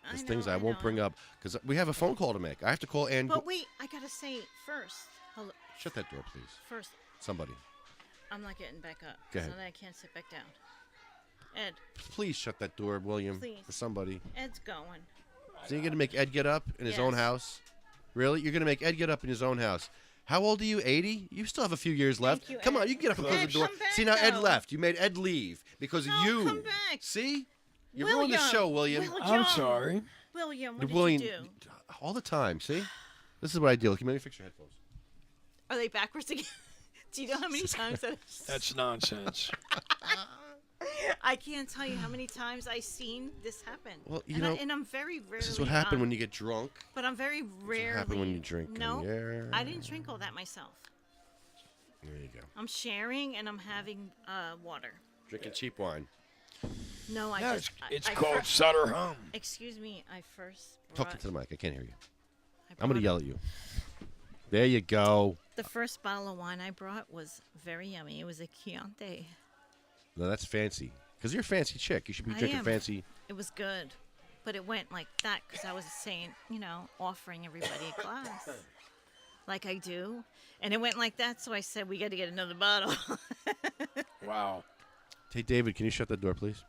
There's things I won't bring up because we have a phone call to make. I have to call Ann. But wait, I gotta say first. Hello. Shut that door, please. First, Somebody. I'm not getting back up. Go ahead. So that I can't sit back down. Ed, Please shut that door, William. Please. For somebody. Ed's going. So you're going to make Ed get up in his own Yes. house? Really? You're going to make Ed get up in his own house? How old are you? 80? You still have a few years left. Thank you, Come on, Ed. you can get up and close Ed, the door. come back, See, now Ed though. left. You made Ed leave because of No, you. come back. See? You ruined the show, William. I'm sorry. William, what William, did you do? all the time, see? This is what I deal with. Can you maybe fix your headphones? Are they backwards again? Do you know how many times that? That's nonsense. I can't tell you how many times I've seen this happen. Well, you and know, and I'm very rarely. This is what happened when you get drunk. But I'm very rarely. What happened when you drink? No, Yeah. I didn't drink all that myself. There you go. I'm sharing and I'm having water. Drinking cheap wine. No, I No, just. it's I called Sutter Home. Excuse me, I first. Talk brought- into the mic. I can't hear you. I I'm going to brought- yell at you. There you go. The first bottle of wine I brought was very yummy. It was a Chianti. No, that's fancy. Because you're a fancy chick. You should be I drinking am. fancy. It was good, but it went like that because I was saying, offering everybody a glass, like I do, and it went like that. So I said, we got to get another bottle. Wow. Hey, David, can you shut that door, please?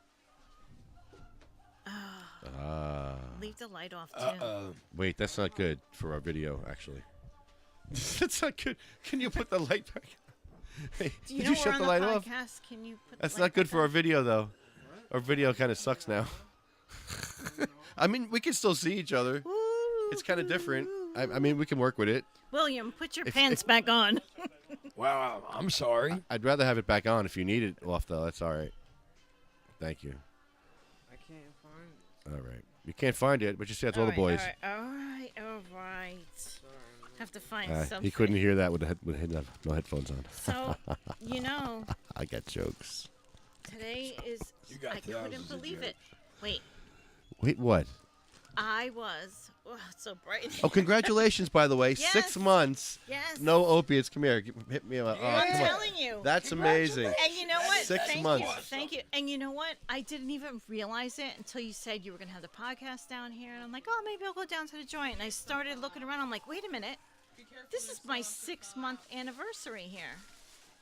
Leave the light off too. Uh-oh. Wait, that's not good for our video, actually. That's not good. Can you put the light back? Hey, Do you did know you we're shut on the light off? podcast? Can you put That's the light not good back for our on? video, though. Our video kind of sucks now. I mean, we can still see each other. It's kind of different. I mean, we can work with it. William, put your If- pants back on. Wow, I'm sorry. I'd rather have it back on. If you need it off, though, that's all right. Thank you. I can't find it. All right. You can't find it, but you see that's all the boys. All right. Have to find something. He couldn't hear that with no headphones on. So, I got jokes. today is. You got I couldn't thousands of believe it. Wait, Wait, what? I was. Oh, it's so bright. Oh, congratulations, by the way. Yes. 6 months. Yes. No opiates. Come here. Hit me. I'm come on. telling you. That's amazing. And you know what? 6 Thank months. You. Thank you. And you know what? I didn't even realize it until you said you were going to have the podcast down here. And I'm like, oh, maybe I'll go down to the joint. And I started looking around. I'm like, wait a minute. This is my 6-month anniversary here.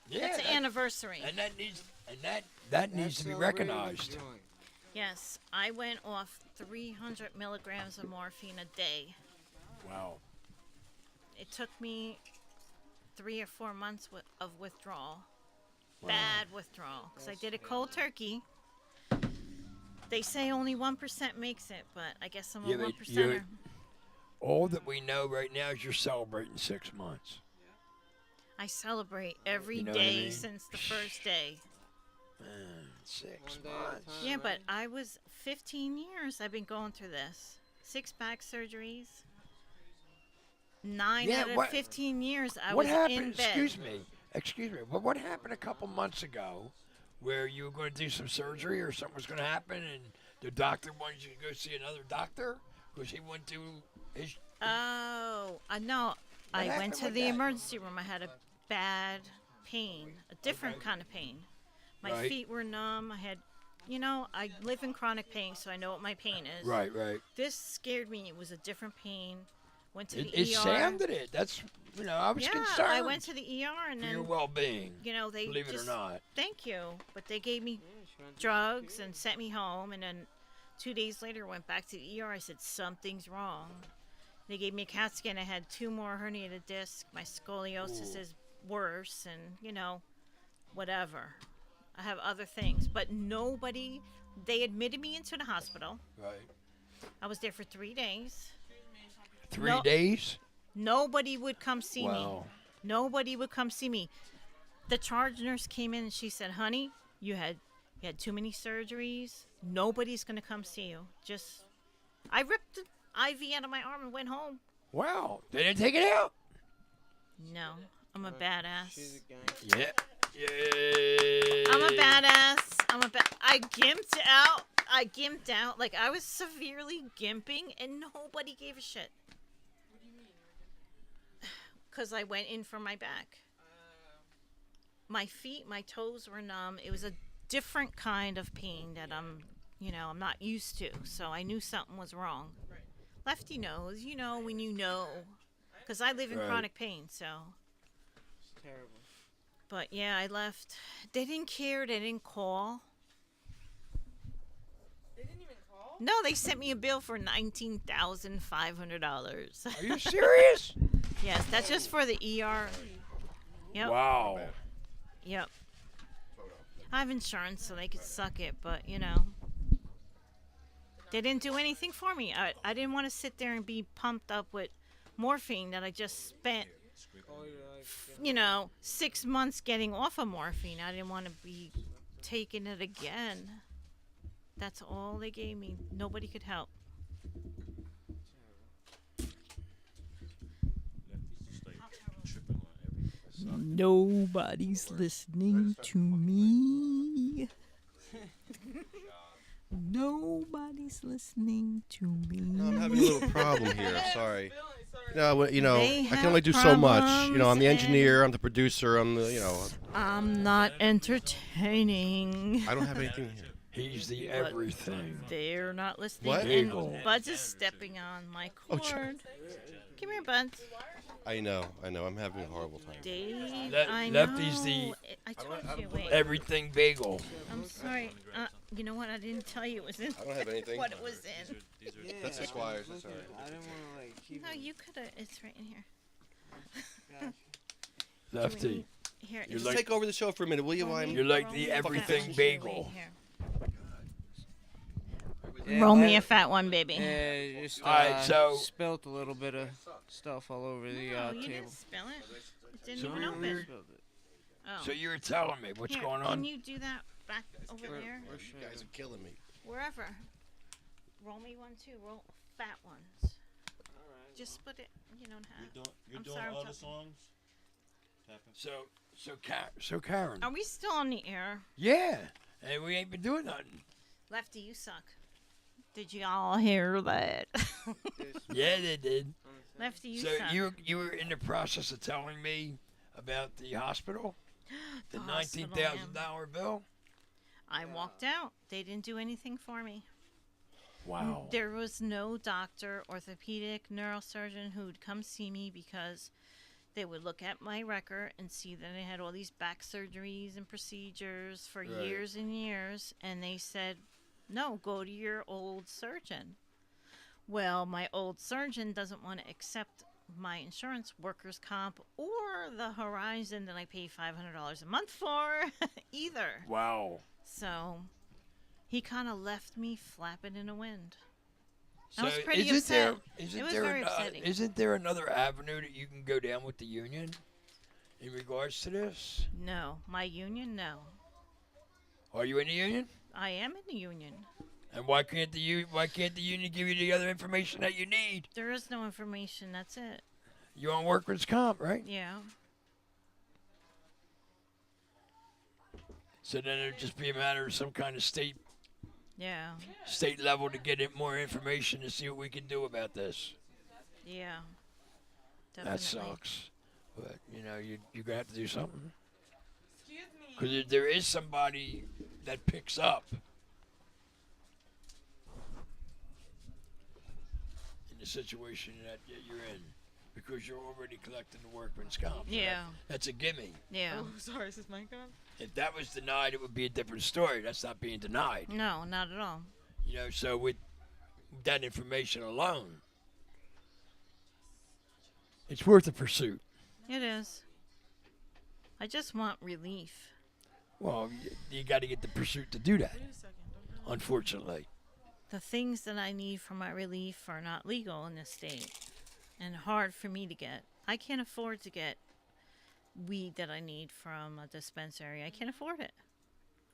Yeah, That's an anniversary. And that needs to be recognized. Yes, I went off 300 milligrams of morphine a day. Wow. It took me 3 or 4 months of withdrawal. Bad withdrawal. Because I did it cold turkey. They say only 1% makes it, but I guess I'm a Yeah, 1%er. All that we know right now is you're celebrating 6 months. I celebrate every You know day what I mean? since the first day. Man, 6 months. Yeah, but I was 15 years I've been going through this. 6 back surgeries. 9 Yeah, out of what- 15 years I What was happened? in bed. Excuse me. But what happened a couple months ago, where you were going to do some surgery or something was going to happen, and the doctor wanted you to go see another doctor because he went to his. Oh, no. I went happened to with the that? emergency room. I had a bad pain, a different kind of pain. My Right. feet were numb. I had, I live in chronic pain, so I know what my pain is. Right. This scared me. It was a different pain. Went to It the ER. sounded it. That's I was yeah, concerned. I went to the ER and for then your well-being. they believe it or just, not. Thank you, but they gave me drugs and sent me home, and then 2 days later went back to the ER. I said something's wrong. They gave me a CAT scan. I had 2 more herniated discs. My scoliosis is worse, and whatever. I have other things, but nobody. They admitted me into the hospital. Right. I was there for 3 days. 3 No- days. Nobody would come see me. Wow. Nobody would come see me. The charge nurse came in and she said, "Honey, you had too many surgeries. Nobody's gonna come see you." I ripped the IV out of my arm and went home. Wow. They didn't take it out. No, I'm a badass. Yeah. Yay. I'm a badass. I gimped out. Like I was severely gimping, and nobody gave a shit. Because I went in for my back. My feet, my toes were numb. It was different kind of pain that I'm not used to. So I knew something was wrong. Lefty knows, when you know, because I live in Right. chronic pain. So, It's terrible. but yeah, I left. They didn't care. They didn't call. They didn't even call? No, they sent me a bill for $19,500. Are you serious? Yes, that's just for the ER. Yep. Wow. Yep. I have insurance, so they could suck it, but they didn't do anything for me. I didn't want to sit there and be pumped up with morphine that I just spent, 6 months getting off of morphine. I didn't want to be taking it again. That's all they gave me. Nobody could help. Nobody's listening to me. Nobody's listening to me. No, I'm having a little problem here. Sorry. No, They I can only have do so much. I'm problems the engineer. I'm the producer. I'm the. I'm not entertaining. I don't have anything here. He's the everything. They're not listening. What? And Bagel. Bud's is stepping on my Oh, cord. Come here, Bud. I know. I'm having a horrible time. Dave, Le- I Lefty's know. the- I told you. Wait. Everything bagel. I'm sorry. You know what? I didn't tell you it was in. I don't have anything. What it was in. That's the Squires. That's all right. I didn't want to keep No, it. you could have. It's right in here. Gotcha. Lefty. Here. You're it's Just take over the show for a minute, will you? Roll me- You're like roll the me a fat everything one. bagel. Wait, here. Yeah, Roll me that- a fat one, baby. Yeah, just Alright, so- spilt a little bit of stuff all over the No, you table. didn't spill it. It didn't So even we- open. we're- Spilled it. Oh. So you were telling me what's Here, going Can on? you do that back over there? Where You should guys I- are killing me. Wherever. Roll me one too. Roll fat ones. Alright. Just split it. You don't have. You're I'm doing sorry, I'm all the talking. songs? Tapping. So Karen. Are we still on the air? Yeah. And we ain't been doing nothing. Lefty, you suck. Did you all hear that? Yeah, they did. Lefty, you So suck. you were in the process of telling me about the hospital, the hospital, $19,000 bill. I walked out. They didn't do anything for me. Wow. There was no doctor, orthopedic, neurosurgeon who would come see me because they would look at my record and see that I had all these back surgeries and procedures for Right. years and years. And they said, no, go to your old surgeon. Well, my old surgeon doesn't want to accept my insurance, workers' comp, or the Horizon that I pay $500 a month for either. Wow. So he kind of left me flapping in the wind. I So was pretty isn't upset. there It was very upsetting. isn't there another avenue that you can go down with the union in regards to this? No, my union, no. Are you in the union? I am in the union. And why can't the union give you the other information that you need? There is no information. That's it. You're on workers' comp, right? Yeah. So then it'd just be a matter of some kind of state level to get it more information to see what we can do about this. Yeah. That Definitely. sucks. But you're gonna have to do something. Excuse me. Because there is somebody that picks up in the situation that you're in, because you're already collecting the workman's comp. So Yeah. that's a gimme. Yeah. Oh, sorry. Is this mic on? If that was denied, it would be a different story. That's not being denied. No, not at all. So with that information alone, it's worth a pursuit. It is. I just want relief. Well, you got to get the pursuit to do that, Wait a second. Don't unfortunately. The things that I need for my relief are not legal in this state and hard for me to get. I can't afford to get weed that I need from a dispensary. I can't afford it.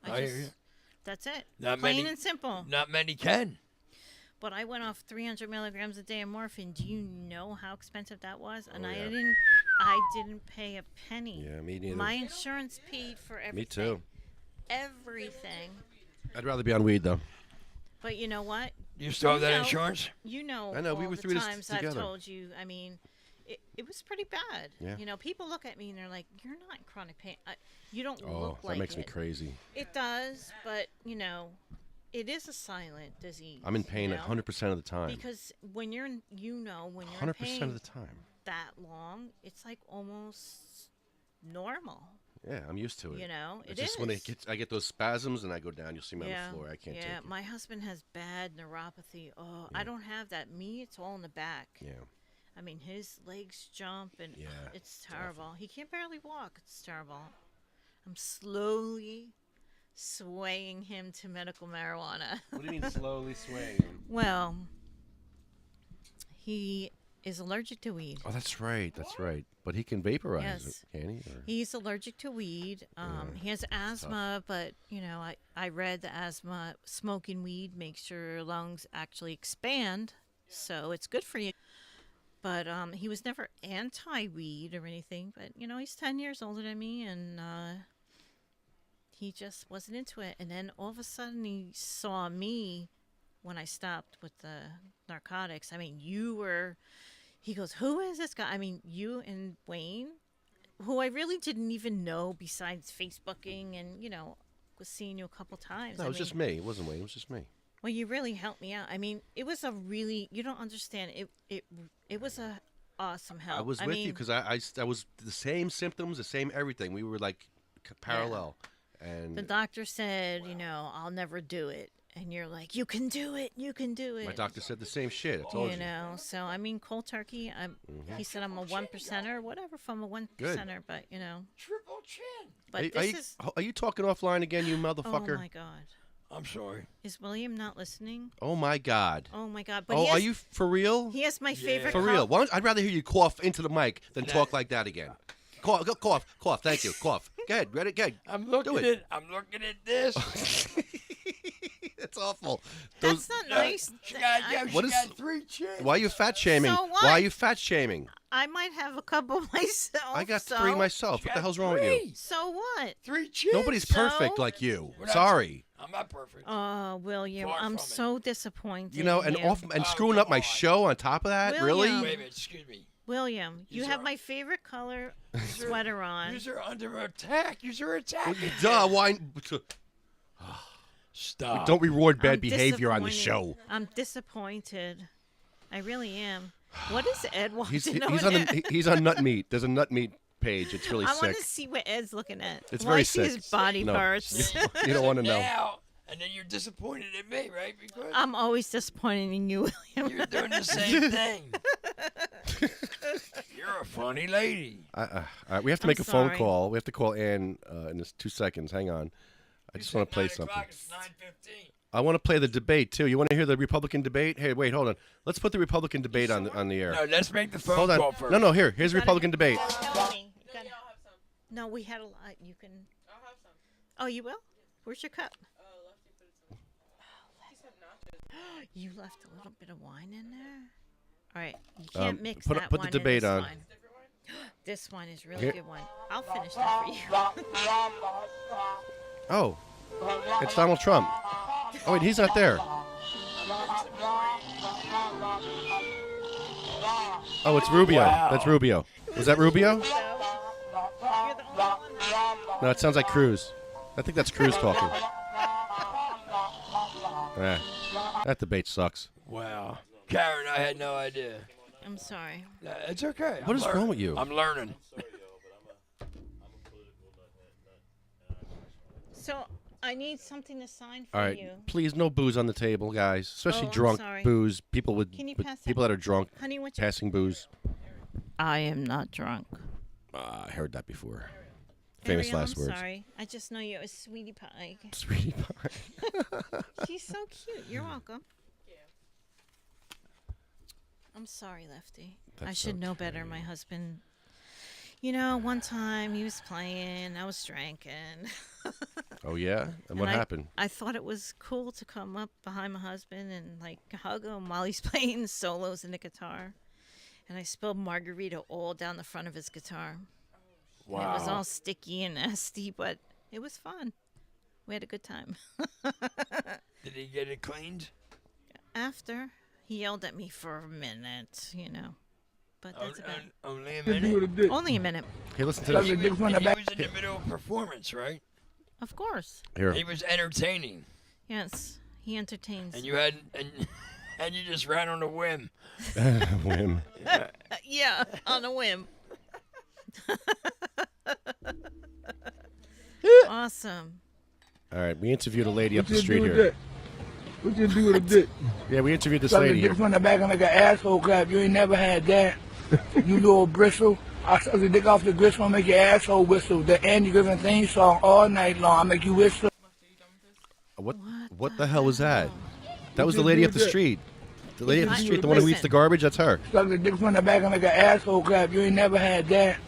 I hear you. That's it. Not Plain many- and simple. Not many can. But I went off 300 milligrams a day of morphine. Do you know how expensive that was? And Oh, I yeah. didn't pay a penny. Yeah, me neither. My insurance paid for everything. Me too. Everything. I'd rather be on weed though. But you know what? You still have that know- insurance? You know, I know, we all were the through this times I've together. told you. I mean, it was pretty bad. Yeah. You know, people look at me and they're like, "You're not in chronic pain. You don't Oh, look like that makes me it." crazy. It does, but you know, it is a silent disease. I'm in pain you know? 100% of the time. Because when you're in, when you're 100% in pain of the time. that long, it's like almost normal. Yeah, I'm used to it. You know, it's just when I get those spasms and I go down, you'll see me yeah, on the floor. I can't take yeah. it. My husband has bad neuropathy. Oh, I don't have that. Me, it's all in the back. Yeah. I mean, his legs jump and Yeah, it's terrible. He can't barely walk. It's terrible. I'm slowly swaying him to medical marijuana. What do you mean slowly swaying? Well, he is allergic to weed. Oh, that's right. That's right. But he can vaporize Yes. it, can he? Or... He's allergic to weed. He has asthma, but you know, I read the asthma smoking weed makes your lungs actually expand, so it's good for you. But he was never anti-weed or anything. But you know, he's 10 years older than me, and he just wasn't into it. And then all of a sudden, he saw me when I stopped with the narcotics. I mean, he goes, "Who is this guy?" I mean, you and Wayne, who I really didn't even know besides Facebooking and, you know, was seeing you a couple times. No, it was just me. It wasn't Wayne. It was just me. Well, you really helped me out. I mean, it was a really, you don't understand. It was a awesome help. I was with you because I was the same symptoms, the same everything. We were like parallel. And the doctor said, you know, "I'll never do it." And you're like, "You can do it. You can do it." my doctor said the same shit. I told you. You know, so I mean, cold turkey. He said I'm a 1%er, whatever. If I'm a 1%er, but you know, Triple chin. but are you talking offline again, you motherfucker? Oh my God. I'm sorry. Is William not listening? Oh my God. Oh my God. But Oh, are you for real? He has my favorite. For real. I'd rather hear you cough into the mic than talk like that again. Cough, cough. Thank you. Cough. Go ahead. Ready? Go ahead. I'm looking at this. It's awful. That's not nice. She got 3 chins. Why are you fat shaming? So what? Why are you fat shaming? I might have a couple myself. I got so, 3 myself. What the hell's wrong with you? So what? 3 chins. Nobody's perfect like you. Sorry. I'm not perfect. Oh, William, Far I'm from it. so disappointed. You know, in and you. screwing up my show on top of that. William. Really? Wait a minute, excuse me. William, you have my favorite color sweater on. You're under attack. You're attacking. Duh. Why? Stop. Don't reward bad I'm behavior on the disappointed. show. I'm disappointed. I really am. What is Ed watching He's on Nut Meat. There's a Nut Meat page. It's really I sick. want to see what Ed's looking at. It's Well, very I see sick. his body No, parts. You don't want to know. Now, and then you're disappointed in me, right? Because I'm always disappointed in you, William. you're doing the same thing. You're a funny lady. We have to make a phone sorry. call. We have to call Ann in just 2 seconds. Hang on. I just want to play 9 something. o'clock, it's 9:15. I want to play the debate too. You want to hear the Republican debate? Hey, wait, hold on. Let's put the Republican debate on the air. No, let's make the phone Hold on. call first. No, here's the Republican debate. No, we had a lot. You can. I'll have some. Oh, you will? Where's your cup? You left a little bit of wine in there. All right, you can't mix put that the wine and debate this on. wine. This one is really Here. good one. I'll finish that for you. Oh, it's Donald Trump. Oh, wait, he's not there. Oh, it's Rubio. Wow. That's Rubio. Was that Rubio? No, it sounds like Cruz. I think that's Cruz talking. That debate sucks. Wow. Karen, I had no idea. I'm sorry. It's okay. What is wrong with you? I'm learning. So I need something to sign for All right, you. please, no booze on the table, guys. Especially Oh, I'm drunk sorry. booze. People with Can you with pass that? people that are drunk, Honey, what's your... passing booze. I am not drunk. I heard that before. Famous Ariel, last I'm words. sorry. I just know you're a sweetie pie. Sweetie pie. She's so cute. You're welcome. I'm sorry, Lefty. I That's should know better. My husband, you know, one time he was playing, I was drinking. Oh yeah, and what happened? I thought it was cool to come up behind my husband and like hug him while he's playing solos in the guitar. And I spilled margarita all down the front of his guitar. Wow. It was all sticky and nasty, but it was fun. We had a good time. Did he get it cleaned? After, he yelled at me for a minute, you know. but that's about it. Only a minute. Only a minute. Hey, listen to He this. was in the middle of performance, right? Of course. Here. He was entertaining, Yes, he entertains. and you had and you just ran on a whim. Whim. Yeah, on a whim. Awesome. All right, we interviewed a lady up the street here. What you do with a dick? Yeah, we interviewed this Suck lady the here. dick from the back and make an asshole clap. You ain't never had that. You little bristle. I suck the dick off the gristle and make your asshole whistle. The Andy Griffin theme song all night long. I make you whistle. What the hell was that? That was the lady up the street. The lady up the street, the one who eats the garbage, that's her. Suck the dick from the back and make an asshole clap. You ain't never had that.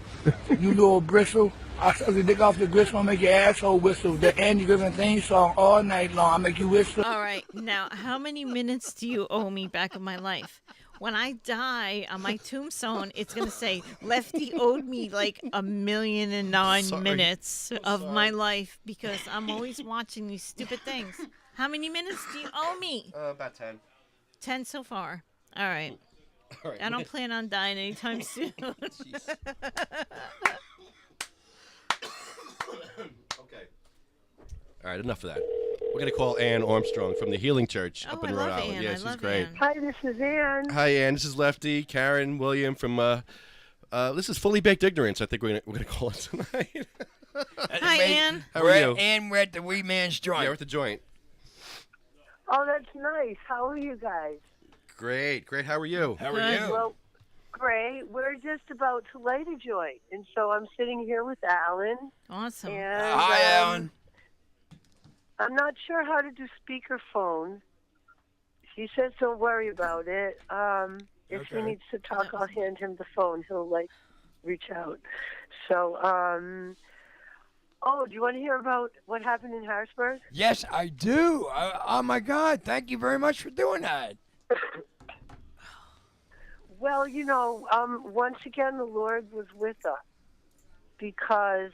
You little bristle. I suck the dick off the gristle and make your asshole whistle. The Andy Griffin theme song all night long. I make you whistle. All right, now how many minutes do you owe me back of my life? When I die on my tombstone, it's gonna say Lefty owed me like 1,000,009 minutes of my life because I'm always watching these stupid things. How many minutes do you owe me? About 10. 10 so far. All right. I don't plan on dying anytime soon. Okay. All right, enough of that. We're going to call Ann Armstrong from the Healing Church up in Rhode Island. Ann. Yeah, I she's love great. Ann. Hi, this is Ann. Hi, Ann. This is Lefty, Karen, William from, this is Fully Baked Ignorance, I think we're gonna call it tonight. Hi, Ann. How are you? And we're at the Wee Man's Joint. Yeah, we're at the joint. Oh, that's nice. How are you guys? Great. How are you? How are you? Well, great. We're just about to light a joint, and so I'm sitting here with Alan. Awesome. And, Hi, Alan. I'm not sure how to do speakerphone. He says don't worry about it. If he Okay. needs to talk, I'll hand him the phone. He'll reach out. So, oh, do you want to hear about what happened in Harrisburg? Yes, I do. Oh my God! Thank you very much for doing that. Well, once again, the Lord was with us because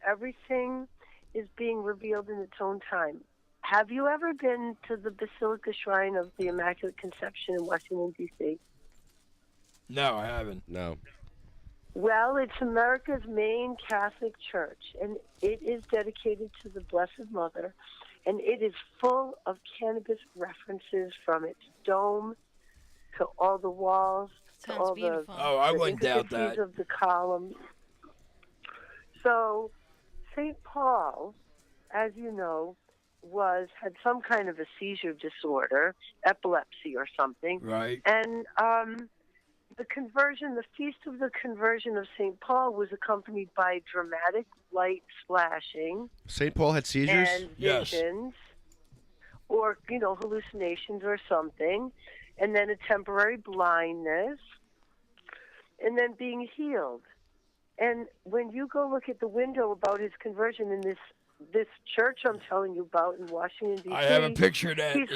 everything is being revealed in its own time. Have you ever been to the Basilica Shrine of the Immaculate Conception in Washington, D.C.? No, I haven't. No. Well, it's America's main Catholic church, and it is dedicated to the Blessed Mother, and it is full of cannabis references from its dome to all the walls, to Sounds all beautiful. Oh, I the wouldn't doubt intricacies that. of the columns. So, St. Paul, as you know, had some kind of a seizure disorder, epilepsy or something. Right. And the feast of the conversion of St. Paul was accompanied by dramatic light flashing St. Paul had seizures? and Yes. visions or, hallucinations or something, and then a temporary blindness, and then being healed. And when you go look at the window about his conversion in this church I'm telling you about in Washington, D.C., I have a picture of that. he's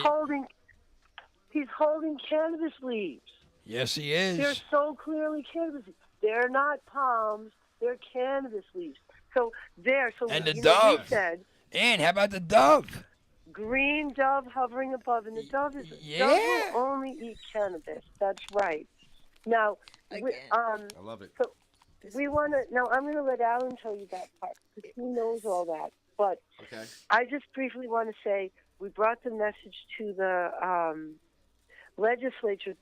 holding cannabis leaves. Yes, he They're is. so clearly cannabis leaves. They're not palms. They're cannabis leaves. So there. So And the we dove. said And how about the dove? green dove hovering above, and the dove dove Yeah. will only eat cannabis. That's right. Now, I love it. So we want to. Now I'm going to let Alan tell you that part because he knows all that. But Okay. I just briefly want to say we brought the message to the legislature.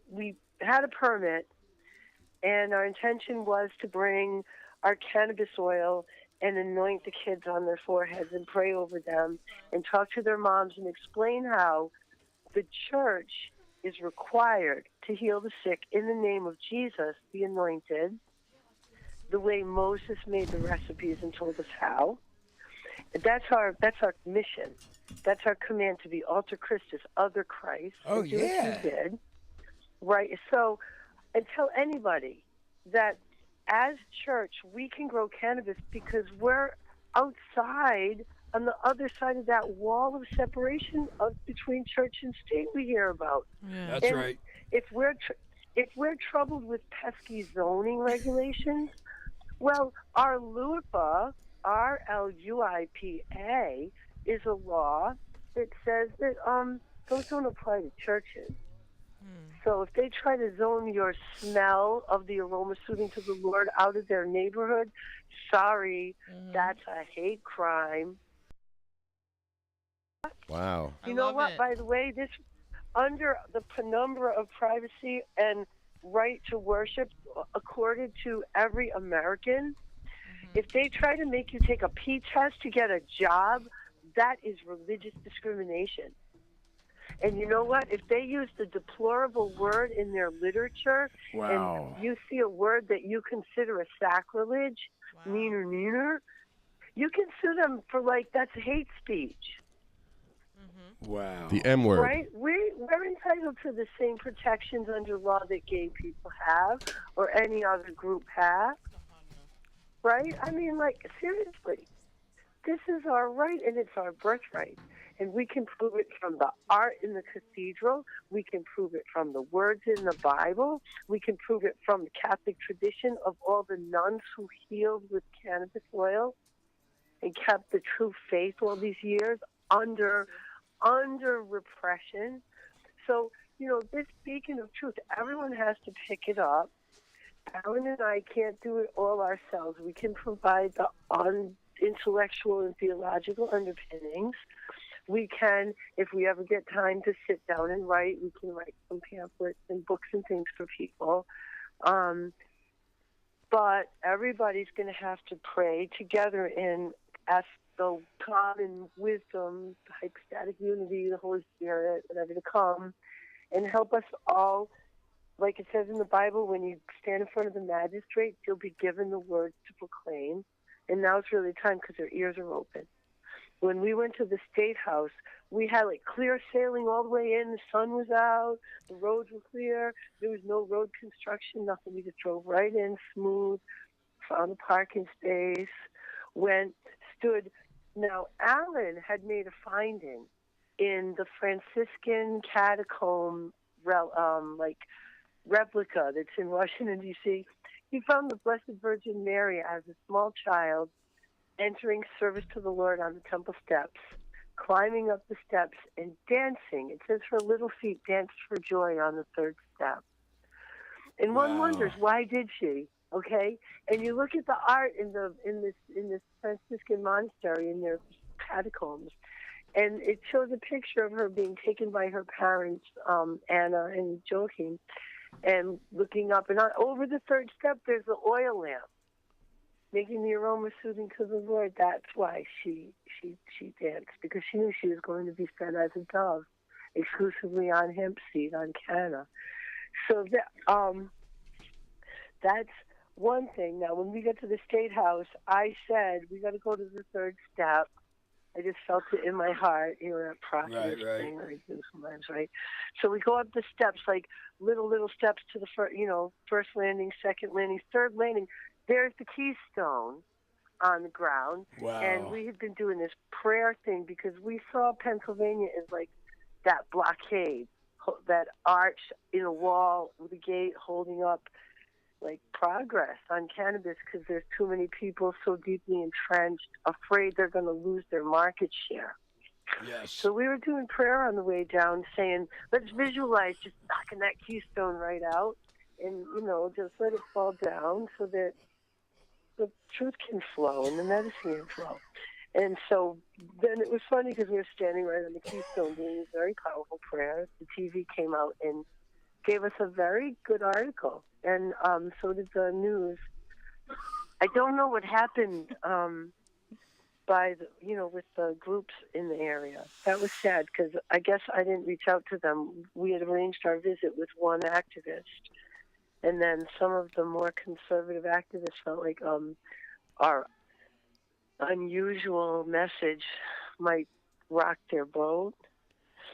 We had a permit, and our intention was to bring our cannabis oil and anoint the kids on their foreheads and pray over them and talk to their moms and explain how the church is required to heal the sick in the name of Jesus, the anointed, the way Moses made the recipes and told us how. That's our mission. That's our command to be alter Christus, other Christ. Oh, and do what yeah. you did. Right. So, and tell anybody that as church we can grow cannabis because we're outside on the other side of that wall of separation between church and state we hear about. Yeah. That's And right. If we're troubled with pesky zoning regulations, well, our LUIPA, RLUIPA, is a law that says that those don't apply to churches. So if they try to zone your smell of the aroma soothing to the Lord out of their neighborhood, sorry, that's a hate crime. Wow. You know what? By the way, this under the penumbra of privacy and right to worship accorded to every American, if they try to make you take a P test to get a job, that is religious discrimination. And you know what? If they use the deplorable word in their literature, Wow. and you see a word that you consider a sacrilege, neener, you can sue them for, like, that's hate speech. Wow. The M word. Right? We're entitled to the same protections under law that gay people have or any other group have. Right? I mean, like, seriously. This is our right, and it's our birthright. And we can prove it from the art in the cathedral. We can prove it from the words in the Bible. We can prove it from the Catholic tradition of all the nuns who healed with cannabis oil and kept the true faith all these years under repression. So, you know, this beacon of truth, everyone has to pick it up. Alan and I can't do it all ourselves. We can provide the intellectual and theological underpinnings. We can, if we ever get time to sit down and write, we can write some pamphlets and books and things for people. But everybody's going to have to pray together and ask the common wisdom, hypostatic unity, the Holy Spirit, whatever, to come and help us all. Like it says in the Bible, when you stand in front of the magistrate, you'll be given the words to proclaim. And now it's really time because their ears are open. When we went to the State House, we had like clear sailing all the way in. The sun was out. The roads were clear. There was no road construction, nothing. We just drove right in, smooth, found a parking space, went, stood. Now, Alan had made a finding in the Franciscan catacomb, replica that's in Washington, D.C. He found the Blessed Virgin Mary as a small child entering service to the Lord on the temple steps, climbing up the steps and dancing. It says her little feet danced for joy on the third step. And one wonders, why did she? Okay? And you look at the art in this Franciscan monastery in their catacombs, and it shows a picture of her being taken by her parents, Anna and Joachim, and looking up. And over the third step, there's the oil lamp, making the aroma soothing to the Lord. That's why she danced, because she knew she was going to be fed as a dove, exclusively on hemp seed, on canna. So that's one thing. Now, when we get to the State House, I said, we got to go to the third step. I just felt it in my heart, you know, that process thing that I do sometimes, right? So we go up the steps, like little steps to the first landing, second landing, third landing. There's the keystone on the ground. Wow. And we had been doing this prayer thing because we saw Pennsylvania as like that blockade, that arch in a wall with a gate holding up like progress on cannabis, because there's too many people so deeply entrenched, afraid they're going to lose their market share. Yes. So we were doing prayer on the way down, saying, let's visualize just knocking that keystone right out and, you know, just let it fall down so that the truth can flow and the medicine can flow. And so then it was funny because we were standing right on the keystone doing these very powerful prayers. The TV came out and gave us a very good article, and so did the news. I don't know what happened with the groups in the area. That was sad because I guess I didn't reach out to them. We had arranged our visit with one activist, and then some of the more conservative activists felt like our unusual message might rock their boat.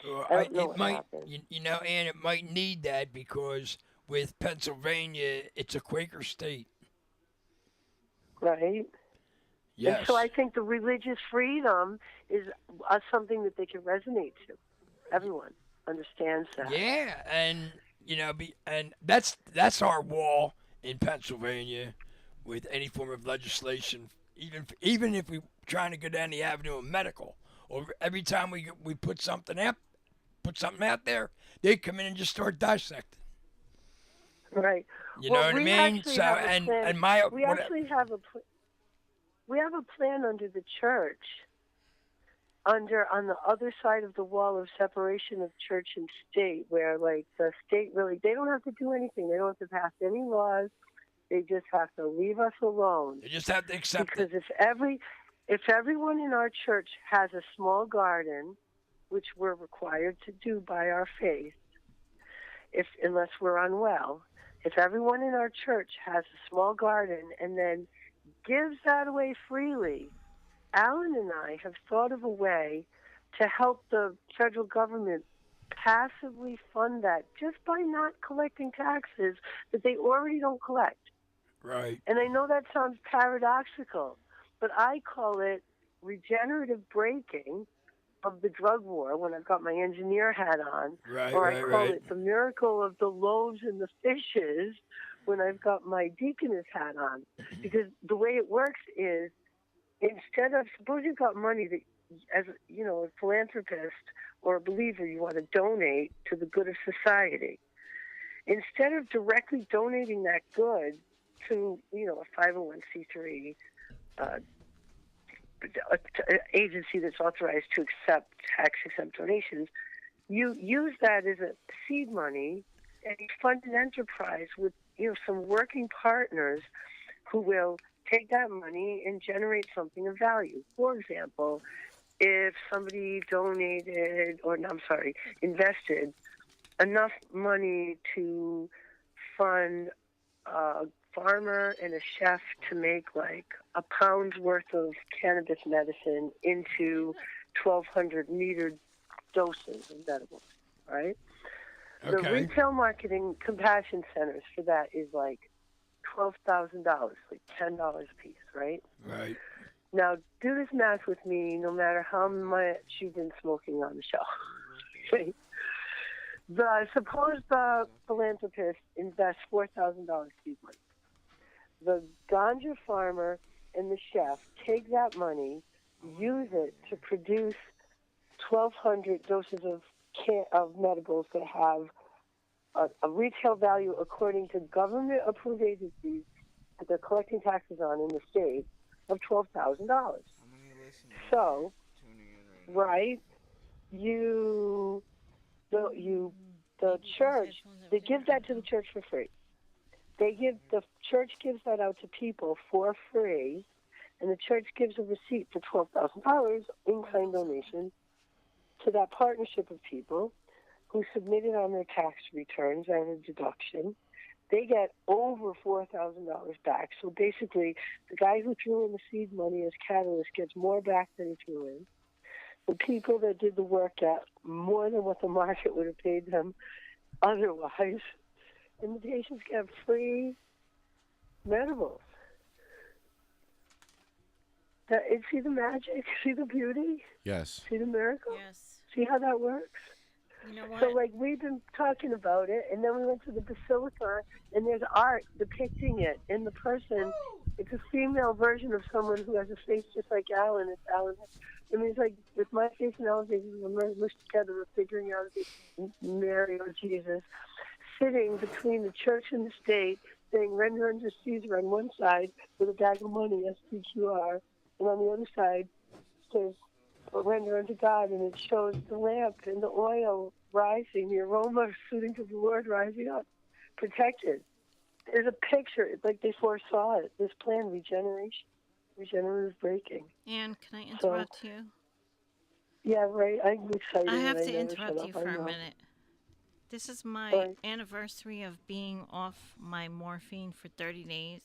It might, and it might need that because with Pennsylvania, it's a Quaker state. Right. Yes. And so I think the religious freedom is something that they can resonate to. Everyone understands that. Yeah, and and that's our wall in Pennsylvania with any form of legislation. Even if we're trying to go down the avenue of medical, or every time we put something up put something out there, they come in and just start dissecting. Right. You Well, know what I we mean? actually So, have a and plan. and my We what, actually have we have a plan under the church, under on the other side of the wall of separation of church and state, where like the state really they don't have to do anything. They don't have to pass any laws. They just have to leave us alone. they just have to accept Because it. if everyone in our church has a small garden, which we're required to do by our faith, unless we're unwell, if everyone in our church has a small garden and then gives that away freely, Alan and I have thought of a way to help the federal government passively fund that just by not collecting taxes that they already don't collect. Right. And I know that sounds paradoxical, but I call it regenerative braking of the drug war when I've got my engineer hat on, Right, or right, I call right. it the miracle of the loaves and the fishes when I've got my deaconess hat on. Because the way it works is, instead of, suppose you've got money that, as you know, a philanthropist or a believer, you want to donate to the good of society. Instead of directly donating that good to, you know, a 501c3 agency that's authorized to accept tax-exempt donations, you use that as a seed money and you fund an enterprise with, you know, some working partners who will take that money and generate something of value. For example, if somebody invested enough money to fund a farmer and a chef to make like a pound's worth of cannabis medicine into 1,200 metered doses of edibles, right? The Okay. retail marketing compassion centers for that is like $12,000, like $10 a piece, right? Right. Now, do this math with me, no matter how much you've been smoking on the shelf. Okay? Suppose the philanthropist invests $4,000 seed money. The ganja farmer and the chef take that money, use it to produce 1,200 doses of medibles that have a retail value according to government-approved agencies that they're collecting taxes on in the state of $12,000. So, right, the church, they give that to the church for free. The church gives that out to people for free, and the church gives a receipt for $12,000 in-kind donation to that partnership of people who submitted on their tax returns and a deduction. They get over $4,000 back. So basically, the guy who threw in the seed money as catalyst gets more back than he threw in. The people that did the work get more than what the market would have paid them otherwise. And the patients get free medibles. See the magic? See the beauty? Yes. See the miracle? Yes. See how that works? You know what? So, like, we've been talking about it, and then we went to the Basilica, and there's art depicting it. And the person, it's a female version of someone who has a face just like Alan. It's Alan. I mean, it's like, with my face and Alan's face, we're mushed together, we're figuring out if it's Mary or Jesus, sitting between the church and the state, saying, render unto Caesar on one side with a bag of money, SPQR, and on the other side says, render unto God, and it shows the lamp and the oil rising, the aroma suiting to the Lord rising up, protected. There's a picture, it's like they foresaw it, this plan, regenerative braking. Anne, can I interrupt you? Yeah, right, I'm excited. I have and to never interrupt shut you up, for I a know. minute. This is my Right. anniversary of being off my morphine for 30 days.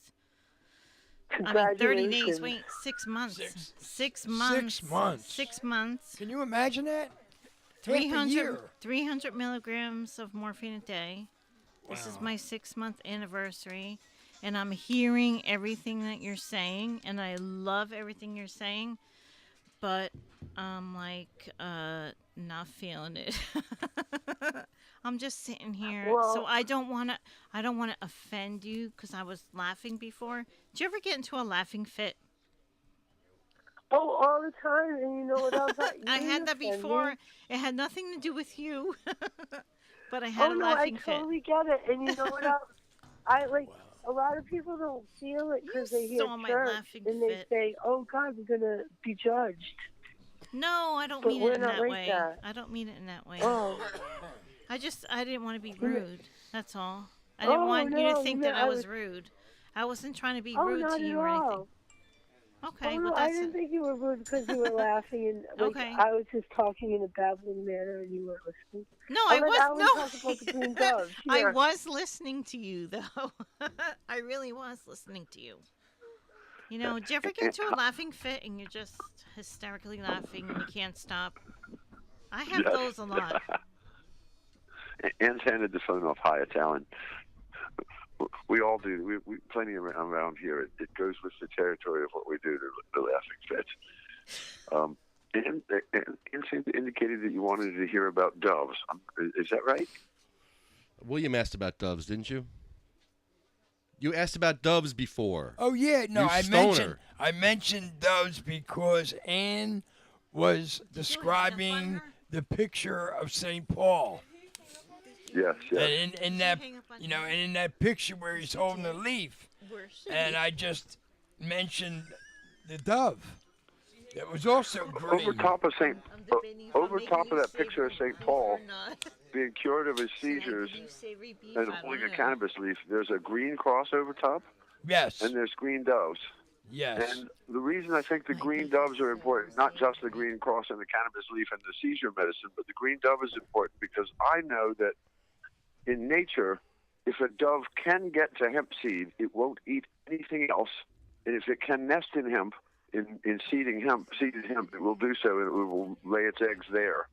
I mean, 30 Congratulations. days. Wait, 6 months. 6 months. 6 months. 6 months. Can you imagine that? Half a 300, year. 300 milligrams of morphine a day. This is Wow. my 6-month anniversary. And I'm hearing everything that you're saying. And I love everything you're saying. But I'm like, not feeling it. I'm just sitting here. Well- so I don't want to offend you because I was laughing before. Did you ever get into a laughing fit? Oh, all the time, and you know what else? I You had that offend before. me. It had nothing to do with you, but I had Oh a no, I laughing fit. totally get it. And you know what else? I like a lot of people don't feel it because they hear Saw my church laughing and they fit. say, "Oh God, we're gonna be judged." No, I don't But mean it we're in not that like way. that. I don't mean it in that way. Oh. I didn't want to be You know- rude. That's all. I didn't Oh want you to no, think that I was rude. I wasn't trying to be Oh, rude not to at you or anything. all. Okay, Oh no, well I that's didn't think you were rude because you were laughing and like Okay. I was just talking in a babbling manner and you weren't listening. No, I'll I let was Alan no. talk about the green doves. I Here. was listening to you though. I really was listening to you. You know, did you ever get into a laughing fit and you're just hysterically laughing and you can't stop? I have Yes. those a lot. Ann's handed the phone off. Hi, it's Alan. We all do. We plenty around here. It goes with the territory of what we do. The laughing fits. And indicated that you wanted to hear about doves. Is that right? William asked about doves, didn't you? You asked about doves before. Oh yeah, no, You stoner. I mentioned doves because Anne was describing the picture of St. Paul. Yes, yes. And in that, and in that picture where he's holding a leaf, and I just mentioned the dove. That was also green. Over top of that picture of St. Paul being cured of his seizures and holding a cannabis leaf, there's a green cross over top. Yes. And there's green doves. Yes. And the reason I think the green doves are important, not just the green cross and the cannabis leaf and the seizure medicine, but the green dove is important because I know that in nature, if a dove can get to hemp seed, it won't eat anything else. And if it can nest in hemp, in seeded hemp, it will do so, and it will lay its eggs there.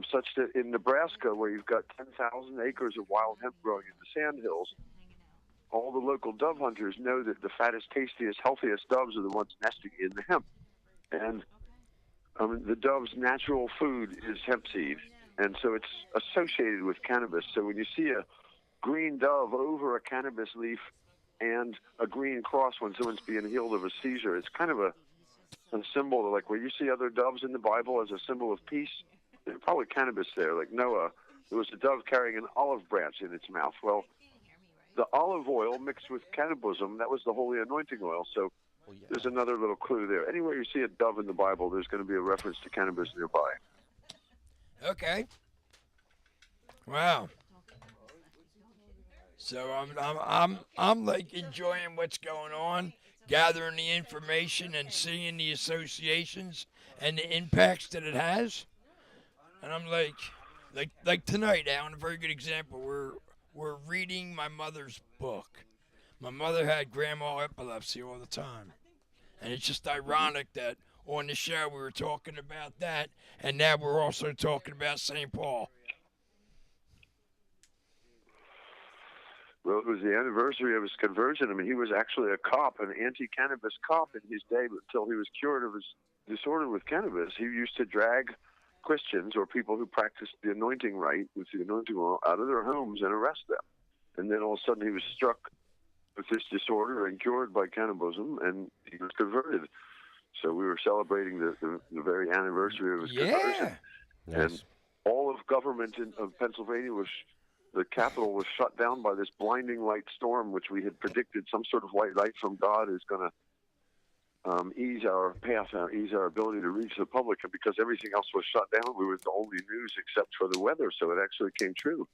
Such that in Nebraska, where you've got 10,000 acres of wild hemp growing in the sandhills, all the local dove hunters know that the fattest, tastiest, healthiest doves are the ones nesting in the hemp. And the dove's natural food is hemp seed, and so it's associated with cannabis. So when you see a green dove over a cannabis leaf and a green cross when someone's being healed of a seizure, it's kind of a symbol, like where you see other doves in the Bible as a symbol of peace. There's probably cannabis there. Like Noah, there was a dove carrying an olive branch in its mouth. Well, the olive oil mixed with cannabism, that was the holy anointing oil. So there's another little clue there. Anywhere you see a dove in the Bible, there's going to be a reference to cannabis nearby. Okay. Wow. So I'm like enjoying what's going on, gathering the information and seeing the associations and the impacts that it has. And I'm like tonight, Alan, a very good example. We're reading my mother's book. My mother had grandma epilepsy all the time. And it's just ironic that on the show we were talking about that, and now we're also talking about St. Paul. Well, it was the anniversary of his conversion. I mean, he was actually a cop, an anti-cannabis cop in his day, but until he was cured of his disorder with cannabis. He used to drag Christians or people who practiced the anointing rite with the anointing oil out of their homes and arrest them. And then all of a sudden he was struck with this disorder and cured by cannabism, and he was converted. So we were celebrating the very anniversary of his conversion. And all of government of Pennsylvania was, the Capitol was shut down by this blinding light storm, which we had predicted some sort of white light from God is going to ease our path, ease our ability to reach the public. And because everything else was shut down, we were the only news except for the weather. So it actually came true.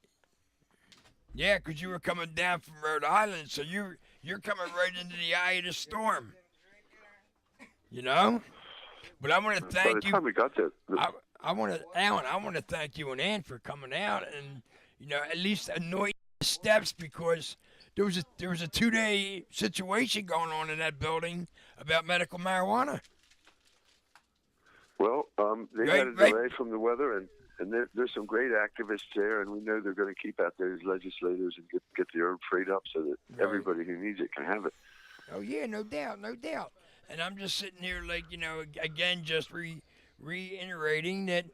Yeah, because you were coming down from Rhode Island, so you're coming right into the eye of the storm. You know? But I want to thank you. By the time we got there, I want to, Alan, I want to thank you and Ann for coming out and, at least anoint the steps, because there was a 2-day situation going on in that building about medical marijuana. Well, they had a delay from the weather, and there's some great activists there, and we know they're going to keep out those legislators and get the herb freed up so that everybody who needs it can have it. Oh, yeah, no doubt, no doubt. And I'm just sitting here like, again, just reiterating that,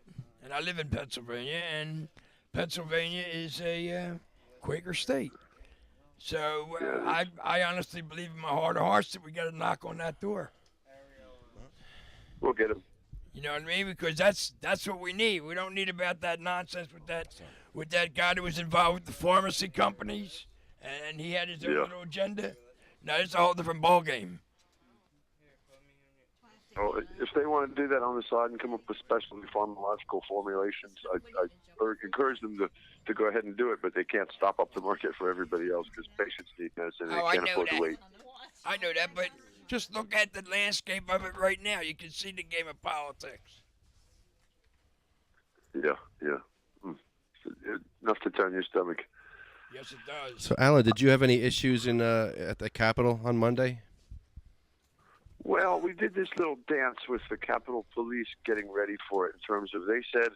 and I live in Pennsylvania, and Pennsylvania is a Quaker state. So I honestly believe in my heart of hearts that we got to knock on that door. We'll get them. You know what I mean? Because that's what we need. We don't need about that nonsense with that guy that was involved with the pharmacy companies, and he had his own little agenda. No, it's a whole different ballgame. So if they want to do that on the side and come up with specialty pharmacological formulations, I encourage them to go ahead and do it, but they can't stop up the market for everybody else because patients need medicine and they can't afford to wait. I know that, but just look at the landscape of it right now. You can see the game of politics. Yeah. Enough to turn your stomach. Yes, it does. So, Alan, did you have any issues at the Capitol on Monday? Well, we did this little dance with the Capitol Police getting ready for it in terms of they said,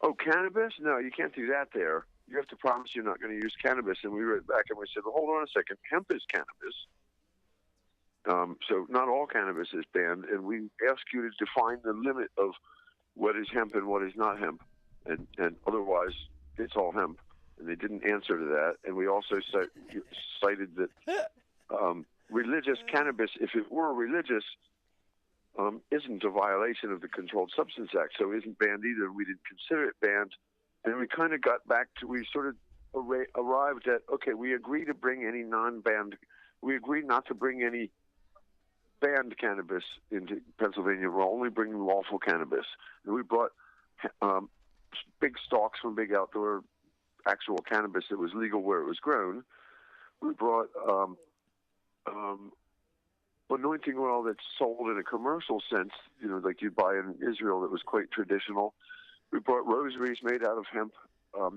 oh, cannabis? No, you can't do that there. You have to promise you're not going to use cannabis. And we went back and we said, well, hold on a second. Hemp is cannabis. So not all cannabis is banned. And we ask you to define the limit of what is hemp and what is not hemp. And otherwise, it's all hemp. And they didn't answer to that. And we also cited that religious cannabis, if it were religious, isn't a violation of the Controlled Substance Act, so it isn't banned either. We didn't consider it banned. And we kind of got back to, we sort of arrived at, okay, we agree to bring any non-banned, we agree not to bring any banned cannabis into Pennsylvania. We're only bringing lawful cannabis. And we brought big stalks from big outdoor actual cannabis that was legal where it was grown. We brought anointing oil that's sold in a commercial sense, like you buy in Israel, that was quite traditional. We brought rosaries made out of hemp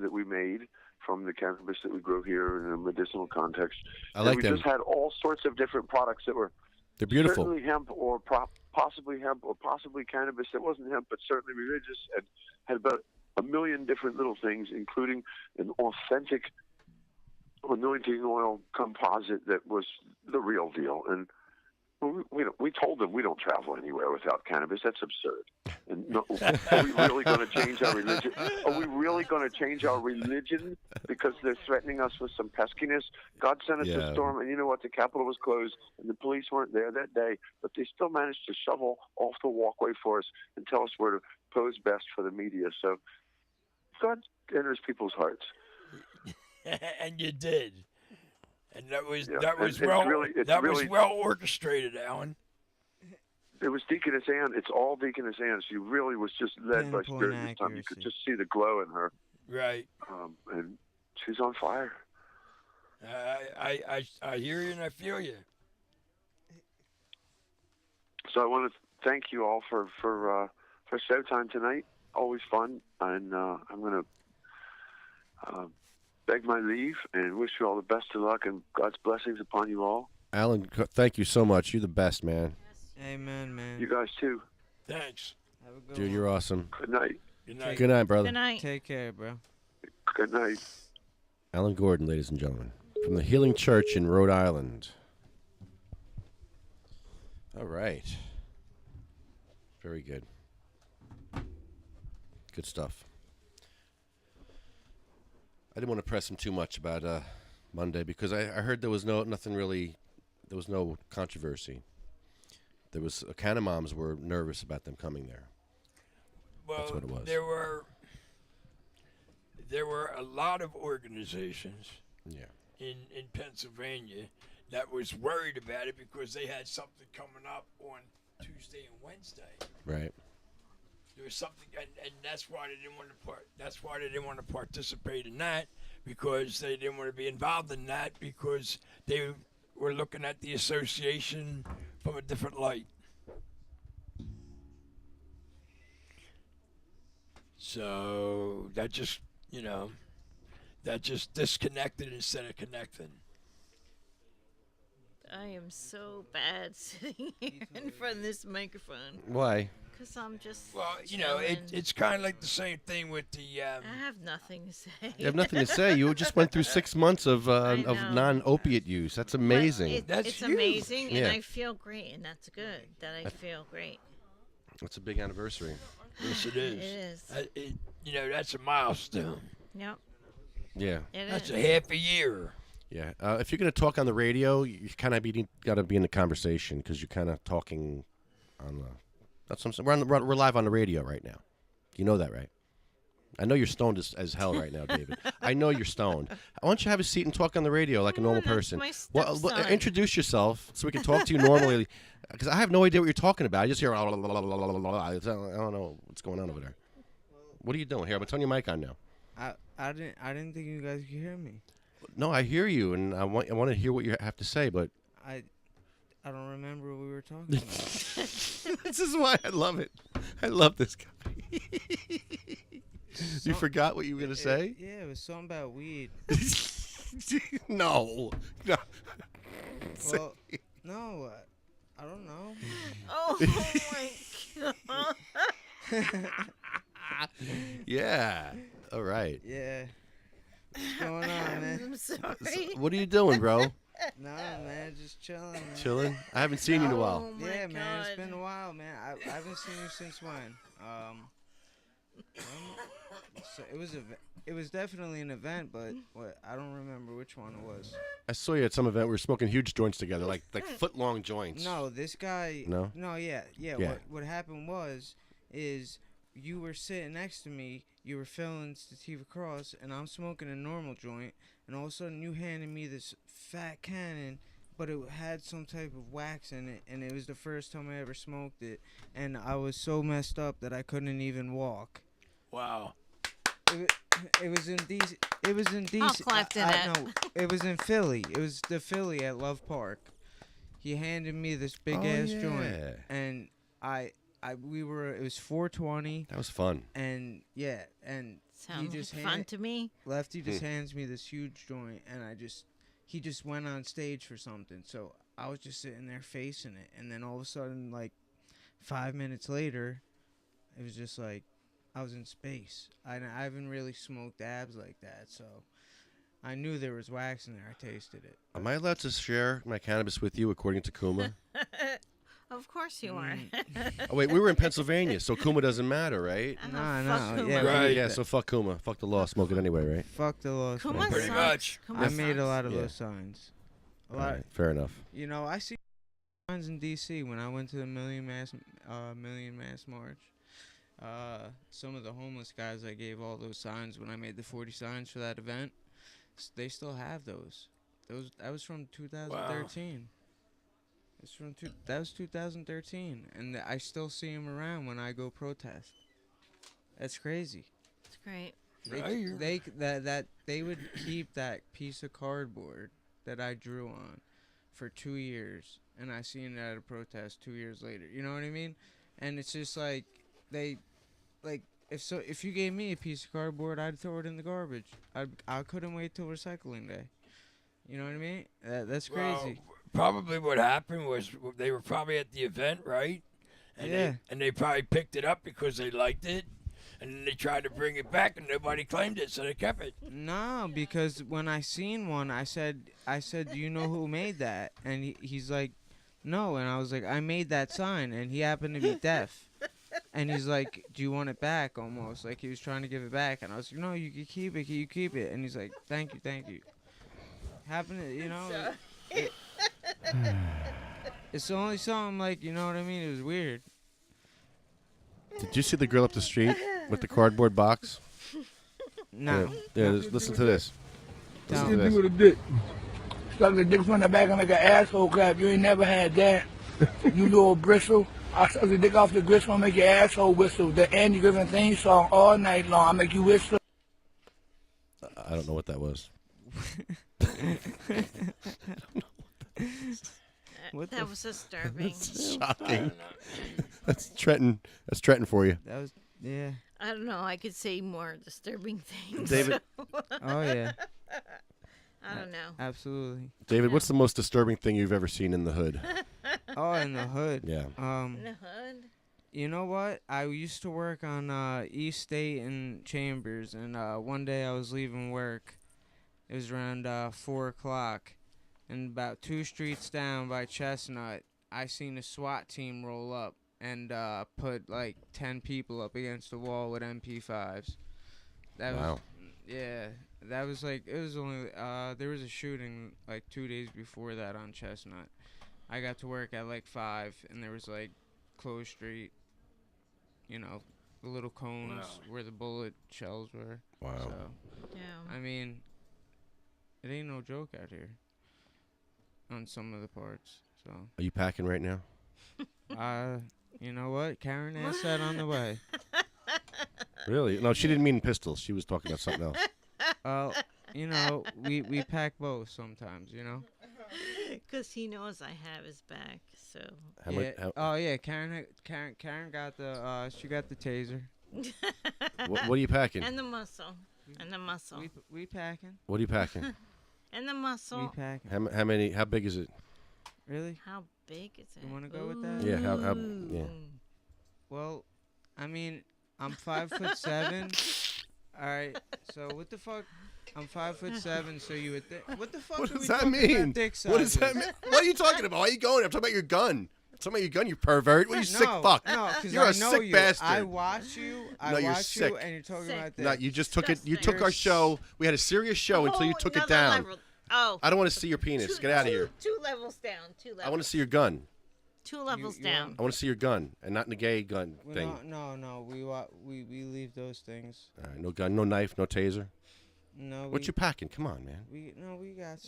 that we made from the cannabis that we grow here in a medicinal context. I like them. We just had all sorts of different products that were They're beautiful. certainly hemp or possibly hemp or possibly cannabis that wasn't hemp but certainly religious, and had about a million different little things, including an authentic anointing oil composite that was the real deal. And we told them we don't travel anywhere without cannabis. That's absurd. And no, are we really going to change our religion? Are we really going to change our religion because they're threatening us with some peskiness? God sent us a storm, and you know what? The Capitol was closed, and the police weren't there that day, but they still managed to shovel off the walkway for us and tell us where to pose best for the media. So God enters people's hearts. And you did, and that was well orchestrated, Alan. It was Deaconess Ann. It's all Deaconess Ann. She really was just led by Spirit this time. You could just see the glow in her. Right. And she's on fire. I hear you and I feel you. So I want to thank you all for Showtime tonight. Always fun, and I'm going to beg my leave and wish you all the best of luck and God's blessings upon you all. Alan, thank you so much. You're the best, man. Amen, man. You guys too. Thanks. Have a good Dude, one. you're awesome. Good night. Good night. Good night, brother. Good night. Take care, bro. Good night. Alan Gordon, ladies and gentlemen, from the Healing Church in Rhode Island. All right. Very good. Good stuff. I didn't want to press him too much about Monday because I heard there was no controversy. There was Canna moms were nervous about them coming there. Well, that's what it was. There were a lot of organizations in Pennsylvania that was worried about it because they had something coming up on Tuesday and Wednesday. Right. There was something, and that's why they didn't want to That's why they didn't want to participate in that, because they didn't want to be involved in that, because they were looking at the association from a different light. So that just disconnected instead of connecting. I am so bad sitting here in front of this microphone. Why? Because I'm just. Well, chilling. it's kind of like the same thing with the. I have nothing to say. You have nothing to say. You just went through 6 months of non-opiate use. That's amazing. It's amazing, and Yeah. I feel great, and that's good that I feel great. That's a big anniversary. Yes, it is. It is. That's a milestone. Yep. Yeah. That's a half a year. Yeah. If you're going to talk on the radio, you kind of got to be in the conversation because you're kind of talking on That's what I'm saying. We're live on the radio right now. You know that, right? I know you're stoned as hell right now, David. I know you're stoned. Why don't you have a seat and talk on the radio like a normal person? my Well, stepson. introduce yourself so we can talk to you normally. Because I have no idea what you're talking about. I just hear, I don't know what's going on over there. What are you doing here? I'm turning your mic on now. I didn't think you guys could hear me. No, I hear you, and I want to hear what you have to say, but I don't remember what we were talking about. this is why I love it. I love this guy. You forgot what you were gonna say? Yeah, it was something about weed. No. Well, no, I don't know. Oh my god. Yeah. All right. Yeah. What's going on, man? I'm sorry. What are you doing, bro? Nah, man, just chilling. Man. Chilling? I haven't seen you in a while. Oh my Yeah, god. man, it's been a while, man. I haven't seen you since when? So it was definitely an event, but I don't remember which one it was. I saw you at some event. We were smoking huge joints together, like foot-long joints. No, this guy. No? No, yeah. Yeah. What happened is you were sitting next to me. You were filling SativaCross, and I'm smoking a normal joint, and all of a sudden you handed me this fat cannon, but it had some type of wax in it, and it was the first time I ever smoked it, and I was so messed up that I couldn't even walk. Wow. It was in DC. It was in DC. I'll clap to that. No, it was in Philly. It was the Philly at Love Park. He handed me this big ass joint, and it was 420. That was fun. And yeah, and Sounds like fun to me. Lefty just hands me this huge joint, and he just went on stage for something. So I was just sitting there facing it, and then all of a sudden, like 5 minutes later, it was just like I was in space. I haven't really smoked dabs like that, so I knew there was wax in there. I tasted it. Am I allowed to share my cannabis with you, according to Kuma? Of course you are. Oh, wait, we were in Pennsylvania, so Kuma doesn't matter, right? No, yeah, Right. Yeah, so fuck Kuma. Fuck the law. Smoke it anyway, right? Fuck the law. Kuma Pretty sucks. much. Kuma I made a sucks. lot of Yeah. those signs. A All lot. right, fair enough. You know, I see signs in D.C. when I went to the Million Mass March. Some of the homeless guys I gave all those signs when I made the 40 signs for that event. They still have those. That was from 2013. That was 2013, and I still see them around when I go protest. That's crazy. It's great. They would keep that piece of cardboard that I drew on for 2 years, and I seen it at a protest 2 years later. You know what I mean? And it's just like if you gave me a piece of cardboard, I'd throw it in the garbage. I couldn't wait till recycling day. You know what I mean? That's crazy. Well, probably what happened was they were probably at the event, right? And Yeah. they probably picked it up because they liked it, and then they tried to bring it back, and nobody claimed it, so they kept it. No, because when I seen one, I said, do you know who made that? And he's like, no. And I was like, I made that sign, and he happened to be deaf. And he's like, do you want it back? Almost like he was trying to give it back, and I was like, no, you can keep it. You keep it. And he's like, thank you. Happened to, you know. It's only something like, you know what I mean? It was weird. Did you see the girl up the street with the cardboard box? No. Yeah, listen to this. Listen to What this. you do with a dick? Suck the dick from the back and make an asshole clap. You ain't never had that. You little bristle. I suck the dick off the gristle and make your asshole whistle. The Andy Griffin theme song all night long. I make you whistle. I don't know what that was. That was disturbing. That's shocking. That's Trenton. That's Trenton for you. That was, yeah. I don't know. I could say more disturbing things. David. Oh, yeah. I don't know. Absolutely. David, what's the most disturbing thing you've ever seen in the hood? Oh, in the hood. Yeah. In the hood? You know what? I used to work on East State and Chambers, and one day I was leaving work. It was around 4 o'clock, and about 2 streets down by Chestnut, I seen a SWAT team roll up and put like 10 people up against the wall with MP5s. That Wow. was, yeah, that was like, it was only, there was a shooting like 2 days before that on Chestnut. I got to work at like 5, and there was like closed street. you know, the little cones where the bullet shells were. Wow. So, Yeah. I mean, it ain't no joke out here on some of the parts. So. Are you packing right now? You know what? Karen asked that on the way. Really? No, she didn't mean pistols. She was talking about something else. Well, you know, we pack both sometimes, you know. Because he knows I have his back, so. Oh yeah, Karen got the she got the taser. What are you packing? And the muscle. And the muscle. We packing. What are you packing? And the muscle. We packing. How many? How big is it? Really? How big is it? You want to go with that? Yeah. How? Yeah. Well, I mean, I'm 5'7". All right. So what the fuck? I'm 5'7", so you would think. What the fuck? What are we does that talking mean? about dick What does that sizes? mean? What are you talking about? Why are you going? I'm talking about your gun. I'm talking about your gun, you pervert. What are you sick fuck? No, because You're I a know sick you. bastard. I watch you. No, you're watch sick. you, and you're talking about this. No, you just took it. You took our show. We had a serious show until you took it down. Oh. I don't want to see your penis. Get out of here. 2 levels down. 2 levels. I want to see your gun. 2 levels down. I want to see your gun, and not in the gay gun thing. No. We leave those things. All right, no gun, no knife, no taser. No. What you packing? Come on, man. We got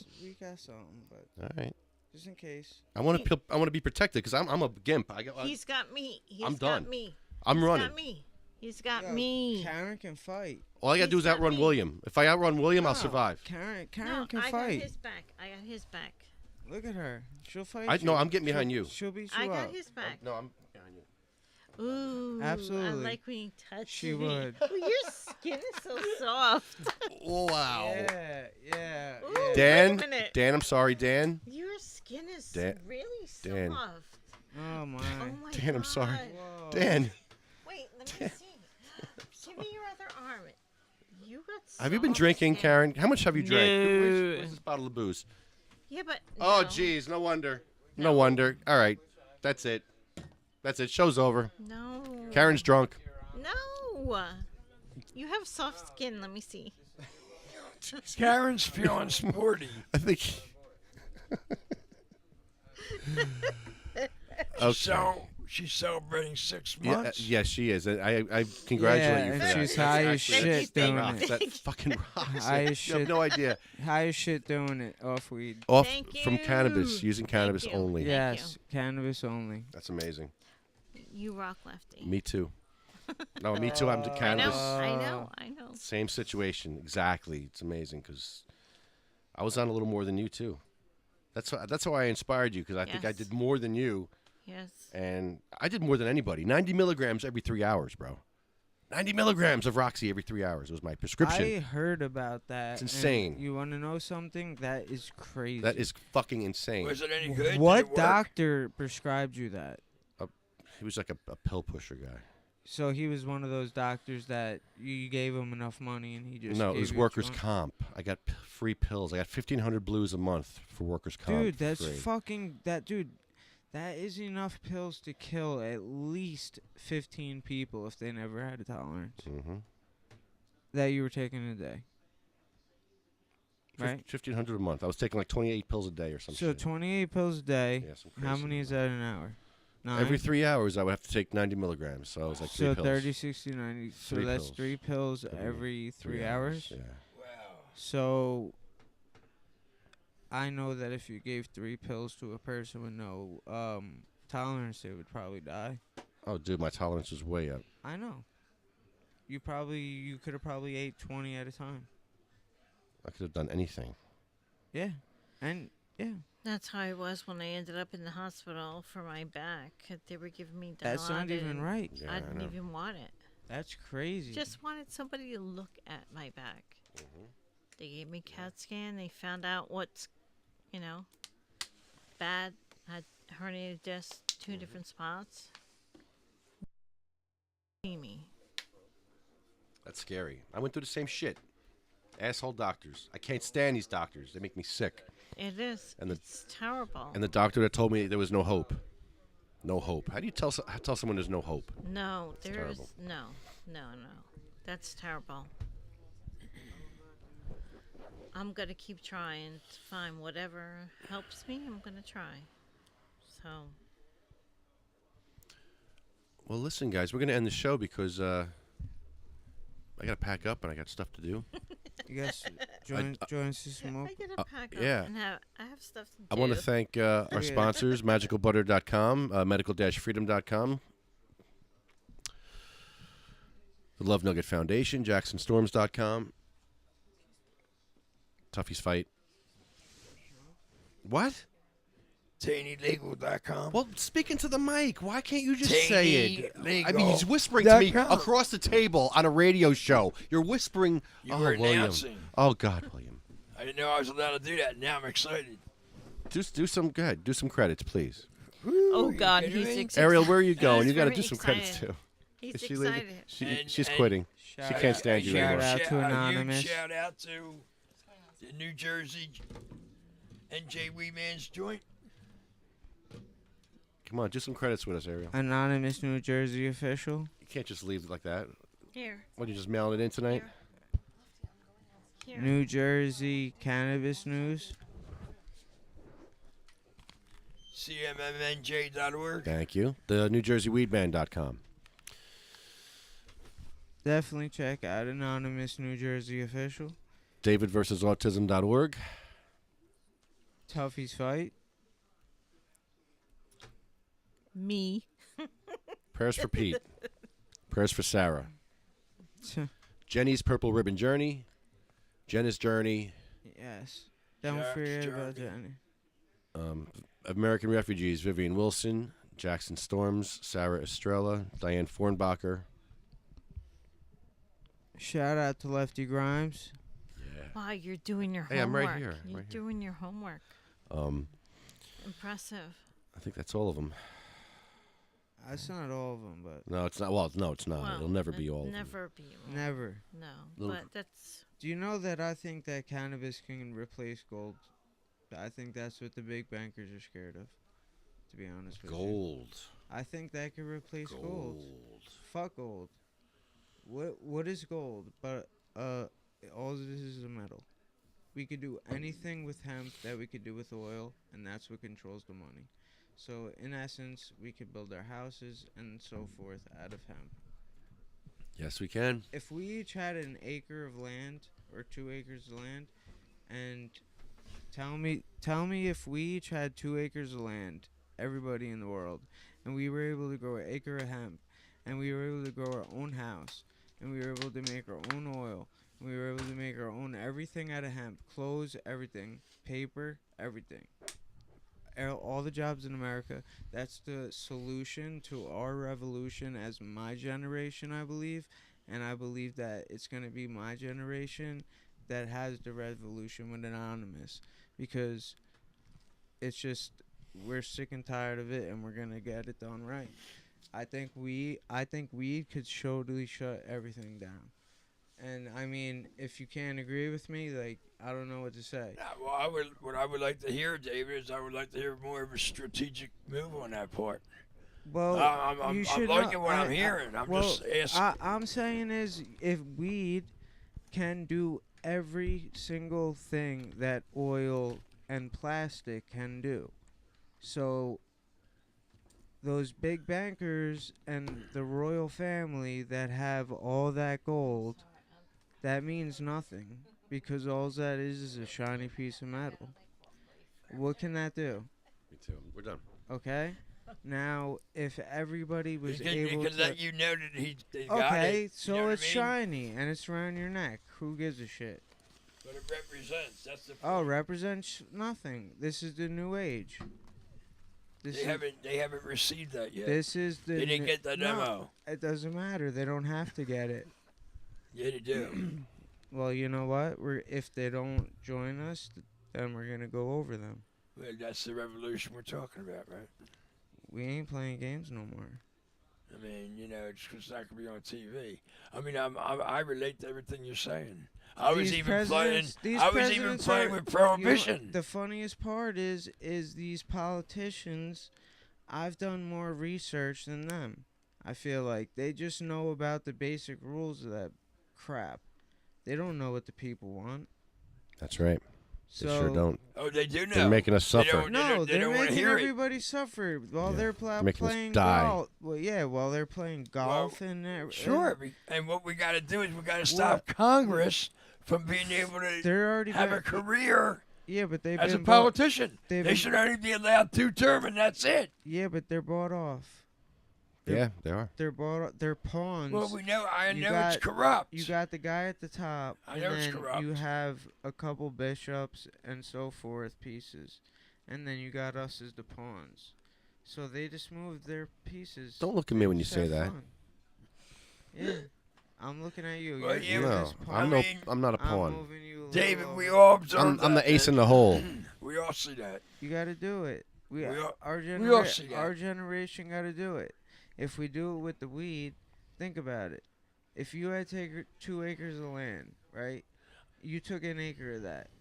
something, but. All right. Just in case. I want to be protected because I'm a gimp. He's got me. I'm done. Got me. I'm running. He's got me. He's got me. Karen can fight. All I gotta do is outrun William. If I outrun William, I'll survive. Karen can I fight. got his back. I got his back. Look at her. She'll fight you. No, I'm getting behind you. She'll beat you I up. got his back. No, I'm behind you. Ooh. Absolutely. I like when you touch She me. would. Ooh, your skin is so soft. Wow. Yeah. Ooh, Dan, wait a minute. Dan, I'm sorry, Dan. Your skin is Dan- really soft. Dan. Oh my. Oh my Dan, I'm sorry. God. Dan. Wait, let me see. Give me your other arm. You got Have you been soft drinking, skin. Karen? How much have you drank? No. Where's this bottle of booze? Yeah, but Oh, no. geez. No wonder. No wonder. All right. That's it. That's it. Show's over. No. Karen's drunk. No. You have soft skin. Let me see. Karen's feeling sporty. I think. Okay. So she's celebrating 6 Yeah, months. yes, she is. I congratulate you for and that. she's That's high as actually- shit doing rocks. it. That fucking rocks. High as You shit. have no idea. High as shit doing it off weed. Off from cannabis, using cannabis you. only. Yes, cannabis only. That's amazing. You rock, Lefty. Me too. No, me too. I'm to I know. cannabis. I know. Same situation, exactly. It's amazing because I was on a little more than you too. That's how I inspired you because I think I Yes. did more than you. Yes. And I did more than anybody. 90 milligrams every 3 hours, bro. 90 milligrams of Roxy every 3 hours was my prescription. I heard about that. It's and insane. You want to know something? That is crazy. That is fucking insane. Was it any good? Did it What work? doctor prescribed you that? He was like a pill pusher guy. So he was one of those doctors that you gave him enough money and he just No, it gave was you what you workers' want? comp. I got free pills. I got 1,500 blues a month for workers' comp. Dude, that's free. fucking dude. That is enough pills to kill at least 15 people if they never had a tolerance. Mm-hmm. That you were taking a day. Right? 1,500 a month. I was taking like 28 pills a day or something. So 28 pills a day. Yeah, some How crazy many is that an hour? 9? Every 3 hours, I would have to take 90 milligrams. So I was like three So pills. 30, 60, 90. So 3 that's pills. 3 pills every 3 hours. Yeah. So I know that if you gave 3 pills to a person with no tolerance, they would probably die. Oh, dude, my tolerance is way up. I know. You could have probably ate 20 at a time. I could have done anything. Yeah. And yeah. That's how I was when I ended up in the hospital for my back. They were giving me Dilaudid. That's not even right. Yeah, I I didn't know. even want it. That's crazy. Just wanted somebody to look at my back. Mm-hmm. They gave me CAT scan. They found out what's, bad. I had herniated discs, 2 different spots. See me. That's scary. I went through the same shit. Asshole doctors. I can't stand these doctors. They make me sick. It is. And the- It's terrible. And the doctor that told me there was no hope. No hope. How do you tell someone there's no hope? No, It's there's terrible. no. That's terrible. I'm gonna keep trying to find whatever helps me. I'm gonna try. So Well, listen, guys, we're gonna end the show because I gotta pack up and I got stuff to do. You guys join us to smoke. I gotta pack up yeah. and I have stuff to do. I want to thank our sponsors, magicalbutter.com, medical-freedom.com, the Love Nugget Foundation, jacksonstorms.com, Tuffy's Fight. What? TainyLegal.com. Well, speaking to the mic, why can't you just say it? I mean, he's whispering Legal. to me across the table on a radio show. You're whispering. You oh, were William. announcing. Oh, God, William. I didn't know I was allowed to do that. Now I'm excited. Just do some good. Do some credits, please. Oh God, he's excited. Ariel, where are you going? He's you got to very do some credits excited. too. He's Is she leaving? excited. She's quitting. She can't stand you anymore. Shout out to Anonymous. Shout out to the New Jersey NJ Weeman's joint. Come on, do some credits with us, Ariel. Anonymous New Jersey official. You can't just leave it like that. Here. What, you just mailing it in tonight? Here. New Jersey Cannabis News. CMMNJ.org. Thank you. The NewJerseyWeedman.com. Definitely check out Anonymous New Jersey official. DavidVersusAutism.org. Tuffy's Fight. Me. Prayers for Pete. Prayers for Sarah. Jenny's Purple Ribbon Journey. Jenna's Journey. Yes. Don't forget about Jenny. American Refugees, Vivian Wilson. Jackson Storms, Sarah Estrella. Diane Fornbacher. Shout out to Lefty Grimes. Wow, you're doing your Hey, homework. I'm right here. You're doing your homework. Impressive. I think that's all of them. That's not all of them, but No, it's not. Well, no, it's not. Well, It'll never be all of them. Never be all. never. No, Little- but that's. Do you know that I think that cannabis can replace gold? I think that's what the big bankers are scared of, to be honest with you. Gold. I think that could replace gold. Fuck gold. What is gold? But all this is a metal. We could do anything with hemp that we could do with oil, and that's what controls the money. So in essence, we could build our houses and so forth out of hemp. Yes, we can. If we each had an acre of land or 2 acres of land, and tell me if we each had 2 acres of land, everybody in the world, and we were able to grow an acre of hemp, and we were able to grow our own house, and we were able to make our own oil, and we were able to make our own everything out of hemp, clothes, everything, paper, everything. All the jobs in America. That's the solution to our revolution as my generation, I believe. And I believe that it's going to be my generation that has the revolution with Anonymous. Because it's just, we're sick and tired of it, and we're going to get it done right. I think weed could totally shut everything down. And I mean, if you can't agree with me, like, I don't know what to say. Well, what I would like to hear, David, is I would like to hear more of a strategic move on that part. Well, I'm you should liking know- what I'm hearing. I'm just asking. I'm saying is, if weed can do every single thing that oil and plastic can do, so those big bankers and the royal family that have all that gold, that means nothing, because all that is a shiny piece of metal. What can that do? Me too. We're done. Okay? Now, if everybody was He able can to... let you know that they got it. Okay, so you know what it's I mean? shiny, and it's around your neck. Who gives a shit? But it represents. That's the. Oh, represents nothing. This is the new age. They haven't received that yet. This is the... They didn't get the No, demo. it doesn't matter. They don't have to get it. Yeah, they do. Well, you know what? If they don't join us, then we're going to go over them. Well, that's the revolution we're talking about, right? We ain't playing games no more. I mean, you know, it's not gonna be on TV. I mean, I relate to everything you're saying. I was even playing with Prohibition. The funniest part is these politicians. I've done more research than them. I feel like they just know about the basic rules of that crap. They don't know what the people want. That's right. They sure don't. Oh, they do know. They're making us They suffer. don't- No, they they're don't wanna making hear it. everybody suffer while Yeah. they're They're making us playing die. golf. Well, yeah, while they're playing golf and Sure. And what we got to do is we got to stop Congress from being able to They're already have a got- career Yeah, but they've as a been bought- politician. they've They been- should only be allowed 2 term, and that's it. Yeah, but they're bought off. Yeah, they are. They're bought. They're pawns. Well, we know. I You know got- it's corrupt. You got the guy at the top, I and know it's then corrupt. you have a couple bishops and so forth pieces, and then you got us as the pawns. So they just moved their pieces. Don't look at me when you Just say have that. fun. Yeah, I'm looking at you. Well, You're No, this pawn. I'm not a I'm pawn. moving you a little David, over. we all observe I'm that, the ace man. in the hole. We all see that. You got to do it. We all- our we all see that. our generation got to do it. If we do it with the weed, think about it. If you had to take 2 acres of land, right? You took an acre of that.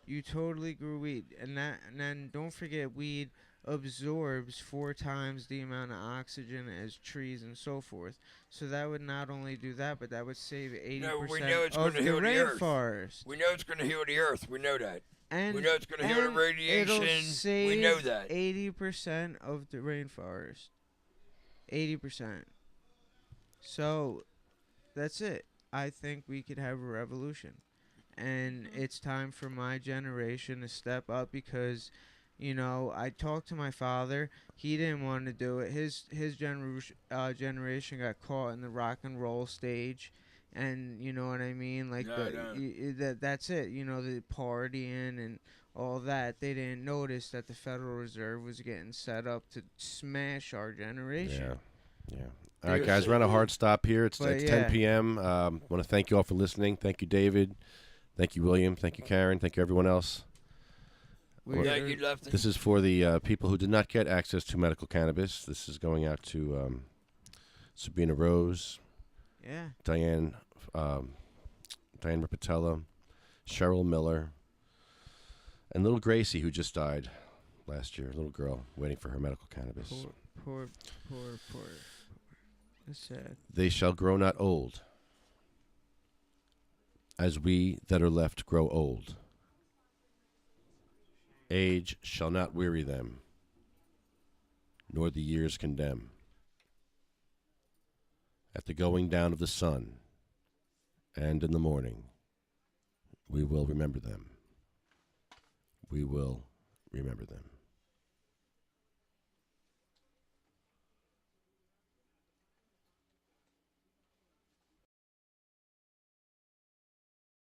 You totally grew weed, and then don't forget, weed absorbs 4 times the amount of oxygen as trees and so forth. So that would not only do that, but that would save 80% No, we know it's of going to the heal the earth. rainforest. We know it's going to heal the earth. We know that. And we know it's going to heal the and radiation. It'll save We know that. 80% of the rainforest. 80%. So that's it. I think we could have a revolution. And it's time for my generation to step up because, you know, I talked to my father. He didn't want to do it. His generation got caught in the rock and roll stage. And you know what I mean? Like that's it. You know, the partying and all that. They didn't notice that the Federal Reserve was getting set up to smash our generation. Yeah. All right, guys, we're on a hard stop here. It's 10 p.m. I want to thank you all for listening. Thank you, David. Thank you, William. Thank you, Karen. Thank you, everyone else. Thank you, Lefty. This is for the people who did not get access to medical cannabis. This is going out to Sabina Rose, Diane Ripatella, Cheryl Miller, and little Gracie, who just died last year. A little girl waiting for her medical cannabis. Poor. That's sad. They shall grow not old, as we that are left grow old. Age shall not weary them, nor the years condemn. At the going down of the sun, and in the morning, we will remember them. We will remember them.